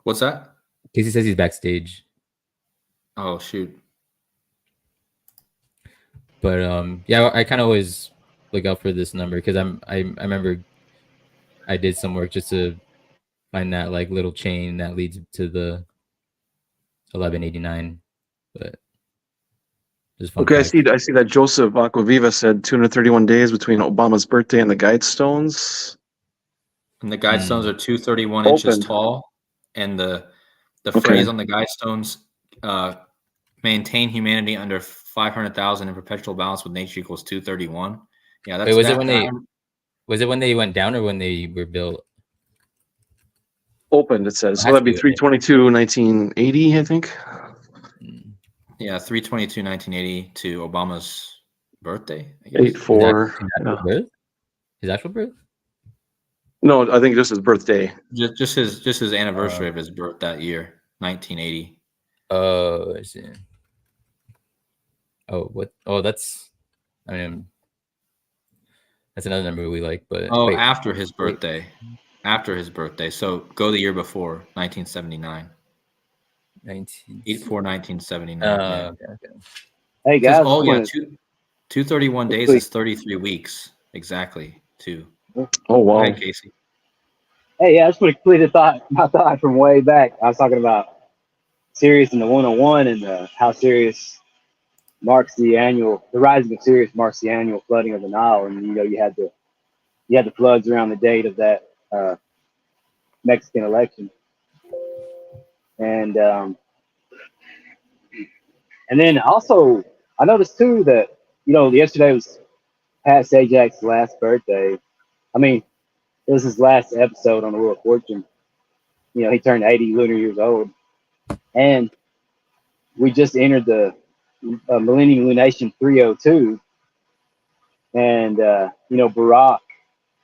What's that? Casey says he's backstage. Oh, shoot. But yeah, I kind of always look out for this number because I remember I did some work just to find that like little chain that leads to the 1189. But just fun okay, fact. I see that Joseph Aquaviva said 231 days between Obama's birthday and the Guidestones. And the Guidestones are 231 inches tall, and the phrase on the Guidestones, maintain humanity under 500,000 in perpetual balance with nature equals 231. Yeah, that's. Wait, was it when they went down or when they were built? Opened, it says. So that'd be 3/22/1980, I think. Yeah, 3/22/1980 to Obama's birthday. I guess. 8/4. Birth? His actual birth? No, I think just his birthday. Just his anniversary of his birth that year, 1980. Oh, I see. Oh, what? Oh, that's. I mean, that's another number we like. But oh, after his birthday, after his birthday. So go the year before, 1979. 1979. Yeah. Okay. Hey guys, Oh yeah, 231 days is 33 weeks exactly. Too. Oh wow. Go ahead, Casey. Hey, yeah, I just want to complete my thought from way back. I was talking about Sirius and the 101 and how Sirius marks the rising of Sirius marks the annual flooding of the Nile, and you had the floods around the date of that Mexican election, and then also I noticed too that yesterday was Pat Sajak's last birthday. I mean, it was his last episode on the Wheel of Fortune. He turned 80 lunar years old, and we just entered the Millennium Lunation 302, and Barak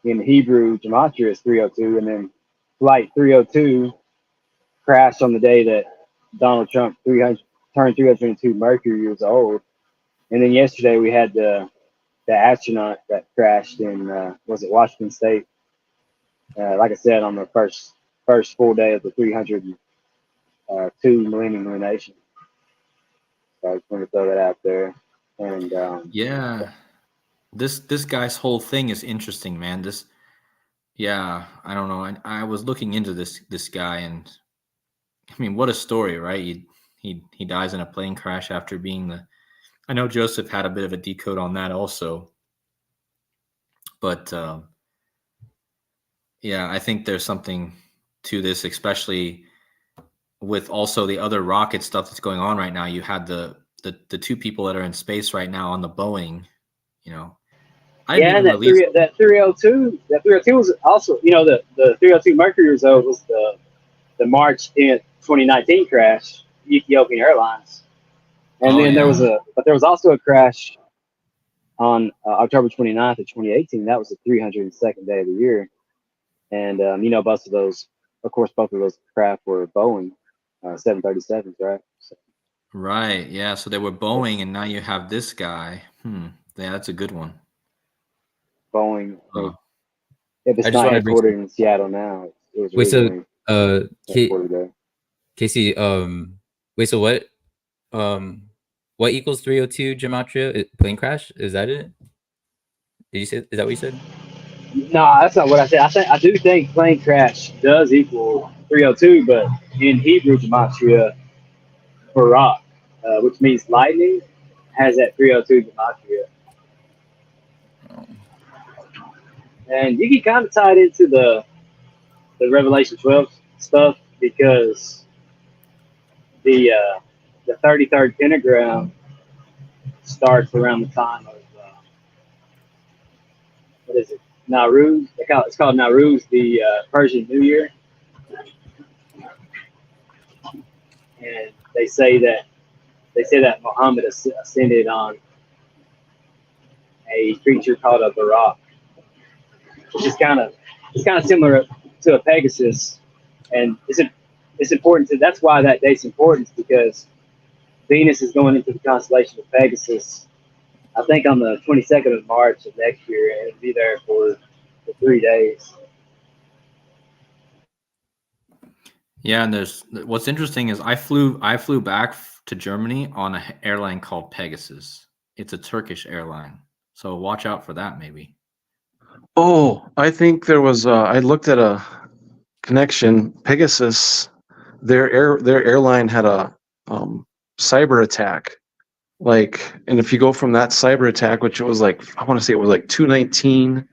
in Hebrew Gematria is 302, and then Flight 302 crashed on the day that Donald Trump turned 302 Mercury years old, and then yesterday we had the astronaut that crashed in was it Washington State? Like I said, on the first full day of the 302 Millennium Lunation. So I just want to throw that out there. And yeah, this guy's whole thing is interesting, man. I don't know. I was looking into this guy, and I mean, what a story, right? He dies in a plane crash after being I know Joseph had a bit of a decode on that also, but yeah, I think there's something to this, especially with also the other rocket stuff that's going on right now. You had the two people that are in space right now on the Boeing, that 302 was also, the 302 Mercury result was the March 10th, 2019 crash, Ethiopian Airlines. And then there was also a crash on October 29th of 2018. That was the 302nd day of the year. And, both of those craft were Boeing 737s, right? So. Right. Yeah. So they were Boeing, and now you have this guy. Yeah, that's a good one. Boeing. If it's not headquartered in Seattle now, it was headquartered there. Casey, wait, so what equals 302 Gematria? Plane crash? Is that it? Is that what you said? No, that's not what I said. I do think plane crash does equal 302, but in Hebrew Gematria, Barak, which means lightning, has that 302 Gematria. And you can kind of tie it into the Revelation 12 stuff, because the 33rd pentagram starts around the time of what is it? Nowruz. It's called Nowruz, the Persian New Year, and they say that Muhammad ascended on a creature called a Barak, which is kind of similar to a Pegasus, and it's important to. That's why that date's important, because Venus is going into the constellation of Pegasus, I think on the 22nd of March of next year, and it'll be there for 3 days. Yeah, and what's interesting is I flew back to Germany on an airline called Pegasus. It's a Turkish airline, so watch out for that maybe. Oh, I think there was. I looked at a connection. Pegasus, their airline had a cyber attack. And if you go from that cyber attack, which it was I want to say it was 219.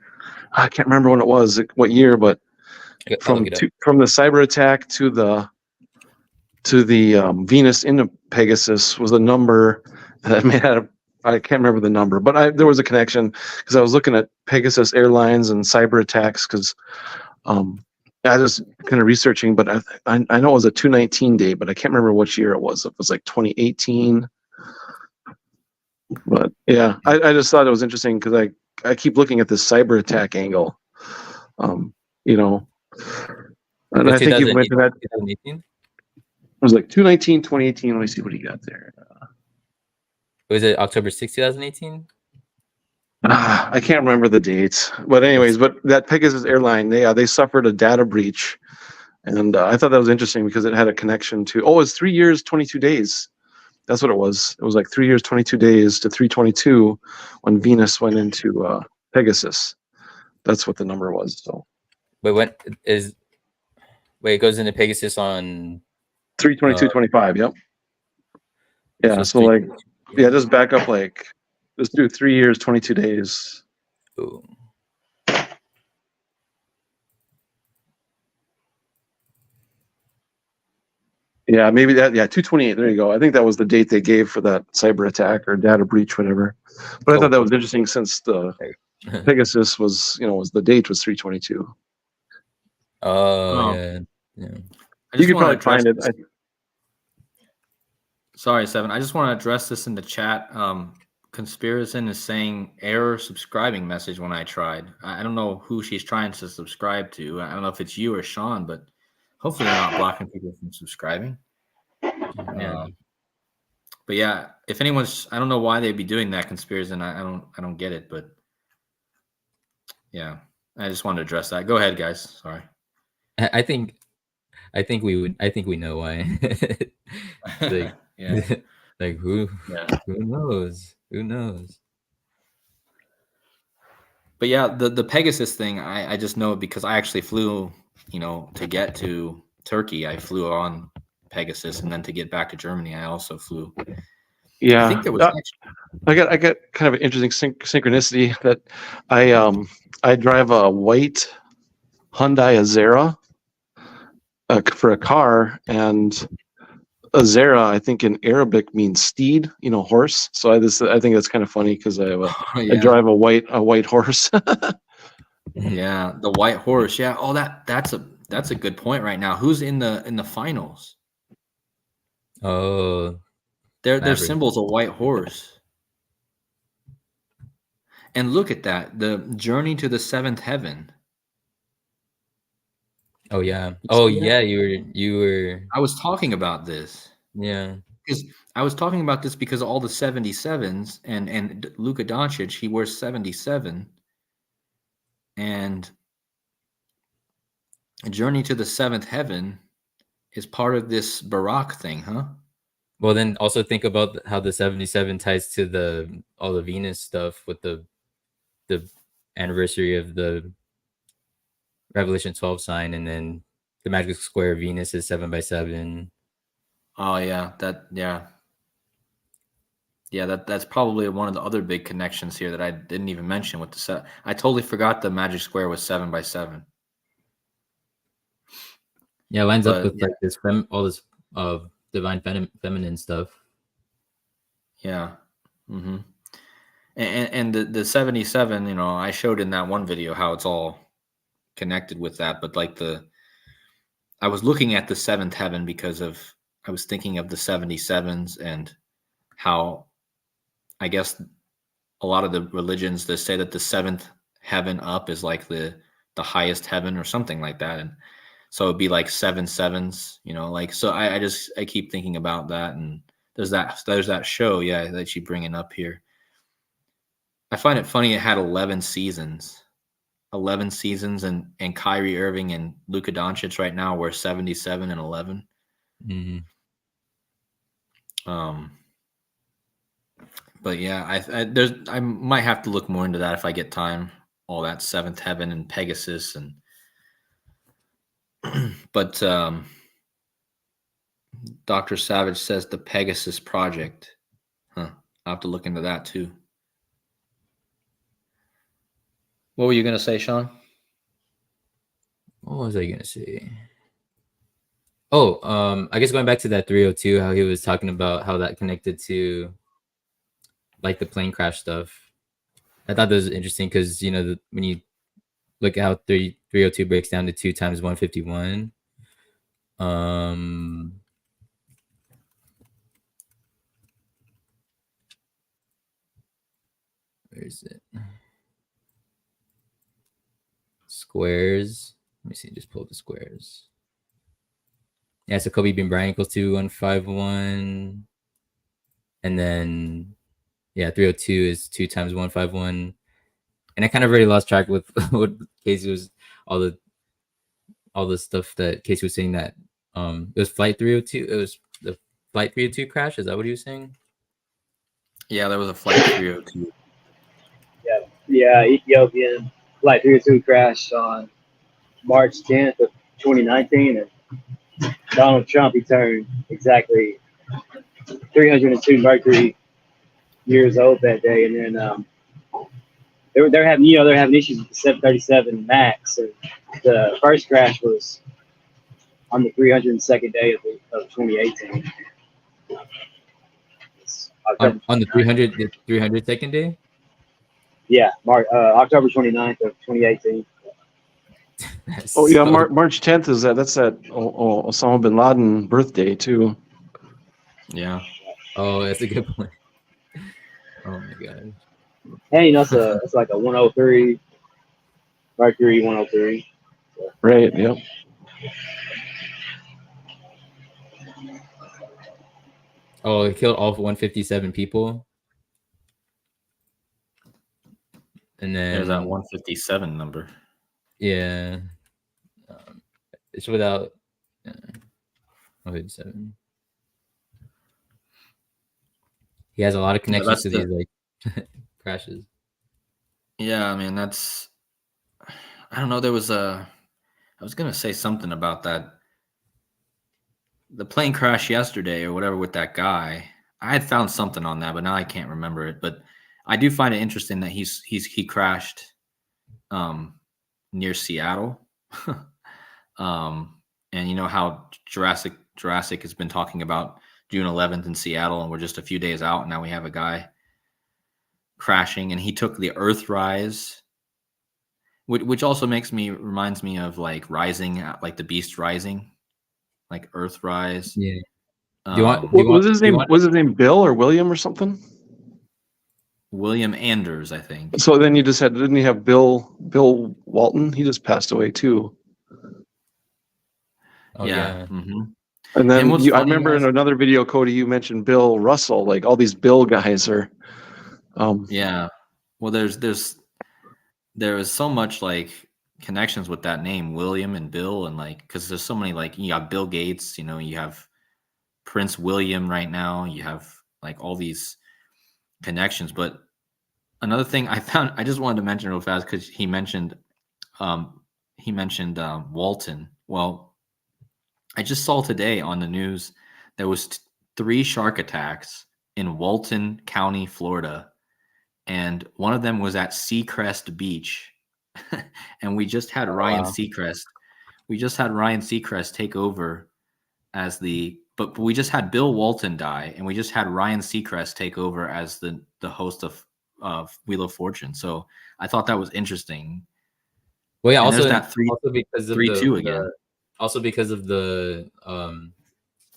I can't remember when it was, what year, but from the cyber attack to the Venus into Pegasus was a number that I can't remember the number, but there was a connection, because I was looking at Pegasus Airlines and cyber attacks, because I was kind of researching, but I know it was a 219 date, but I can't remember which year it was. It was 2018. But yeah, I just thought it was interesting, because I keep looking at this cyber attack angle. You know, and I think you mentioned that 2018? It was like 2/19, 2018. Let me see what he got there. Was it October 6, 2018? I can't remember the dates, but anyways, but that Pegasus airline, they suffered a data breach, and I thought that was interesting because it had a connection to. Oh, it was 3 years, 22 days. That's what it was. It was like 3 years, 22 days to 322 when Venus went into Pegasus. That's what the number was. So. Wait, it goes into Pegasus on 3/22/25. Yep. Yeah. So like, yeah, just back up like, let's do 3 years, 22 days. Ooh. Yeah, maybe that. Yeah, 2/28. There you go. I think that was the date they gave for that cyber attack or data breach, whatever. But I thought that was interesting since the Pegasus was the date was 3/22. Oh yeah. You could probably find it. Sorry, Seven. I just want to address this in the chat. Conspiracin is saying error subscribing message when I tried. I don't know who she's trying to subscribe to. I don't know if it's you or Sean, but hopefully they're not blocking people from subscribing. Yeah. But yeah, if anyone's, I don't know why they'd be doing that, Conspiracin. I don't get it, but yeah, I just wanted to address that. Go ahead, guys. Sorry. I think we know why. Like, yeah. Like who knows? Who knows? But yeah, the Pegasus thing, I just know because I actually flew, to get to Turkey, I flew on Pegasus, and then to get back to Germany, I also flew. Yeah, I think there was. I got kind of an interesting synchronicity that I drive a white Hyundai Azera for a car, and Azera, I think in Arabic means steed, horse. So I think that's kind of funny because I drive a white horse. Yeah, the white horse. Yeah. Oh, that's a good point right now. Who's in the finals? Oh, their symbol's a white horse. And look at that, the journey to the seventh heaven. Oh yeah. Oh yeah, you were I was talking about this. Yeah. Because I was talking about this because all the 77s and Luka Doncic, he wears 77. And Journey to the Seventh Heaven is part of this Barak thing, huh? Well, then also think about how the 77 ties to all the Venus stuff with the anniversary of the Revelation 12 sign, and then the magic square of Venus is 7x7. Oh yeah, that's probably one of the other big connections here that I didn't even mention with the set. I totally forgot the magic square was 7x7. Yeah, it lines up with like this all this divine feminine stuff. Yeah. Mm-hmm. And the 77, I showed in that one video how it's all connected with that, but like I was looking at the seventh heaven because I was thinking of the 77s and how I guess a lot of the religions, they say that the seventh heaven up is like the highest heaven or something like that. And so it'd be like 7 sevens, so I keep thinking about that. And there's that show, that you bringing up here. I find it funny. It had 11 seasons, and Kyrie Irving and Luka Doncic right now we're 77 and 11. Mm-hmm. But yeah, I might have to look more into that if I get time. All that seventh heaven and Pegasus and but Dr. Savage says the Pegasus Project. I'll have to look into that too. What were you gonna say, Sean? What was I gonna say? Oh, I guess going back to that 302, how he was talking about how that connected to like the plane crash stuff. I thought that was interesting because when you look at how 302 breaks down to 2 times 151. Where is it? squares. Let me see. Just pull the squares. Yeah, so Kobe being Bryant equals to 151. And then, yeah, 302 is 2 times 151. And I kind of already lost track with what Casey was, all the stuff that Casey was saying that it was flight 302. It was the flight 302 crash. Is that what he was saying? Yeah, there was a flight 302. Yeah, Ethiopian flight 302 crashed on March 10th of 2019, and Donald Trump, he turned exactly 302 Mercury years old that day, and then they're having issues with the 737 Max. And the first crash was on the 302nd day of 2018. On the 302nd day? Yeah, October 29th of 2018. Oh yeah, March 10th is that's that Osama bin Laden birthday too. Yeah. Oh, that's a good point. Oh my god. Hey, it's like a 103 Mercury 103. So. Right. Yep. Oh, it killed all 157 people. And then there's that 157 number. Yeah. It's without 157. He has a lot of connections to these like crashes. Yeah, I mean that's. I don't know. I was gonna say something about that. The plane crash yesterday or whatever with that guy. I had found something on that, but now I can't remember it. But I do find it interesting that he crashed near Seattle. And you know how Jurassic has been talking about June 11th in Seattle, and we're just a few days out, and now we have a guy crashing, and he took the Earthrise, which also reminds me of like Rising, like the Beast Rising, like Earthrise. Yeah. Was his name Bill or William or something? William Anders, I think. So then didn't he have Bill Walton? He just passed away too. Oh yeah. Mm-hmm. And then I remember in another video, Cody, you mentioned Bill Russell. Like all these Bill guys are. Yeah. Well, there is so much like connections with that name, William and Bill, and like because there's so many, like you have Bill Gates, you know, you have Prince William right now, you have like all these connections. But another thing I found, I just wanted to mention real fast because he mentioned Walton. Well, I just saw today on the news there was 3 shark attacks in Walton County, Florida, and one of them was at Seacrest Beach. And we just had Ryan Seacrest. We just had Ryan Seacrest take over as but we just had Bill Walton die, and we just had Ryan Seacrest take over as the host of Wheel of Fortune. So I thought that was interesting. Well, yeah, and also that also because of 3-2 again. Also because of the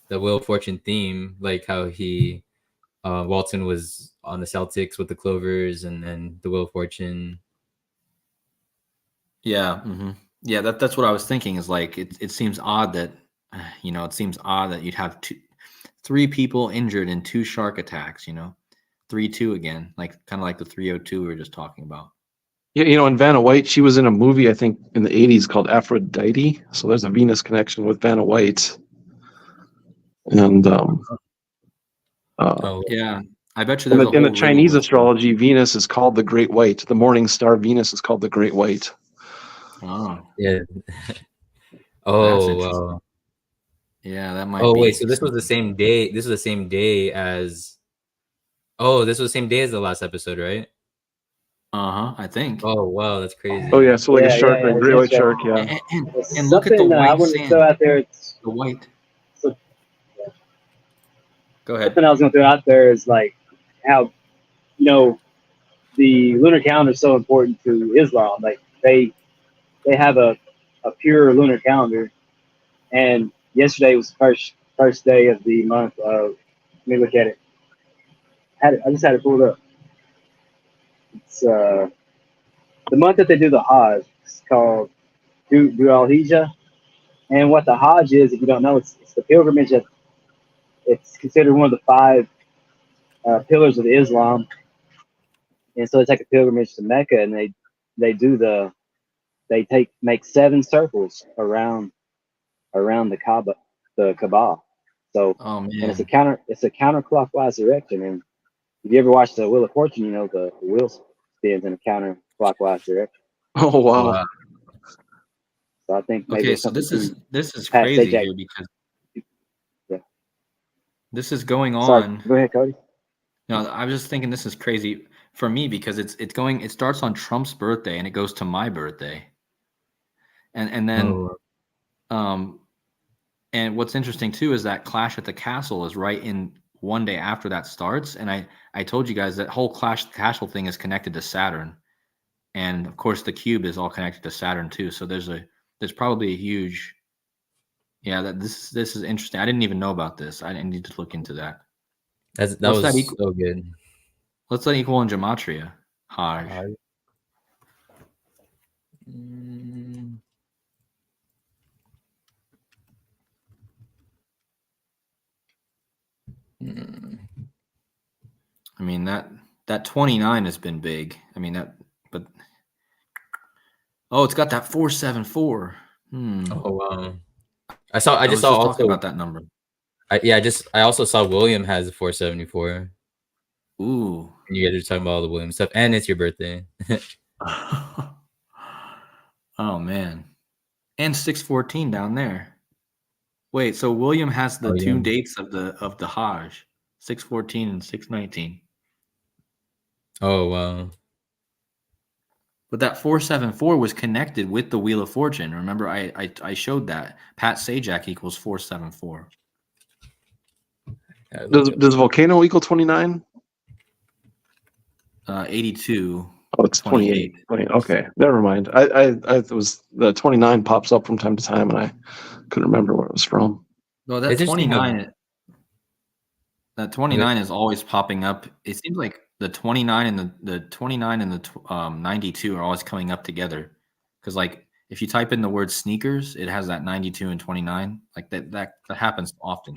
Wheel of Fortune theme, like how he Walton was on the Celtics with the Clovers, and then the Wheel of Fortune. Yeah, mm-hmm. Yeah, that's what I was thinking. Is like it seems odd that you'd have 3 people injured in 2 shark attacks. 3-2 again, like kind of like the 302 we were just talking about. Yeah, and Vanna White, she was in a movie I think in the 80s called Aphrodite. So there's a Venus connection with Vanna White. And yeah, I bet you there's in the Chinese astrology, Venus is called the Great White. The morning star Venus is called the Great White. Oh yeah. Oh wow. Yeah, that might. Oh wait, so this was the same day. This was the same day as. Oh, this was the same day as the last episode, right? I think. Oh wow, that's crazy. Oh yeah, so like a shark, a great white shark, yeah. And look at the white I wanted to throw out there. The white. Go ahead. Something I was going to throw out there is like how the lunar calendar is so important to Islam. Like they have a pure lunar calendar, and yesterday was the first day of the month of. Let me look at it. I just had it pulled up. It's the month that they do the Hajj. It's called do al-Hijjah. And what the Hajj is, if you don't know, it's the pilgrimage. It's considered one of the 5 pillars of Islam. And so they take a pilgrimage to Mecca, and they make 7 circles around the Kaaba. So, and it's a counterclockwise direction. And if you ever watch the Wheel of Fortune, you know the wheel spins in a counterclockwise direction. Oh wow! Wow. So I think maybe Okay, so this is Pat crazy Sajak. here because Yeah. this is going Sorry, on. go ahead, Cody. No, I was just thinking this is crazy for me because it starts on Trump's birthday and it goes to my birthday. And then and what's interesting too is that Clash at the Castle is right in one day after that starts. And I told you guys that whole Clash at the Castle thing is connected to Saturn. And of course the cube is all connected to Saturn too. So there's probably a huge this is interesting. I didn't even know about this. I didn't need to look into that. That was so good. What's that equal in Gematria? Hajj. I mean that 29 has been big. I mean but it's got that 474. Oh wow! I saw also talking about that number. I also saw William has a 474. Ooh. And you guys are talking about all the William stuff, and it's your birthday. Oh man. And 614 down there. Wait, so William has the 2 dates of the Hajj, 614 and 619. Oh wow. But that 474 was connected with the Wheel of Fortune. Remember, I showed that. Pat Sajak equals 474. Does volcano equal 29? 82. Oh, it's 28. Okay, never mind. I was the 29 pops up from time to time, and I couldn't remember where it was from. No, that 29. That 29 is always popping up. It seems like the 29 and the 29 and the 92 are always coming up together. Because like if you type in the word sneakers, it has that 92 and 29. Like that happens often.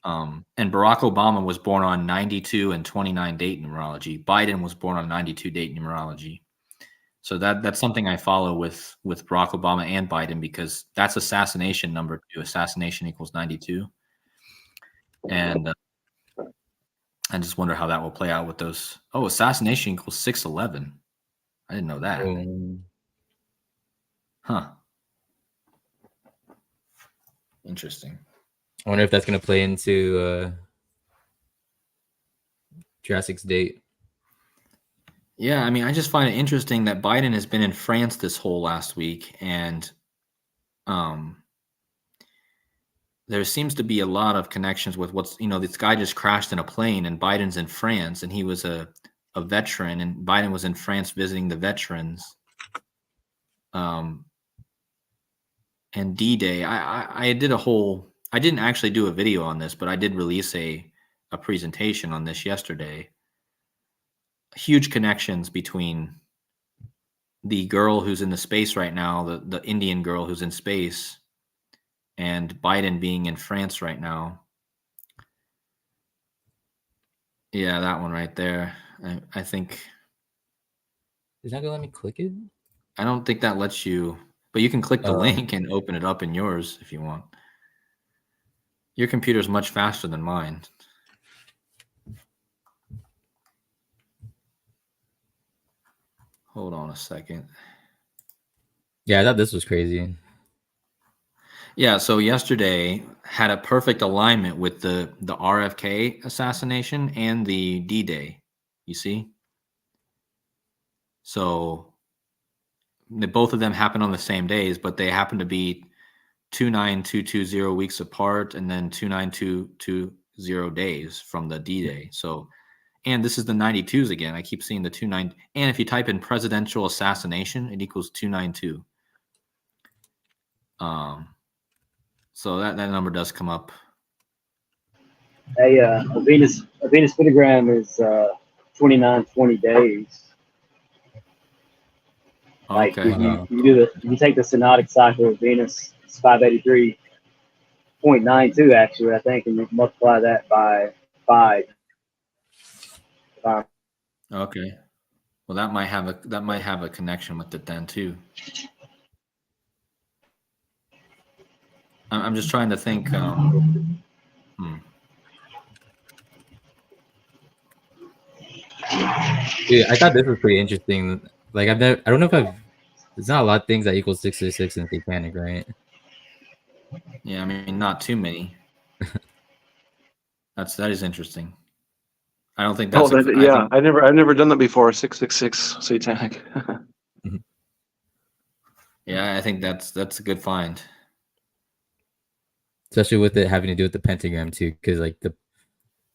And Barack Obama was born on 92 and 29 date numerology. Biden was born on 92 date numerology. So that's something I follow with Barack Obama and Biden because that's assassination number 2. Assassination equals 92. And I just wonder how that will play out with those. Oh, assassination equals 611. I didn't know that. Huh. Interesting. I wonder if that's going to play into Jurassic's date. Yeah, I mean, I just find it interesting that Biden has been in France this whole last week, and there seems to be a lot of connections with this guy just crashed in a plane, and Biden's in France, and he was a veteran, and Biden was in France visiting the veterans. And D-Day, I didn't actually do a video on this, but I did release a presentation on this yesterday. Huge connections between the girl who's in the space right now, the Indian girl who's in space, and Biden being in France right now. Yeah, that one right there. I think. Is that gonna let me click it? I don't think that lets you, but you can click the link and open it up in yours if you want. Your computer's much faster than mine. Hold on a second. Yeah, I thought this was crazy. Yeah, so yesterday had a perfect alignment with the RFK assassination and the D-Day. You see? So both of them happened on the same days, but they happen to be 29220 weeks apart and then 29220 days from the D-Day. So, and this is the 92s again. I keep seeing the 29. And if you type in presidential assassination, it equals 292. So that number does come up. A Venus pentagram is 2920 days. Like Okay. if you take the synodic cycle of Venus, it's 583.92 actually, I think, and you multiply that by 5. Okay. Well, that might have a connection with it then too. I'm just trying to think. Yeah, I thought this was pretty interesting. Like I don't know if there's not a lot of things that equals 666 in satanic, right? Yeah, I mean, not too many. That is interesting. I don't think that's. I've never done that before. 666 satanic. Yeah, I think that's a good find. Especially with it having to do with the pentagram too, because like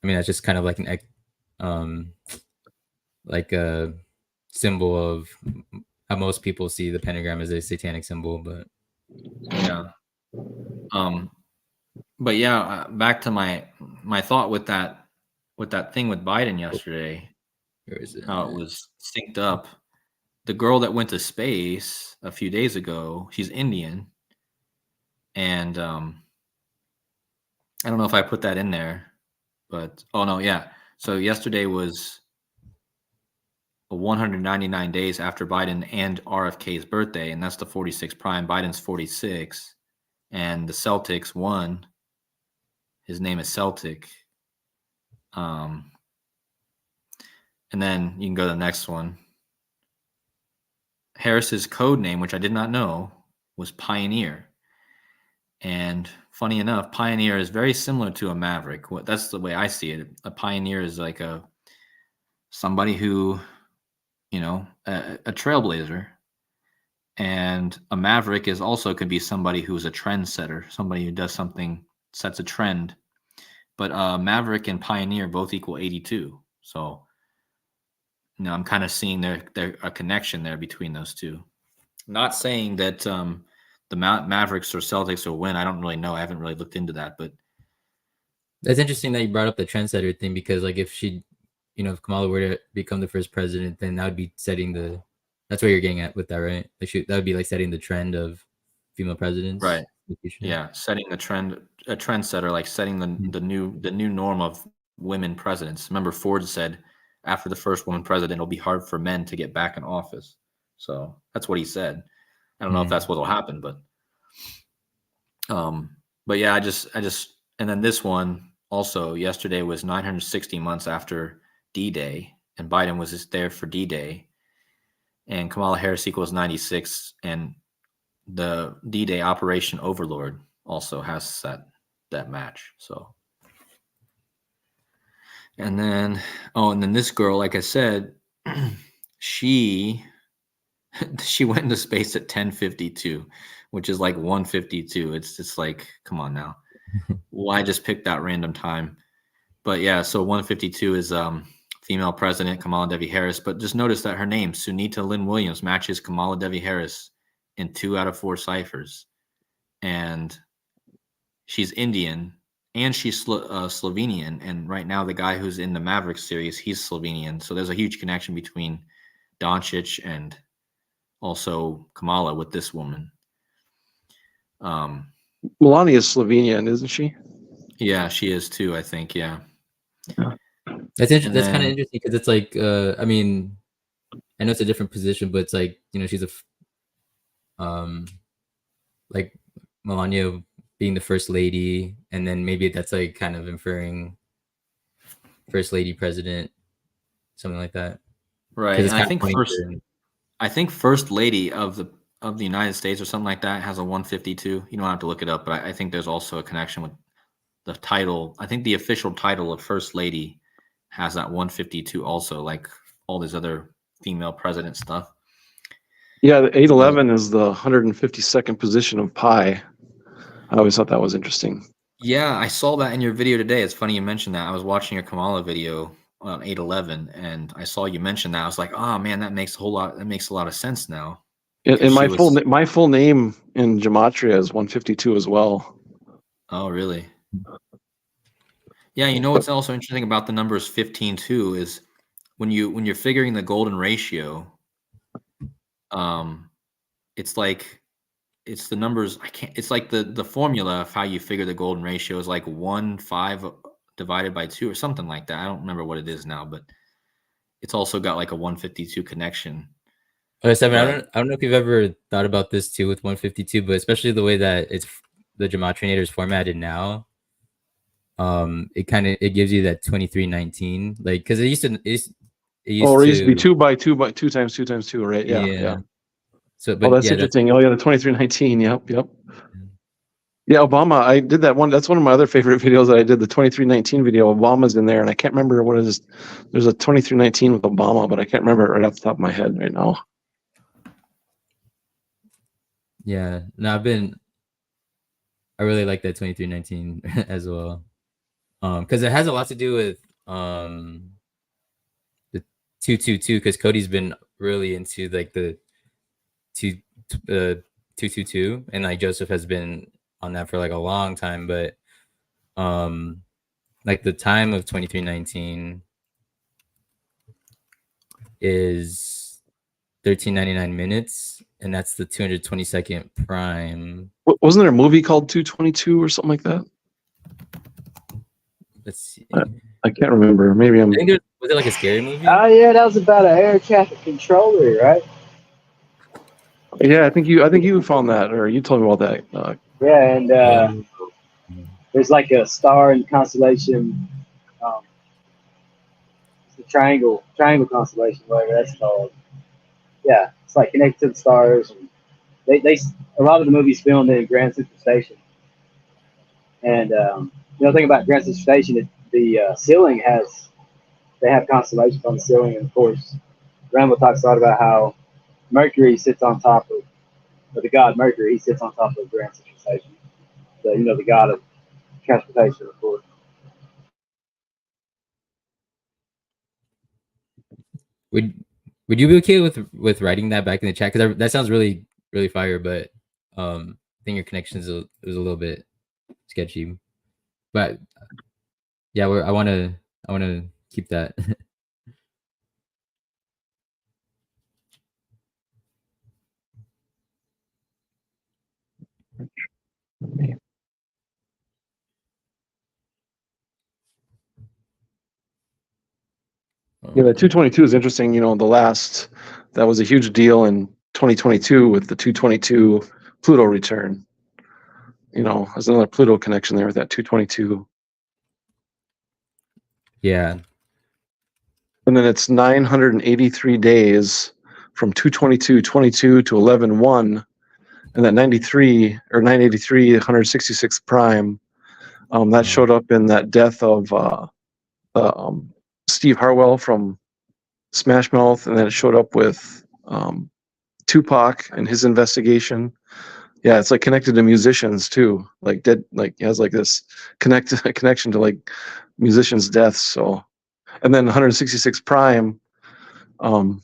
that's just kind of like like a symbol of how most people see the pentagram as a satanic symbol, but yeah. But yeah, back to my thought with that thing with Biden yesterday. where is it? How it was synced up. The girl that went to space a few days ago, she's Indian, and I don't know if I put that in there, but oh no, yeah. So yesterday was 199 days after Biden and RFK's birthday, and that's the 46 prime. Biden's 46, and the Celtics won. His name is Celtic. And then you can go to the next one. Harris's code name, which I did not know, was Pioneer. And funny enough, Pioneer is very similar to a Maverick. That's the way I see it. A Pioneer is like somebody who, a trailblazer. And a Maverick is also could be somebody who's a trendsetter, somebody who does something, sets a trend. But Maverick and Pioneer both equal 82. So I'm kind of seeing there a connection there between those two. Not saying that the Mavericks or Celtics will win. I don't really know. I haven't really looked into that, but that's interesting that you brought up the trendsetter thing, because like if if Kamala were to become the first president, then that would be setting that's what you're getting at with that, right? Like that would be like setting the trend of female presidents, right? Yeah, setting the trend, a trendsetter, like setting the new norm of women presidents. Remember, Ford said after the first woman president, it'll be hard for men to get back in office. So that's what he said. I don't know if that's what will happen, but yeah, I just, and then this one also yesterday was 960 months after D-Day, and Biden was just there for D-Day, and Kamala Harris equals 96, and the D-Day Operation Overlord also has that match. So, and then this girl, like I said, she went into space at 10:52, which is like 1:52. It's just like, come on now. Well, I just picked that random time. But yeah, so 1:52 is female president Kamala Devi Harris. But just notice that her name, Sunita Lynn Williams, matches Kamala Devi Harris in 2 out of 4 ciphers. And she's Indian and she's Slovenian. And right now, the guy who's in the Mavericks series, he's Slovenian. So there's a huge connection between Doncic and also Kamala with this woman. Melania is Slovenian, isn't she? Yeah, she is too, I think. Yeah. That's interesting. That's kind of interesting because it's like, I mean, I know it's a different position, but it's like, she's like Melania being the first lady, and then maybe that's like kind of inferring first lady president, something like that. Right. And I think first lady of the United States or something like that has a 152. You don't have to look it up, but I think there's also a connection with the title. I think the official title of first lady has that 152 also, like all this other female president stuff. Yeah, the 811 is the 152nd position of pi. I always thought that was interesting. Yeah, I saw that in your video today. It's funny you mentioned that. I was watching your Kamala video on 811, and I saw you mention that. I was like, oh man, that makes a lot of sense now. And my full name in Gematria is 152 as well. Oh, really? Yeah, what's also interesting about the numbers 15 too is when you're figuring the golden ratio, it's like it's the numbers. I can't. It's like the formula of how you figure the golden ratio is like 1/5 divided by 2 or something like that. I don't remember what it is now, but it's also got like a 152 connection. Okay, Seven, I don't know if you've ever thought about this too with 152, but especially the way that it's the Gematria is formatted now. It gives you that 2319, like, because it used to be 2 by 2 by 2 times 2 times 2, right? Yeah. So, but that's interesting. The 2319. Yep. Yeah, Obama. I did that one. That's one of my other favorite videos that I did. The 2319 video. Obama's in there, and I can't remember what it is. There's a 2319 with Obama, but I can't remember it right off the top of my head right now. Yeah, no, I really like that 2319 as well, because it has a lot to do with the 222. Because Cody's been really into like the 222, and like Joseph has been on that for like a long time. But like the time of 2319 is 1399 minutes, and that's the 222nd prime. Wasn't there a movie called 222 or something like that? Let's see. I can't remember. Maybe I'm. Was it like a scary movie? Oh yeah, that was about an air traffic controller, right? Yeah, I think you found that, or you told me about that. Yeah, and there's like a star in constellation, the triangle constellation, whatever that's called. Yeah, it's like connected to the stars. And they a lot of the movies filmed in Grand Central Station. And think about Grand Central Station. The ceiling they have constellations on the ceiling, and of course, Rambo talks a lot about how Mercury sits on top of the god Mercury. He sits on top of Grand Central Station. So the god of transportation, of course. Would you be okay with writing that back in the chat? Because that sounds really really fire, but I think your connection is a little bit sketchy. But yeah, I want to keep that. Yeah, the 222 is interesting. That was a huge deal in 2022 with the 222 Pluto return. There's another Pluto connection there with that 222. Yeah. And then it's 983 days from 222.22 to 11.1, and that 93 or 983 166 prime. That showed up in that death of Steve Harwell from Smash Mouth, and then it showed up with Tupac and his investigation. Yeah, it's like connected to musicians too. Like it has like this connection to like musicians' deaths. So, and then 166 prime, that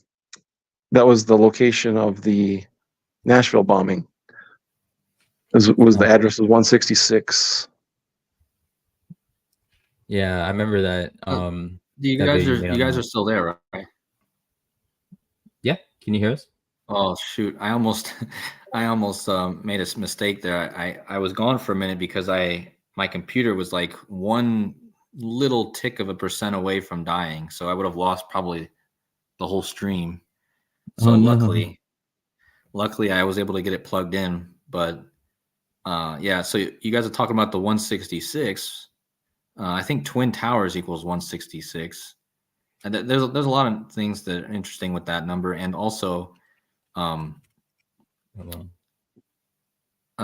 was the location of the Nashville bombing. Was the address was 166. Yeah, I remember that. You guys are still there, right? Yeah, can you hear us? Oh shoot! I almost made a mistake there. I was gone for a minute because my computer was like one little tick of a % away from dying, so I would have lost probably the whole stream. So luckily I was able to get it plugged in. But yeah, so you guys are talking about the 166. I think Twin Towers equals 166. And there's a lot of things that are interesting with that number, and also,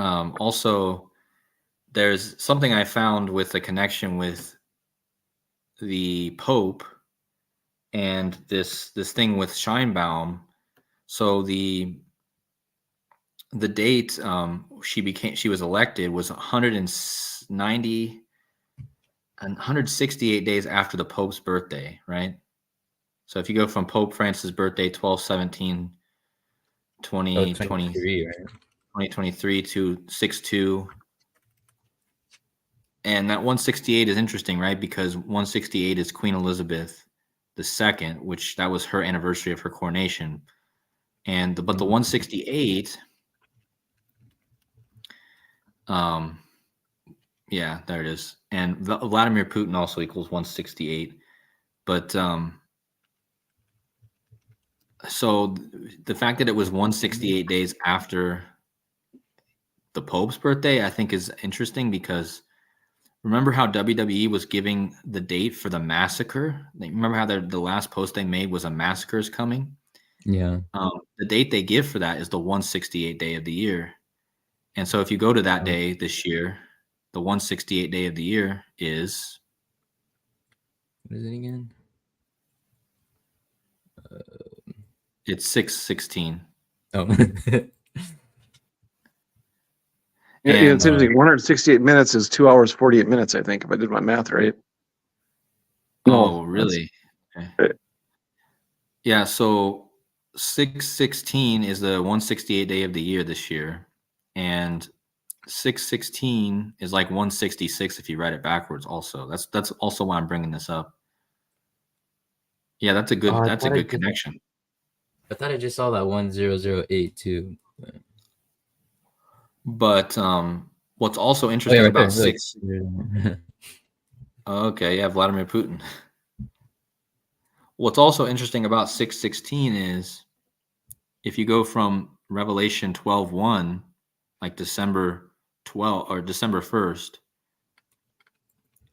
also there's something I found with the connection with the Pope and this thing with Scheinbaum. So the date she was elected was 168 days after the Pope's birthday, right? So if you go from Pope Francis' birthday, 12/17, 2023, right? 2023 to 6/2. And that 168 is interesting, right? Because 168 is Queen Elizabeth II, which that was her anniversary of her coronation. And but the 168 Yeah, there it is. And Vladimir Putin also equals 168. But so the fact that it was 168 days after the Pope's birthday, I think is interesting because remember how WWE was giving the date for the massacre? Remember how the last post they made was a massacre is coming? Yeah. The date they give for that is the 168 day of the year. And so if you go to that day this year, the 168 day of the year is... What is it again? It's 6/16. Oh. Yeah, it's interesting. 168 minutes is 2 hours 48 minutes, I think, if I did my math right. Oh, really? Okay. Right. Yeah, so 6/16 is the 168 day of the year this year. And 6/16 is like 166 if you write it backwards also. That's also why I'm bringing this up. Yeah, that's a good connection. I thought I just saw that 1008 too. But what's also interesting about there, six... Okay, yeah, Vladimir Putin. What's also interesting about 6/16 is if you go from Revelation 12:1, like December 12 or December 1st,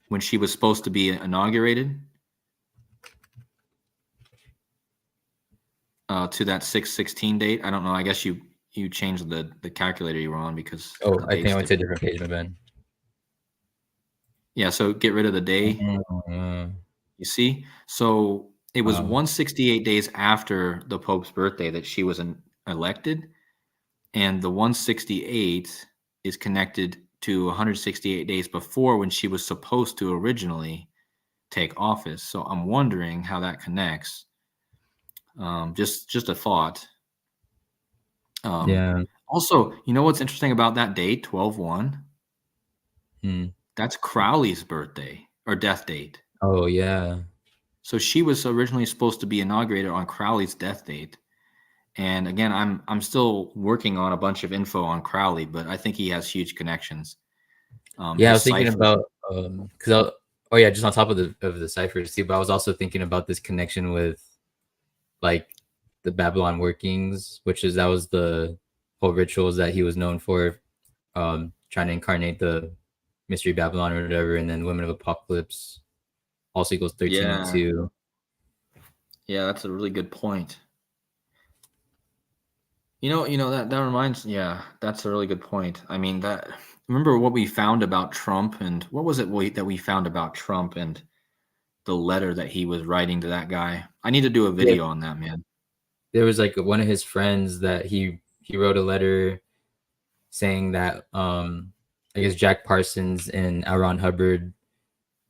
when she was supposed to be inaugurated, to that 6/16 date. I don't know. I guess you changed the calculator you were on because I think I went to a different page, my bad. Yeah, so get rid of the day. You see? So it was 168 days after the Pope's birthday that she was elected, and the 168 is connected to 168 days before when she was supposed to originally take office. So I'm wondering how that connects. Just a thought. Yeah. Also, you know what's interesting about that date, 12/1? That's Crowley's birthday or death date. Oh, yeah. So she was originally supposed to be inaugurated on Crowley's death date. And again, I'm still working on a bunch of info on Crowley, but I think he has huge connections. Yeah, I was thinking about because just on top of the ciphers too, but I was also thinking about this connection with like the Babylon workings, that was the whole rituals that he was known for, trying to incarnate the mystery Babylon or whatever, and then Women of Apocalypse also equals 13 and 2. Yeah, that's a really good point. You know that reminds, that's a really good point. I mean, remember what we found about Trump, and what was it that we found about Trump and the letter that he was writing to that guy? I need to do a video on that, man. There was like one of his friends that he wrote a letter saying that I guess Jack Parsons and L. Ron Hubbard,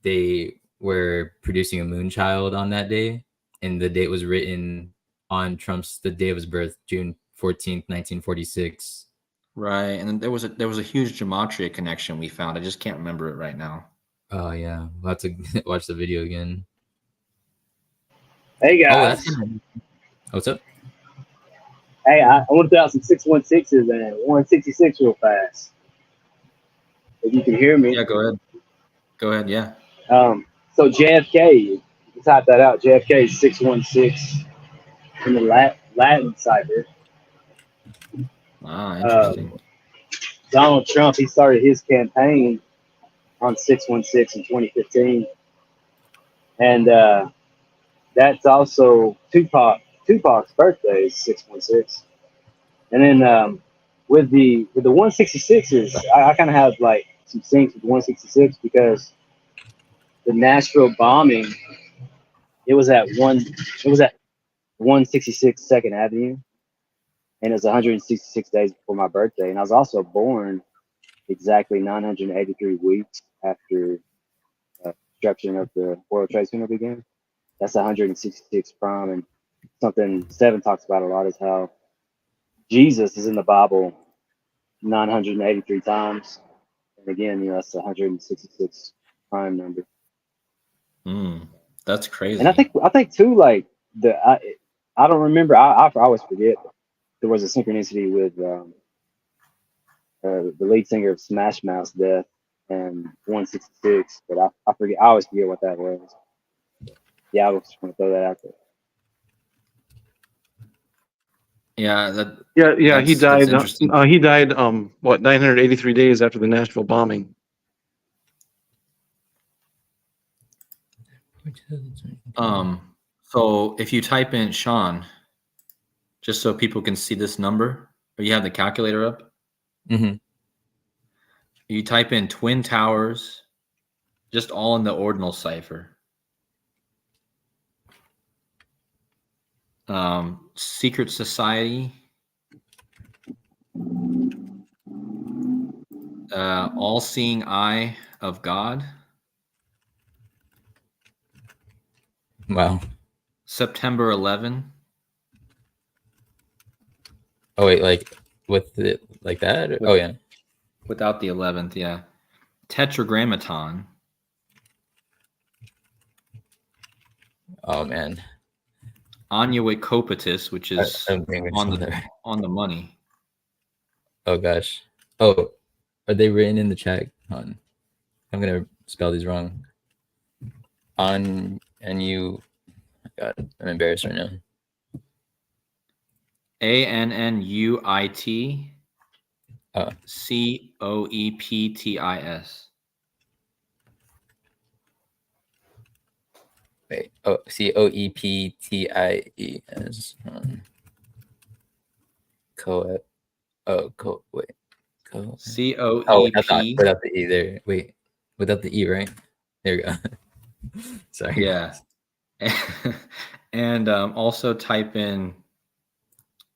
they were producing a moon child on that day, and the date was written on the day of his birth, June 14th, 1946. Right, and then there was a huge Gematria connection we found. I just can't remember it right now. Oh yeah, we'll have to watch the video again. Hey guys. What's up? Hey, I want to throw out some 616s and 166 real fast. If you can hear me. Yeah, go ahead. Go ahead, yeah. So JFK, you can type that out. JFK is 616 in the Latin cipher. Interesting. Donald Trump, he started his campaign on 616 in 2015. And that's also Tupac's birthday is 616. And then with the 166s, I kind of have like some syncs with 166 because the Nashville bombing, it was at 166 Second Avenue, and it was 166 days before my birthday. And I was also born exactly 983 weeks after construction of the World Trade Center began. That's 166 prime, and something Seven talks about a lot is how Jesus is in the Bible 983 times, and again, that's 166 prime number. That's crazy. And I think too, like I don't remember. I always forget there was a synchronicity with the lead singer of Smash Mouth's death and 166, but I forget. I always forget what that was. Yeah, I was just going to throw that out there. Yeah, He died. interesting. He died. 983 days after the Nashville bombing. So if you type in Sean, just so people can see this number, or you have the calculator up, you type in Twin Towers, just all in the ordinal cipher. Secret Society, All-Seeing Eye of God. Wow. September 11. Oh wait, like with it like that? Oh yeah. Without the 11th, yeah. Tetragrammaton. Oh man. Annuit Copetus, which is I don't think on the money. Oh gosh. Oh, are they written in the chat? I'm gonna spell these wrong. God, I'm embarrassed right now. ANNUIT COEPTIS. Wait. Oh, COEPTIES. Co. Oh, co. Wait. Co. COEP. Oh, without the E there. Wait, without the E, right? There we go. Sorry. Yeah. And also type in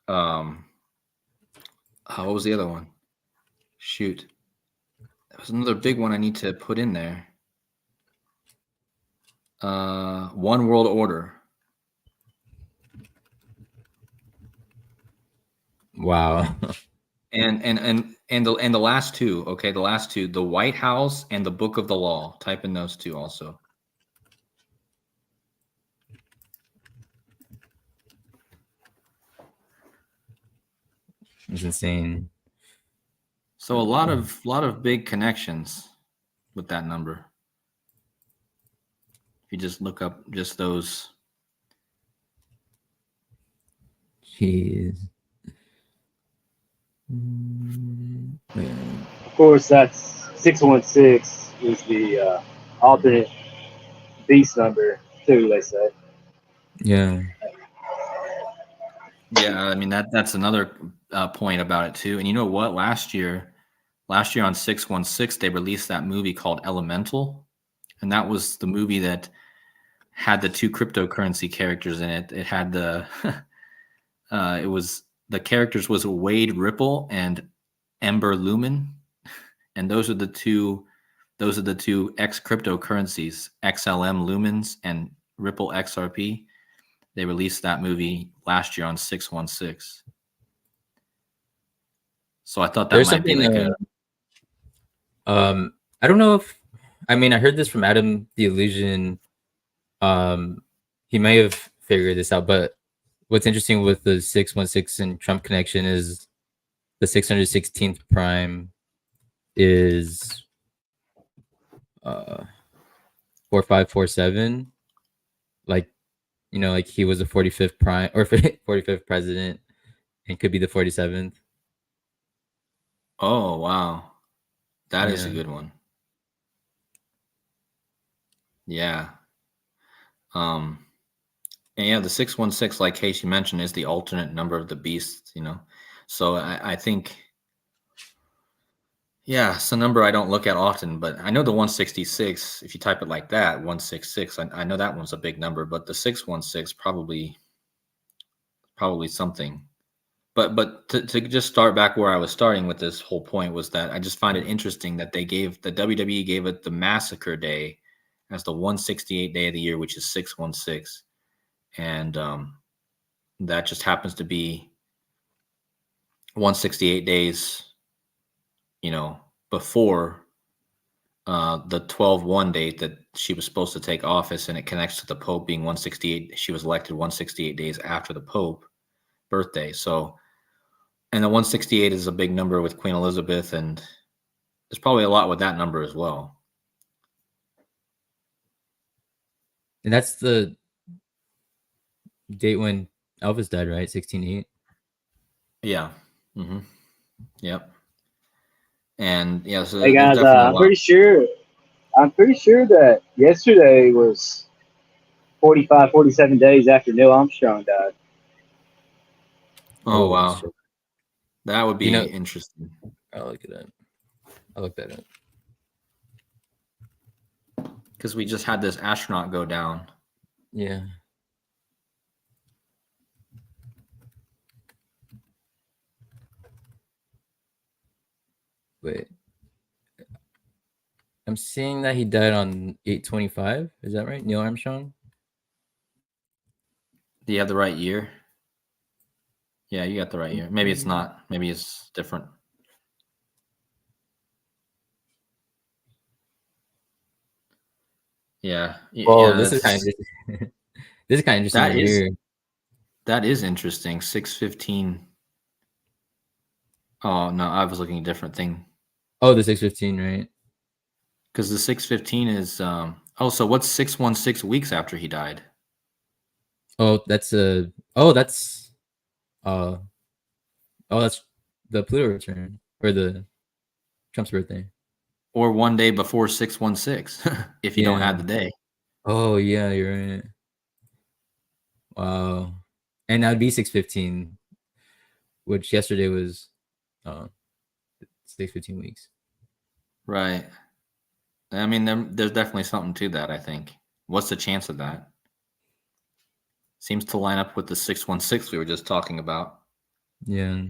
what was the other one? Shoot. That was another big one I need to put in there. One World Order. Wow. And the last two, okay, the last two, the White House and the Book of the Law. Type in those two also. It's insane. So a lot of big connections with that number. If you just look up just those. Jeez. Of course, that's 616 is the alternate beast number too. They say. Yeah. Yeah, I mean that's another point about it too. And you know what? Last year on 616, they released that movie called Elemental, and that was the movie that had the two cryptocurrency characters in it. It had the it was the characters was Wade Ripple and Ember Lumen, and those are the two X cryptocurrencies, XLM Lumens and Ripple XRP. They released that movie last year on 616. So I thought that might be like I don't know if I heard this from Adam the Illusion. He may have figured this out, but what's interesting with the 616 and Trump connection is the 616th prime is 4547. Like, like he was the 45th prime or 45th president and could be the 47th. Oh, wow. That is a good one. Yeah. And yeah, the 616, like Casey mentioned, is the alternate number of the beast, So I think, yeah, it's a number I don't look at often, but I know the 166, if you type it like that, 166, I know that one's a big number, but the 616 probably something. But to just start back where I was starting with this whole point was that I just find it interesting that the WWE gave it the massacre day as the 168 day of the year, which is 616. And that just happens to be 168 days, before the 12/1 date that she was supposed to take office, and it connects to the Pope being 168. She was elected 168 days after the Pope birthday. So And the 168 is a big number with Queen Elizabeth, and there's probably a lot with that number as well. And that's the date when Elvis died, right? 16/8. Yeah. Mm-hmm. Yep. And yeah, so hey guys, I'm pretty sure that yesterday was 45, 47 days after Neil Armstrong died. Oh wow, shit. that would be interesting. I'll look it up. I'll look that up. Because we just had this astronaut go down. Yeah. Wait. I'm seeing that he died on 8/25. Is that right? Neil Armstrong? Do you have the right year? Yeah, you got the right year. Maybe it's not. Maybe it's different. Yeah. Oh, yeah, this is kind of this is kind of interesting right here. That is interesting. 6:15. Oh no, I was looking at a different thing. Oh, the 6:15, right? Because the 6:15 is so what's 616 weeks after he died? Oh, that's that's the Pluto return or the Trump's birthday. Or one day before 616 if you don't add the day. Oh yeah, you're right. Wow. And that'd be 6:15, which yesterday was 6:15 weeks. Right. I mean, there's definitely something to that, I think. What's the chance of that? Seems to line up with the 616 we were just talking about. Yeah.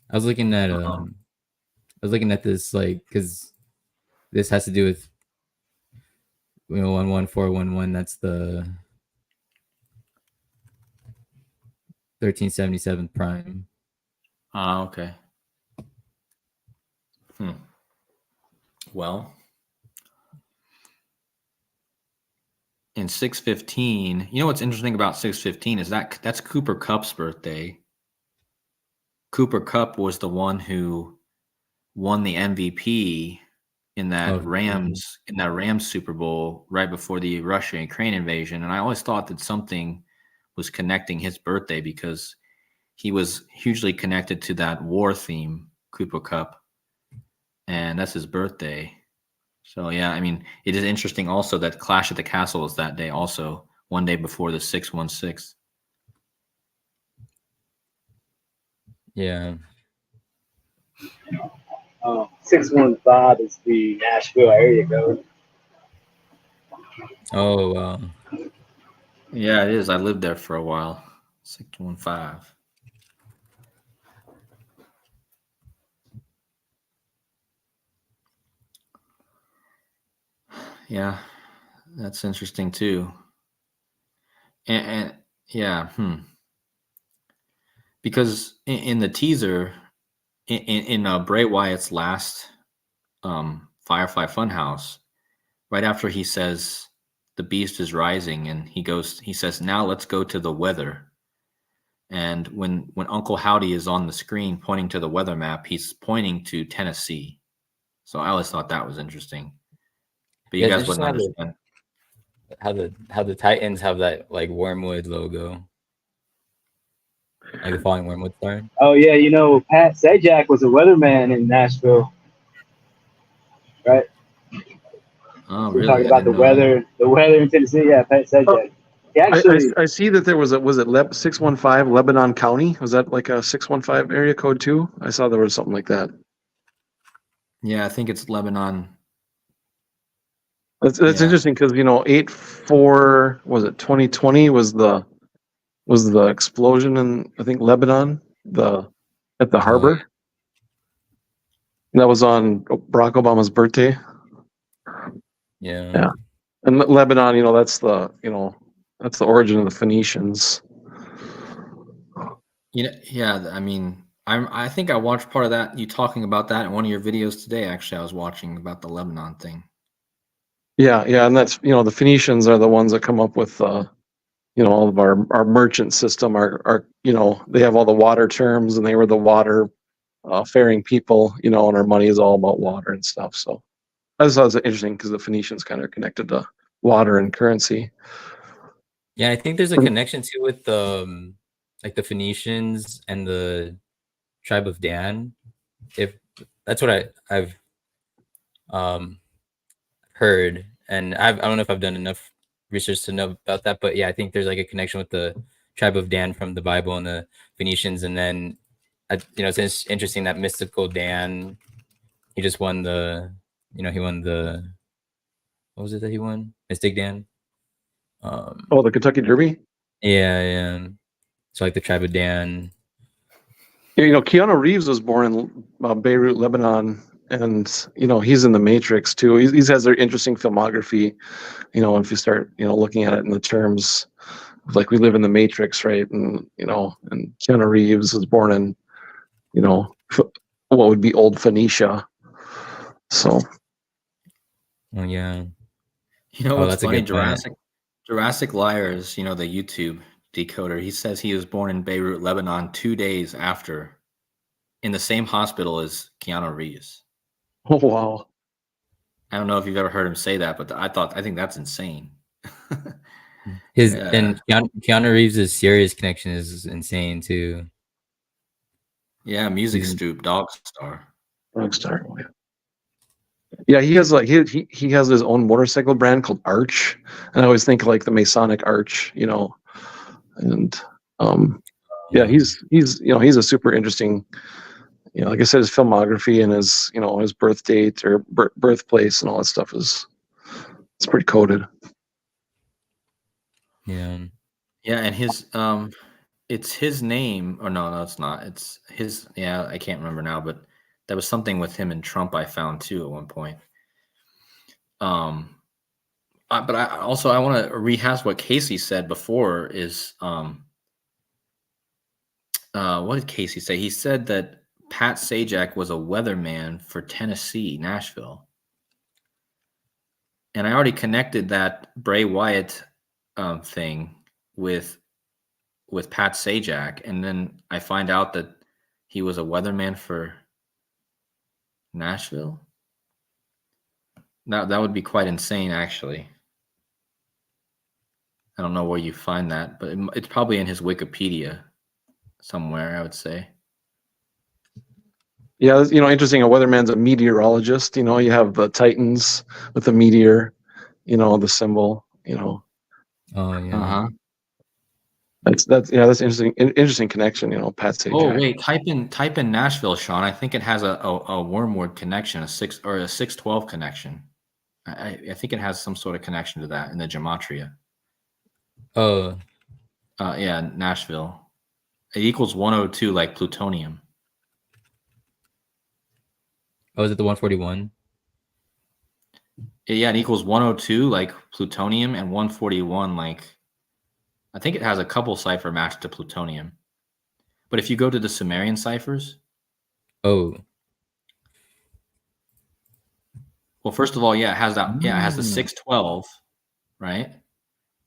I was looking at this like because this has to do with 11411. That's the 1377 prime. Okay. Well, in 615, you know what's interesting about 615 is that's Cooper Kupp's birthday. Cooper Kupp was the one who won the MVP in that Rams Super Bowl right before the Russia-Ukraine invasion, and I always thought that something was connecting his birthday because he was hugely connected to that war theme, Cooper Kupp, and that's his birthday. So yeah, I mean, it is interesting also that Clash at the Castle is that day also, one day before the 616. Yeah. 615 is the Nashville area code. Oh wow. Yeah, it is. I lived there for a while. 615. Yeah, that's interesting too. And yeah, because in the teaser, in Bray Wyatt's last Firefly Funhouse, right after he says the beast is rising, and he says, now let's go to the weather. And when Uncle Howdy is on the screen pointing to the weather map, he's pointing to Tennessee. So I always thought that was interesting. But you guys wouldn't understand how the Titans have that like Wormwood logo, like the falling Wormwood star. Oh yeah, Pat Sajak was a weatherman in Nashville, right? Oh, We're really? talking about the weather in Tennessee. Yeah, Pat Sajak. Actually, I see that there was 615 Lebanon County? Was that like a 615 area code too? I saw there was something like that. Yeah, I think it's Lebanon. That's interesting because 8/4 was it 2020 was the explosion in I think Lebanon at the harbor. And that was on Barack Obama's birthday. Yeah. And Lebanon, that's the origin of the Phoenicians. Yeah, I mean, I think I watched part of that. You talking about that in one of your videos today. Actually, I was watching about the Lebanon thing. Yeah, and that's the Phoenicians are the ones that come up with all of our merchant system, our they have all the water terms, and they were the water faring people, and our money is all about water and stuff. So I just thought it was interesting because the Phoenicians kind of connected to water and currency. Yeah, I think there's a connection too with like the Phoenicians and the tribe of Dan. If that's what I've heard, and I don't know if I've done enough research to know about that, but yeah, I think there's like a connection with the tribe of Dan from the Bible and the Phoenicians, and then it's interesting that mystical Dan, he just won he won the, what was it that he won? Mystic Dan. The Kentucky Derby. Yeah. So like the tribe of Dan. Keanu Reeves was born in Beirut, Lebanon, and he's in the Matrix too. He has their interesting filmography. If you start looking at it in the terms of, like, we live in the Matrix, right? And and Keanu Reeves was born in what would be old Phoenicia. So. Oh yeah. What's funny? Jurassic Liars, the YouTube decoder, he says he was born in Beirut, Lebanon 2 days after, in the same hospital as Keanu Reeves. Oh, wow. I don't know if you've ever heard him say that, but I think that's insane. And Keanu Reeves' serious connection is insane too. Yeah, music stoop, Dog Star. Yeah, he has he has his own motorcycle brand called Arch, and I always think like the Masonic Arch, and yeah, he's he's a super interesting, like I said, his filmography and his his birth date or birthplace and all that stuff it's pretty coded. Yeah, and his it's his name, or no, it's not. It's his. Yeah, I can't remember now, but there was something with him and Trump I found too at one point. But I want to rehash what Casey said before. Is what did Casey say? He said that Pat Sajak was a weatherman for Tennessee, Nashville, and I already connected that Bray Wyatt thing with Pat Sajak, and then I find out that he was a weatherman for Nashville. That would be quite insane, actually. I don't know where you find that, but it's probably in his Wikipedia somewhere, I would say. Yeah, interesting. A weatherman's a meteorologist. You have the Titans with the meteor, the symbol. Oh yeah. Uh-huh. That's interesting. Interesting connection. Pat Sajak. Oh wait, type in Nashville, Sean. I think it has a wormwood connection, a 612 connection. I think it has some sort of connection to that in the Gematria. Oh. Yeah, Nashville. It equals 102 like plutonium. Oh, is it the 141? Yeah, it equals 102 like plutonium and 141 like, I think it has a couple cipher matched to plutonium. But if you go to the Sumerian ciphers. Oh. Well, first of all, yeah, it has that. Yeah, it has the 612, right?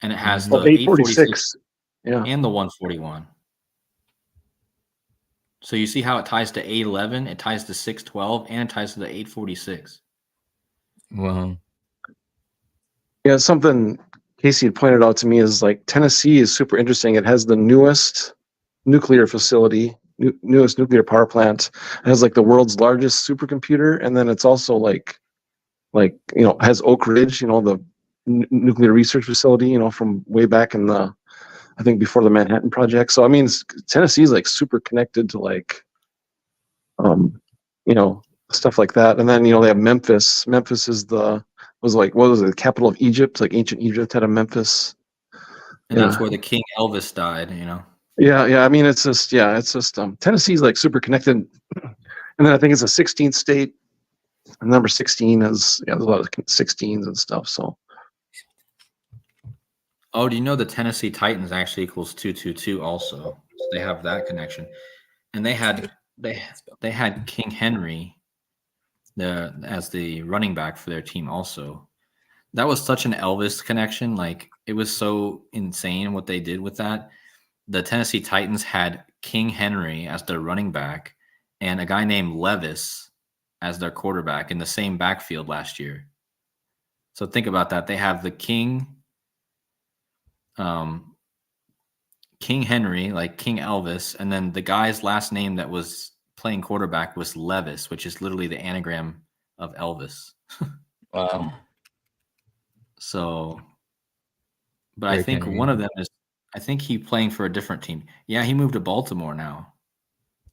And it has the 846. Yeah. And the 141. So you see how it ties to 811, it ties to 612, and it ties to the 846. Wow. Yeah, something Casey had pointed out to me is like Tennessee is super interesting. It has the newest nuclear facility, newest nuclear power plant. It has like the world's largest supercomputer, and then it's also like has Oak Ridge, the nuclear research facility, from way back in the, I think, before the Manhattan Project. So I mean, Tennessee is like super connected to like, stuff like that. And then they have Memphis. Memphis is what was it, the capital of Egypt? Like ancient Egypt had a Memphis. And that's where the King Elvis died. Yeah. I mean, it's just Tennessee's like super connected. And then I think it's a 16th state. And number 16 is there's a lot of 16s and stuff. So. Oh, do you know the Tennessee Titans actually equals 222 also? So they have that connection, and they had King Henry as the running back for their team also. That was such an Elvis connection. Like it was so insane what they did with that. The Tennessee Titans had King Henry as their running back and a guy named Levis as their quarterback in the same backfield last year. So think about that. They have the King Henry, like King Elvis, and then the guy's last name that was playing quarterback was Levis, which is literally the anagram of Elvis. Wow. So, but Derrick I think Henry. one of them is, I think he playing for a different team. Yeah, he moved to Baltimore now.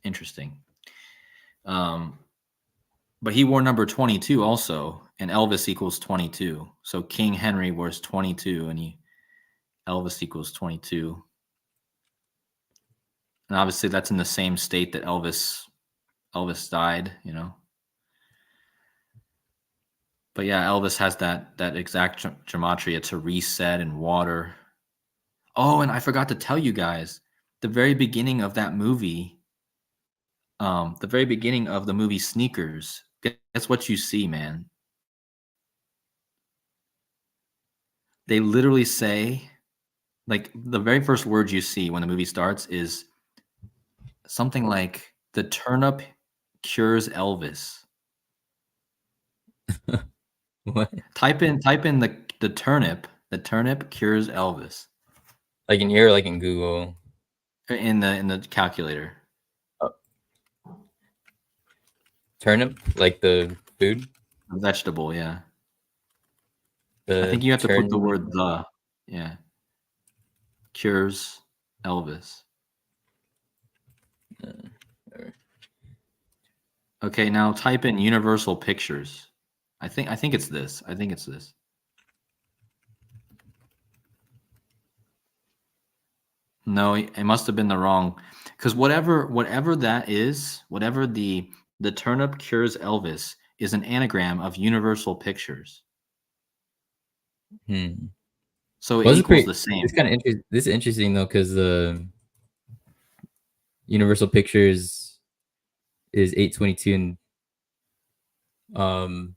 Interesting. But he wore number 22 also, and Elvis equals 22. So King Henry wears 22, and Elvis equals 22. And obviously that's in the same state that Elvis died, you know. But yeah, Elvis has that exact gematria to reset and water. Oh, and I forgot to tell you guys, the very beginning of that movie, the very beginning of the movie Sneakers, guess what you see, man? They literally say, like, the very first word you see when the movie starts is something like, the turnip cures Elvis. What? Type in the turnip cures Elvis Like in here, like in Google. in the calculator. Turnip, like the food. Vegetable, yeah. The I think you have to put the word the, yeah. Cures Elvis. Okay, now type in Universal Pictures. I think it's this. I think it's this. No, it must have been the wrong, because whatever that is, whatever the turnip cures Elvis is an anagram of Universal Pictures. So it equals the same. It's kind of interesting. This is interesting though, because Universal Pictures is 822, and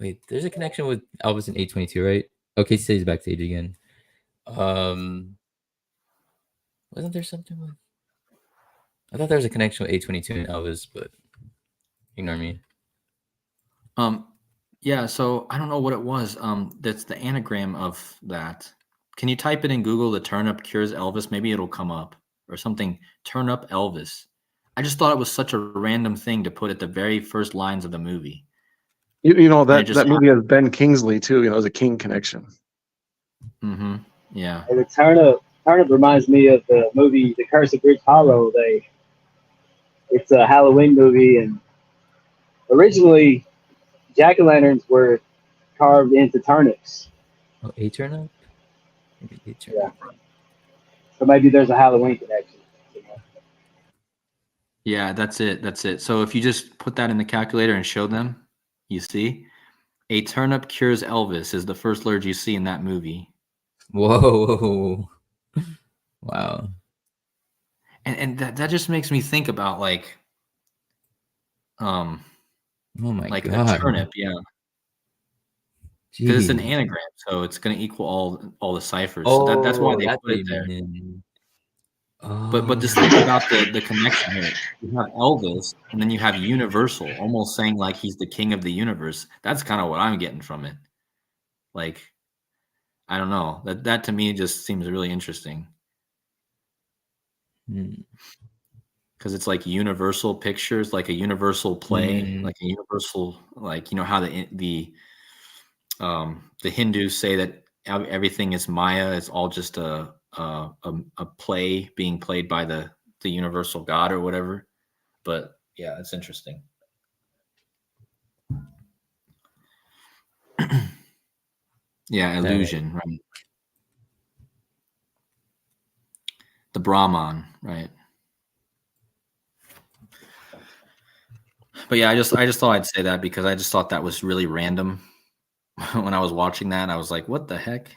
wait, there's a connection with Elvis and 822, right? Okay, he stays backstage again. Wasn't there something with? I thought there was a connection with 822 and Elvis, but ignore me. Yeah, so I don't know what it was. That's the anagram of that. Can you type it in Google, the turnip cures Elvis? Maybe it'll come up, or something, turn up Elvis. I just thought it was such a random thing to put at the very first lines of the movie. You know, that movie has Ben Kingsley too. You know, there's a King connection. Mm-hmm. Yeah. And the turnip reminds me of the movie The Curse of Bridge Hollow. It's a Halloween movie, and originally jack-o'-lanterns were carved into turnips. Oh, a turnip? Maybe a turnip. Yeah. So maybe there's a Halloween connection. Yeah, that's it. That's it. So if you just put that in the calculator and show them, you see, a turnip cures Elvis is the first word you see in that movie. Whoa. Wow. And that just makes me think about like oh my like God. a turnip, yeah. Because it's an anagram, so it's going to equal all the ciphers. Oh, so that's why they that's put it what there. you mean. But just think about the connection here. You have Elvis, and then you have Universal, almost saying like he's the king of the universe. That's kind of what I'm getting from it. Like, I don't know. That to me just seems really interesting. Because it's like Universal Pictures, like a universal play, like a universal, like, you know how the Hindus say that everything is Maya. It's all just a play being played by the universal God or whatever. But yeah, it's interesting. Yeah, illusion, right? The Brahman, right? But yeah, I just thought I'd say that because I just thought that was really random. When I was watching that, I was like, what the heck?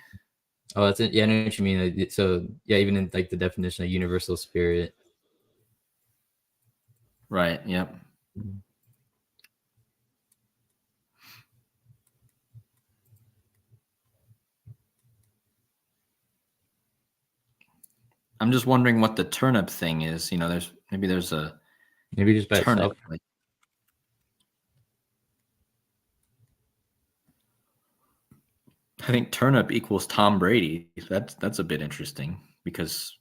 Oh, that's it. Yeah, I know what you mean. So yeah, even in like the definition of universal spirit. Right. Yep. I'm just wondering what the turnip thing is. There's a maybe just by turnip. itself. I think turnip equals Tom Brady. That's a bit interesting because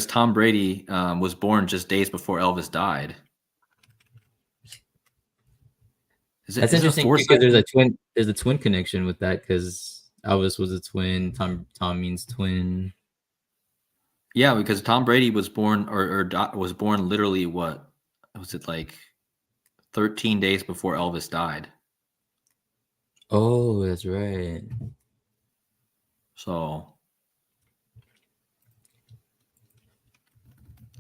Tom Brady was born just days before Elvis died. That's interesting because there's a twin connection with that because Elvis was a twin. Tom means twin. Yeah, because Tom Brady was born was born literally what was it like 13 days before Elvis died. Oh, that's right. So,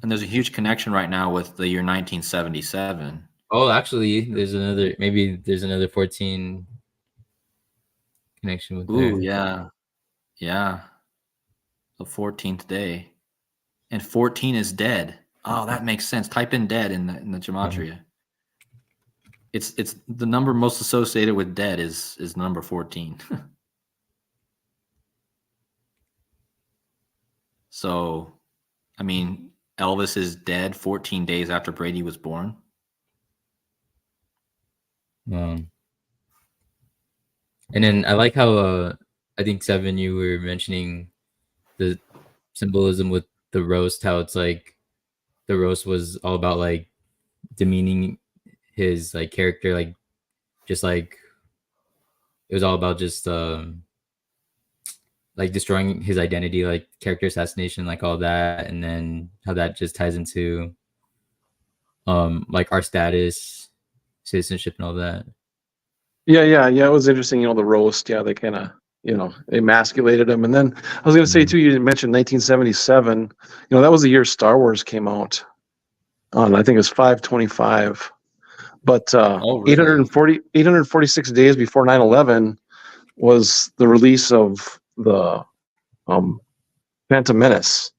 and there's a huge connection right now with the year 1977. Oh, actually, there's another 14 connection with Ooh, there. yeah. The 14th day, and 14 is dead. Oh, that makes sense. Type in dead in the Gematria. It's the number most associated with dead is number 14. So, I mean, Elvis is dead 14 days after Brady was born. And then I like how I think Seven, you were mentioning the symbolism with the roast, how it's like the roast was all about like demeaning his like character, like just like it was all about just like destroying his identity, like character assassination, like all that, and then how that just ties into like our status, citizenship, and all that. Yeah. It was interesting. The roast. Yeah, they kind of emasculated him. And then I was going to say too. You mentioned 1977. That was the year Star Wars came out. On I think it was 5/25. But really? 846 days before 9/11 was the release of the Phantom Menace.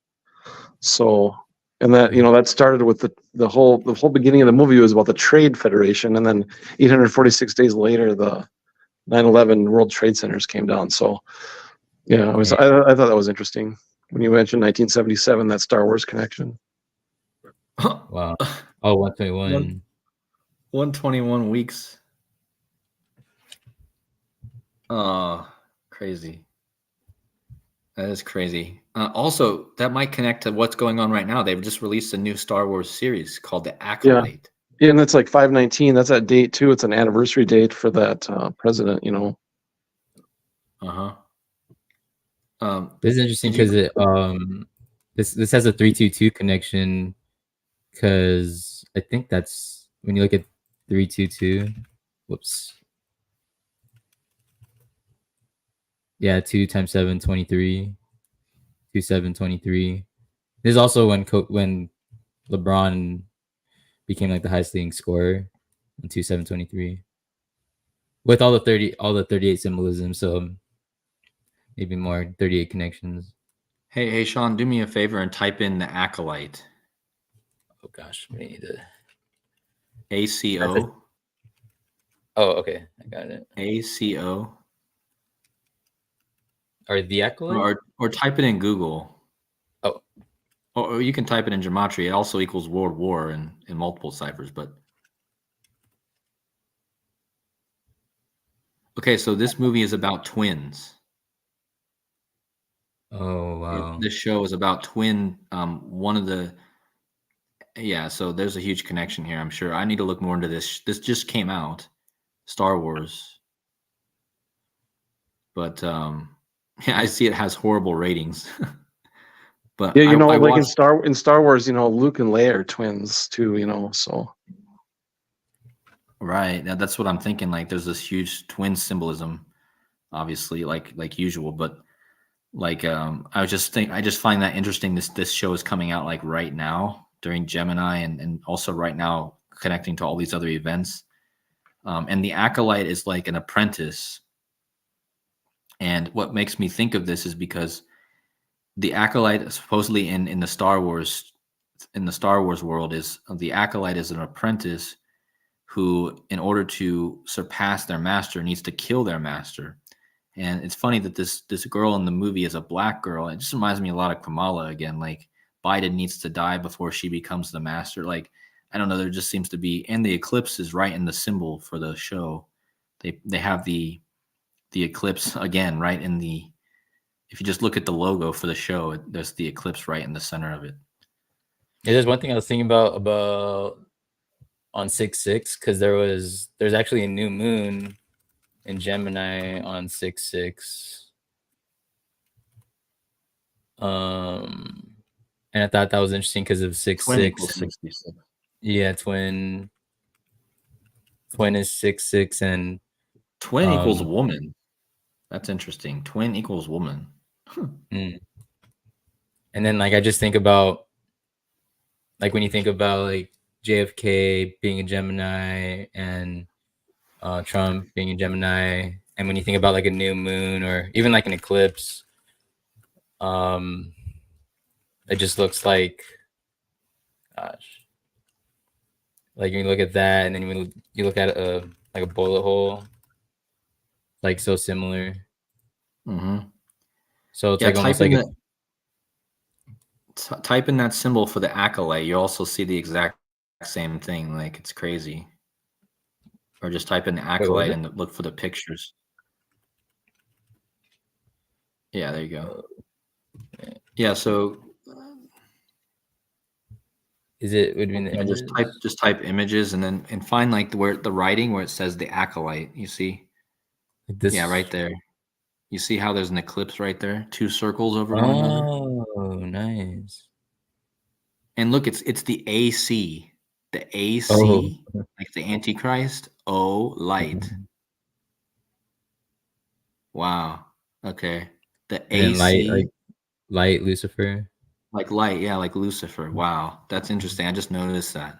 So, and that that started with the whole beginning of the movie was about the Trade Federation, and then 846 days later, the 9/11 World Trade Centers came down. So, yeah, I thought that was interesting when you mentioned 1977, that Star Wars connection. Wow. Oh, 121. 121 weeks. Oh, crazy. That is crazy. Also, that might connect to what's going on right now. They've just released a new Star Wars series called The Acolyte. Yeah, and that's like 5/19. That's that date too. It's an anniversary date for that president. This is interesting because this has a 322 connection because I think that's when you look at 322. Whoops. Yeah, 2 times 7, 23. 2, 7, 23. This is also when LeBron became like the highest leading scorer in 2, 7, 23. With all the 38 symbolism, so maybe more 38 connections. Hey, Sean, do me a favor and type in The Acolyte. Oh gosh, we need to. ACO. Oh, okay, I got it. ACO. Or The Acolyte? Or type it in Google. Oh. Or you can type it in Gematria. It also equals World War in multiple ciphers, but. Okay, so this movie is about twins. Oh, wow. This show is about twin. So there's a huge connection here, I'm sure. I need to look more into this. This just came out, Star Wars. But I see it has horrible ratings. But yeah, like in Star Wars, Luke and Leia are twins too, so. Right. Now that's what I'm thinking. Like there's this huge twin symbolism, obviously, like usual, but like I just find that interesting. This show is coming out like right now during Gemini and also right now connecting to all these other events. And the Acolyte is like an apprentice. And what makes me think of this is because the Acolyte supposedly in the Star Wars world is the Acolyte is an apprentice who, in order to surpass their master, needs to kill their master. And it's funny that this girl in the movie is a black girl. It just reminds me a lot of Kamala again. Like Biden needs to die before she becomes the master. Like I don't know. There just seems to be, and the eclipse is right in the symbol for the show. They have the eclipse again right in the. If you just look at the logo for the show, there's the eclipse right in the center of it. Yeah, there's one thing I was thinking about on 6/6 because there's actually a new moon in Gemini on 6/6. And I thought that was interesting because of 6/6. 66. Yeah, twin is 6/6 and twin equals woman. That's interesting. Twin equals woman. And then like I just think about like when you think about like JFK being a Gemini and Trump being a Gemini, and when you think about like a new moon or even like an eclipse, it just looks like, gosh, like you look at that and then when you look at like a bullet hole, like so similar. Mm-hmm. So it's like almost like type in that symbol for the acolyte. You also see the exact same thing. Like it's crazy. Or just type in the acolyte and look for the pictures. Yeah, there you go. Yeah, so would be the images? just type images and find like where the writing where it says the acolyte. You see? Like this? Yeah, right there. You see how there's an eclipse right there? 2 circles over one another. Oh, nice. And look, it's the AC. The AC, like the Antichrist. O light. Wow. Okay. The and AC. Light, Lucifer. Like light, yeah, like Lucifer. Wow. That's interesting. I just noticed that.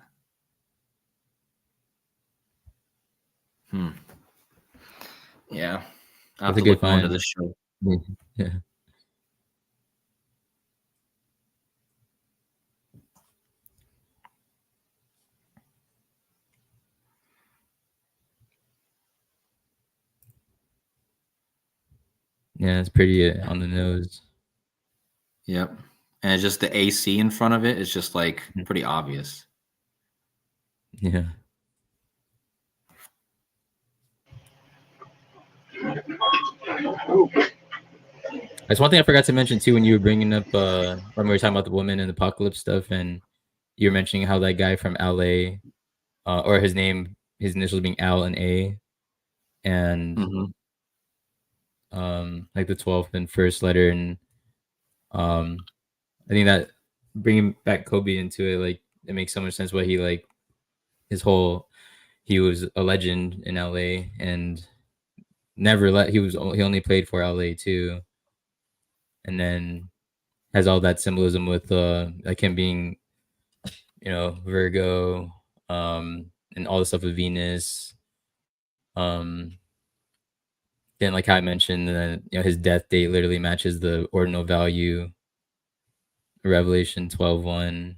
Yeah. I have to look more into this show. Yeah. Yeah, it's pretty on the nose. Yep. And it's just the AC in front of it is just like pretty obvious. Yeah. That's one thing I forgot to mention too when you were bringing up when we were talking about the woman and apocalypse stuff, and you were mentioning how that guy from LA, or his initials being Al and A, and like the 12th and first letter, and I think that bringing back Kobe into it, like it makes so much sense why he like he was a legend in LA and he only played for LA too, and then has all that symbolism with like him being, Virgo, and all the stuff with Venus. Then like how I mentioned that his death date literally matches the ordinal value, Revelation 12:1.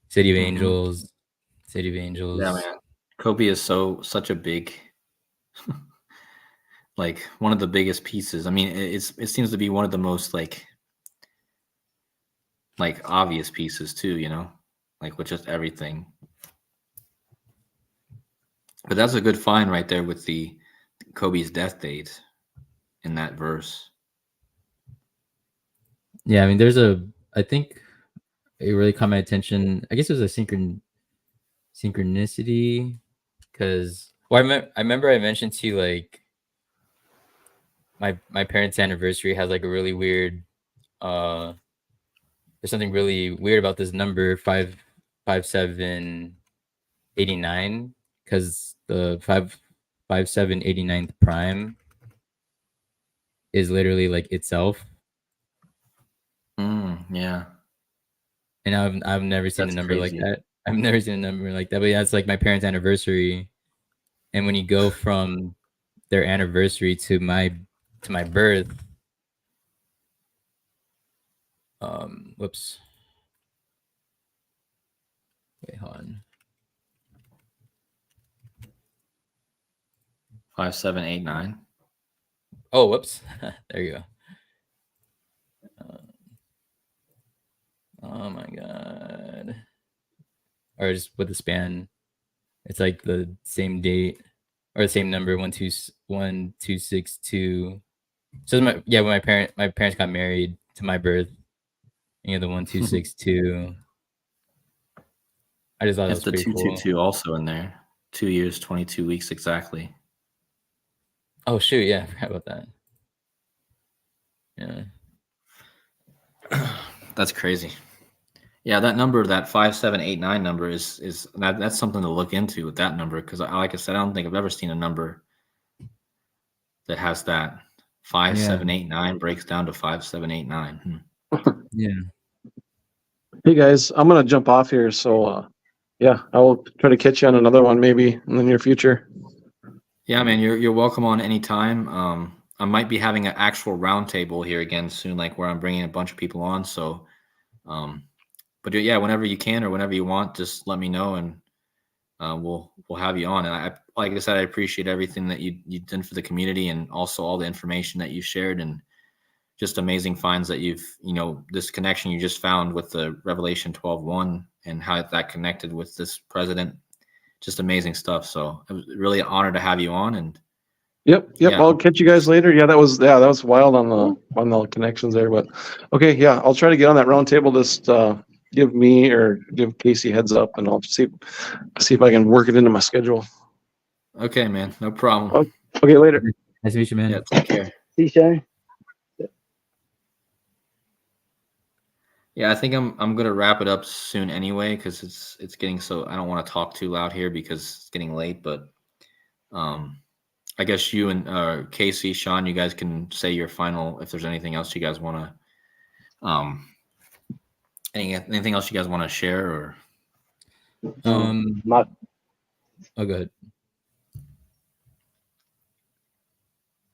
City of Angels. Yeah, man. Kobe is such a big like one of the biggest pieces. I mean, it seems to be one of the most like obvious pieces too, like with just everything. But that's a good find right there with the Kobe's death date in that verse. Yeah, I mean, I think it really caught my attention. I guess it was a synchronicity because, I remember I mentioned to you like my parents' anniversary has like a really weird. There's something really weird about this number 55789 because the 55789th prime is literally like itself. Yeah. And I've never seen a number like that. I've never seen a number like that. But yeah, it's like my parents' anniversary. And when you go from their anniversary to my birth, whoops. Wait, hold on. 5789. Oh, whoops. There you go. Oh my god. Or just with the span, it's like the same date or the same number 1262. So when my parents got married to my birth. The 1262. I just thought It's that was the pretty cool. 222 also in there. 2 years, 22 weeks exactly. Oh shoot, yeah, I forgot about that. Yeah. That's crazy. Yeah, that number, that 5789 number is that's something to look into with that number, because like I said, I don't think I've ever seen a number that has that 5789 breaks down to 5789. Yeah. Hey guys, I'm gonna jump off here, so yeah, I will try to catch you on another one maybe in the near future. Yeah, man, you're welcome on any time. I might be having an actual roundtable here again soon, like where I'm bringing a bunch of people on. So, but yeah, whenever you can or whenever you want, just let me know, and we'll have you on. And like I said, I appreciate everything that you've done for the community, and also all the information that you shared, and just amazing finds that this connection you just found with the Revelation 12:1 and how that connected with this president. Just amazing stuff. So it was really an honor to have you on. And Yep. yeah. I'll catch you guys later. Yeah, that was wild on the connections there. But okay, yeah, I'll try to get on that round table. Just give me or give Casey heads up, and I'll see if I can work it into my schedule. Okay, man. No problem. Okay, later. Nice to meet you, man. Yeah, take care. See, Shane? Yeah, I think I'm gonna wrap it up soon anyway, because it's getting so I don't want to talk too loud here because it's getting late. But I guess you and Casey, Sean, you guys can say your final if there's anything else you guys want to anything else you guys want to share or Oh, go ahead.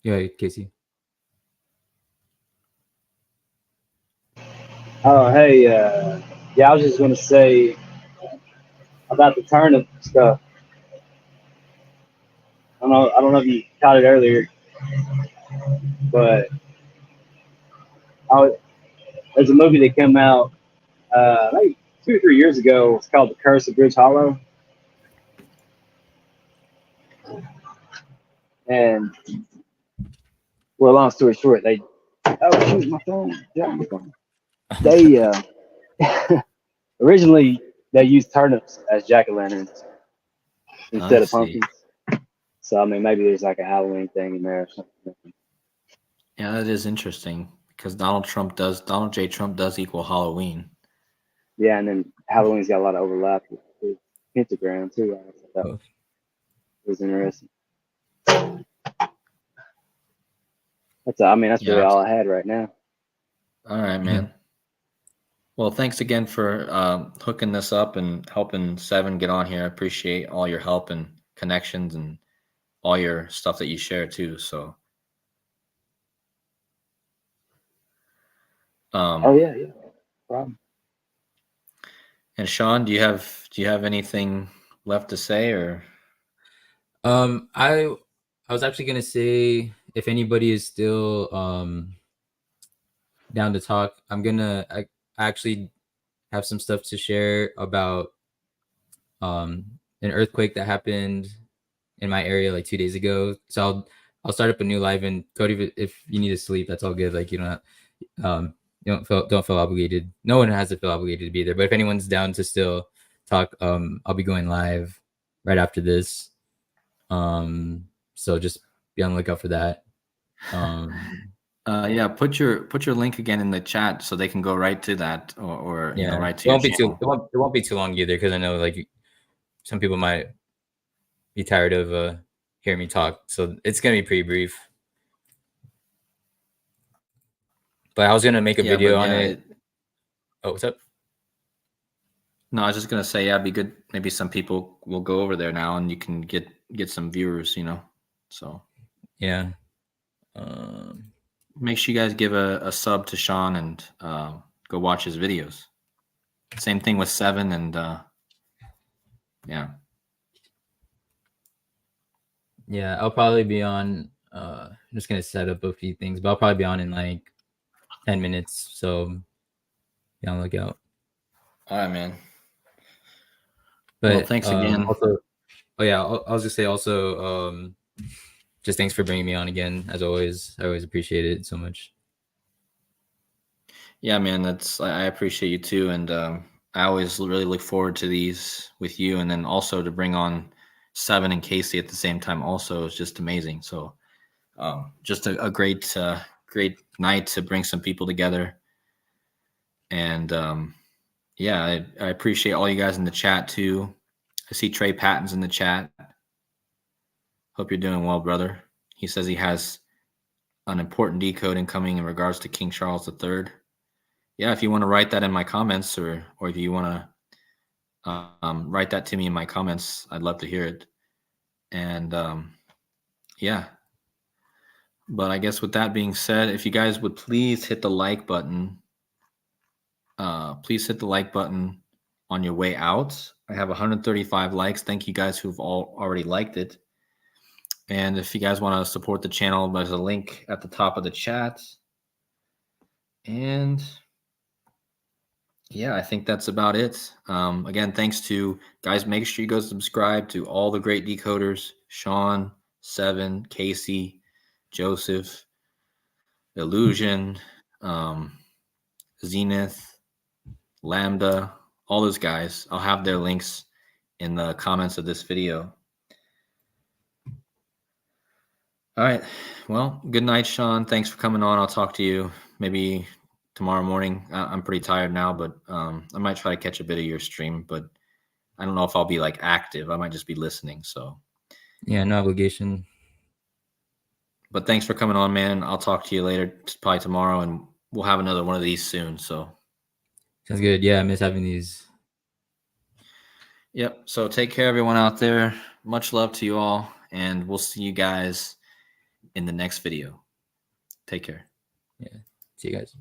Yeah, Casey. Oh, hey, yeah, I was just gonna say about the turnip stuff. I don't know if you caught it earlier, but there's a movie that came out like 2 or 3 years ago. It's called The Curse of Bridge Hollow, and well, long story short, they shoot my phone, They originally they used turnips as jack-o'-lanterns instead of pumpkins. So I mean, maybe there's like a Halloween thing in there or something. Yeah, that is interesting because Donald J. Trump does equal Halloween. Yeah, and then Halloween's got a lot of overlap with pentagram too. I thought it was interesting. That's really all I had right now. All right, man. Well, thanks again for hooking this up and helping Seven get on here. I appreciate all your help and connections and all your stuff that you share too. So, yeah, no problem. And Sean, do you have anything left to say or? I was actually gonna say if anybody is still down to talk, I actually have some stuff to share about an earthquake that happened in my area like 2 days ago. So I'll start up a new live, and Cody, if you need to sleep, that's all good. Like you don't feel obligated. No one has to feel obligated to be there. But if anyone's down to still talk, I'll be going live right after this. So just be on the lookout for that. Yeah, put your link again in the chat so they can go right to that or yeah, right to it won't your be channel. it won't be too long either, because I know like some people might be tired of hearing me talk, so it's gonna be pretty brief. But I was gonna make a video on it. Oh, what's up? No, I was just gonna say, yeah, it'd be good. Maybe some people will go over there now, and you can get some viewers. So yeah. Make sure you guys give a sub to Sean and go watch his videos. Same thing with Seven and yeah. Yeah, I'll probably be on. I'm just gonna set up a few things, but I'll probably be on in like 10 minutes. So be on the lookout. All right, man. But well, thanks again. Also, oh yeah, I was just say also, just thanks for bringing me on again. As always, I always appreciate it so much. Yeah, man, I appreciate you too, and I always really look forward to these with you, and then also to bring on Seven and Casey at the same time. Also, is just amazing. So, just a great great night to bring some people together, and yeah, I appreciate all you guys in the chat too. I see Trey Patton's in the chat. Hope you're doing well, brother. He says he has an important decoding coming in regards to King Charles III. Yeah, if you want to write that in my comments, or if you want to write that to me in my comments, I'd love to hear it. And yeah, but I guess with that being said, if you guys would please hit the like button. Please hit the like button on your way out. I have 135 likes. Thank you guys who've all already liked it. And if you guys want to support the channel, there's a link at the top of the chat. And yeah, I think that's about it. Again, thanks to guys. Make sure you go subscribe to all the great decoders: Sean, Seven, Casey, Joseph, Illusion, Zenith, Lambda, all those guys. I'll have their links in the comments of this video. All right. Well, good night, Sean. Thanks for coming on. I'll talk to you maybe tomorrow morning. I'm pretty tired now, but I might try to catch a bit of your stream, but I don't know if I'll be like active. I might just be listening. So yeah, no obligation. But thanks for coming on, man. I'll talk to you later, probably tomorrow, and we'll have another one of these soon. So sounds good. Yeah, I miss having these. Yep. So take care, everyone out there. Much love to you all, and we'll see you guys in the next video. Take care. Yeah. See you guys.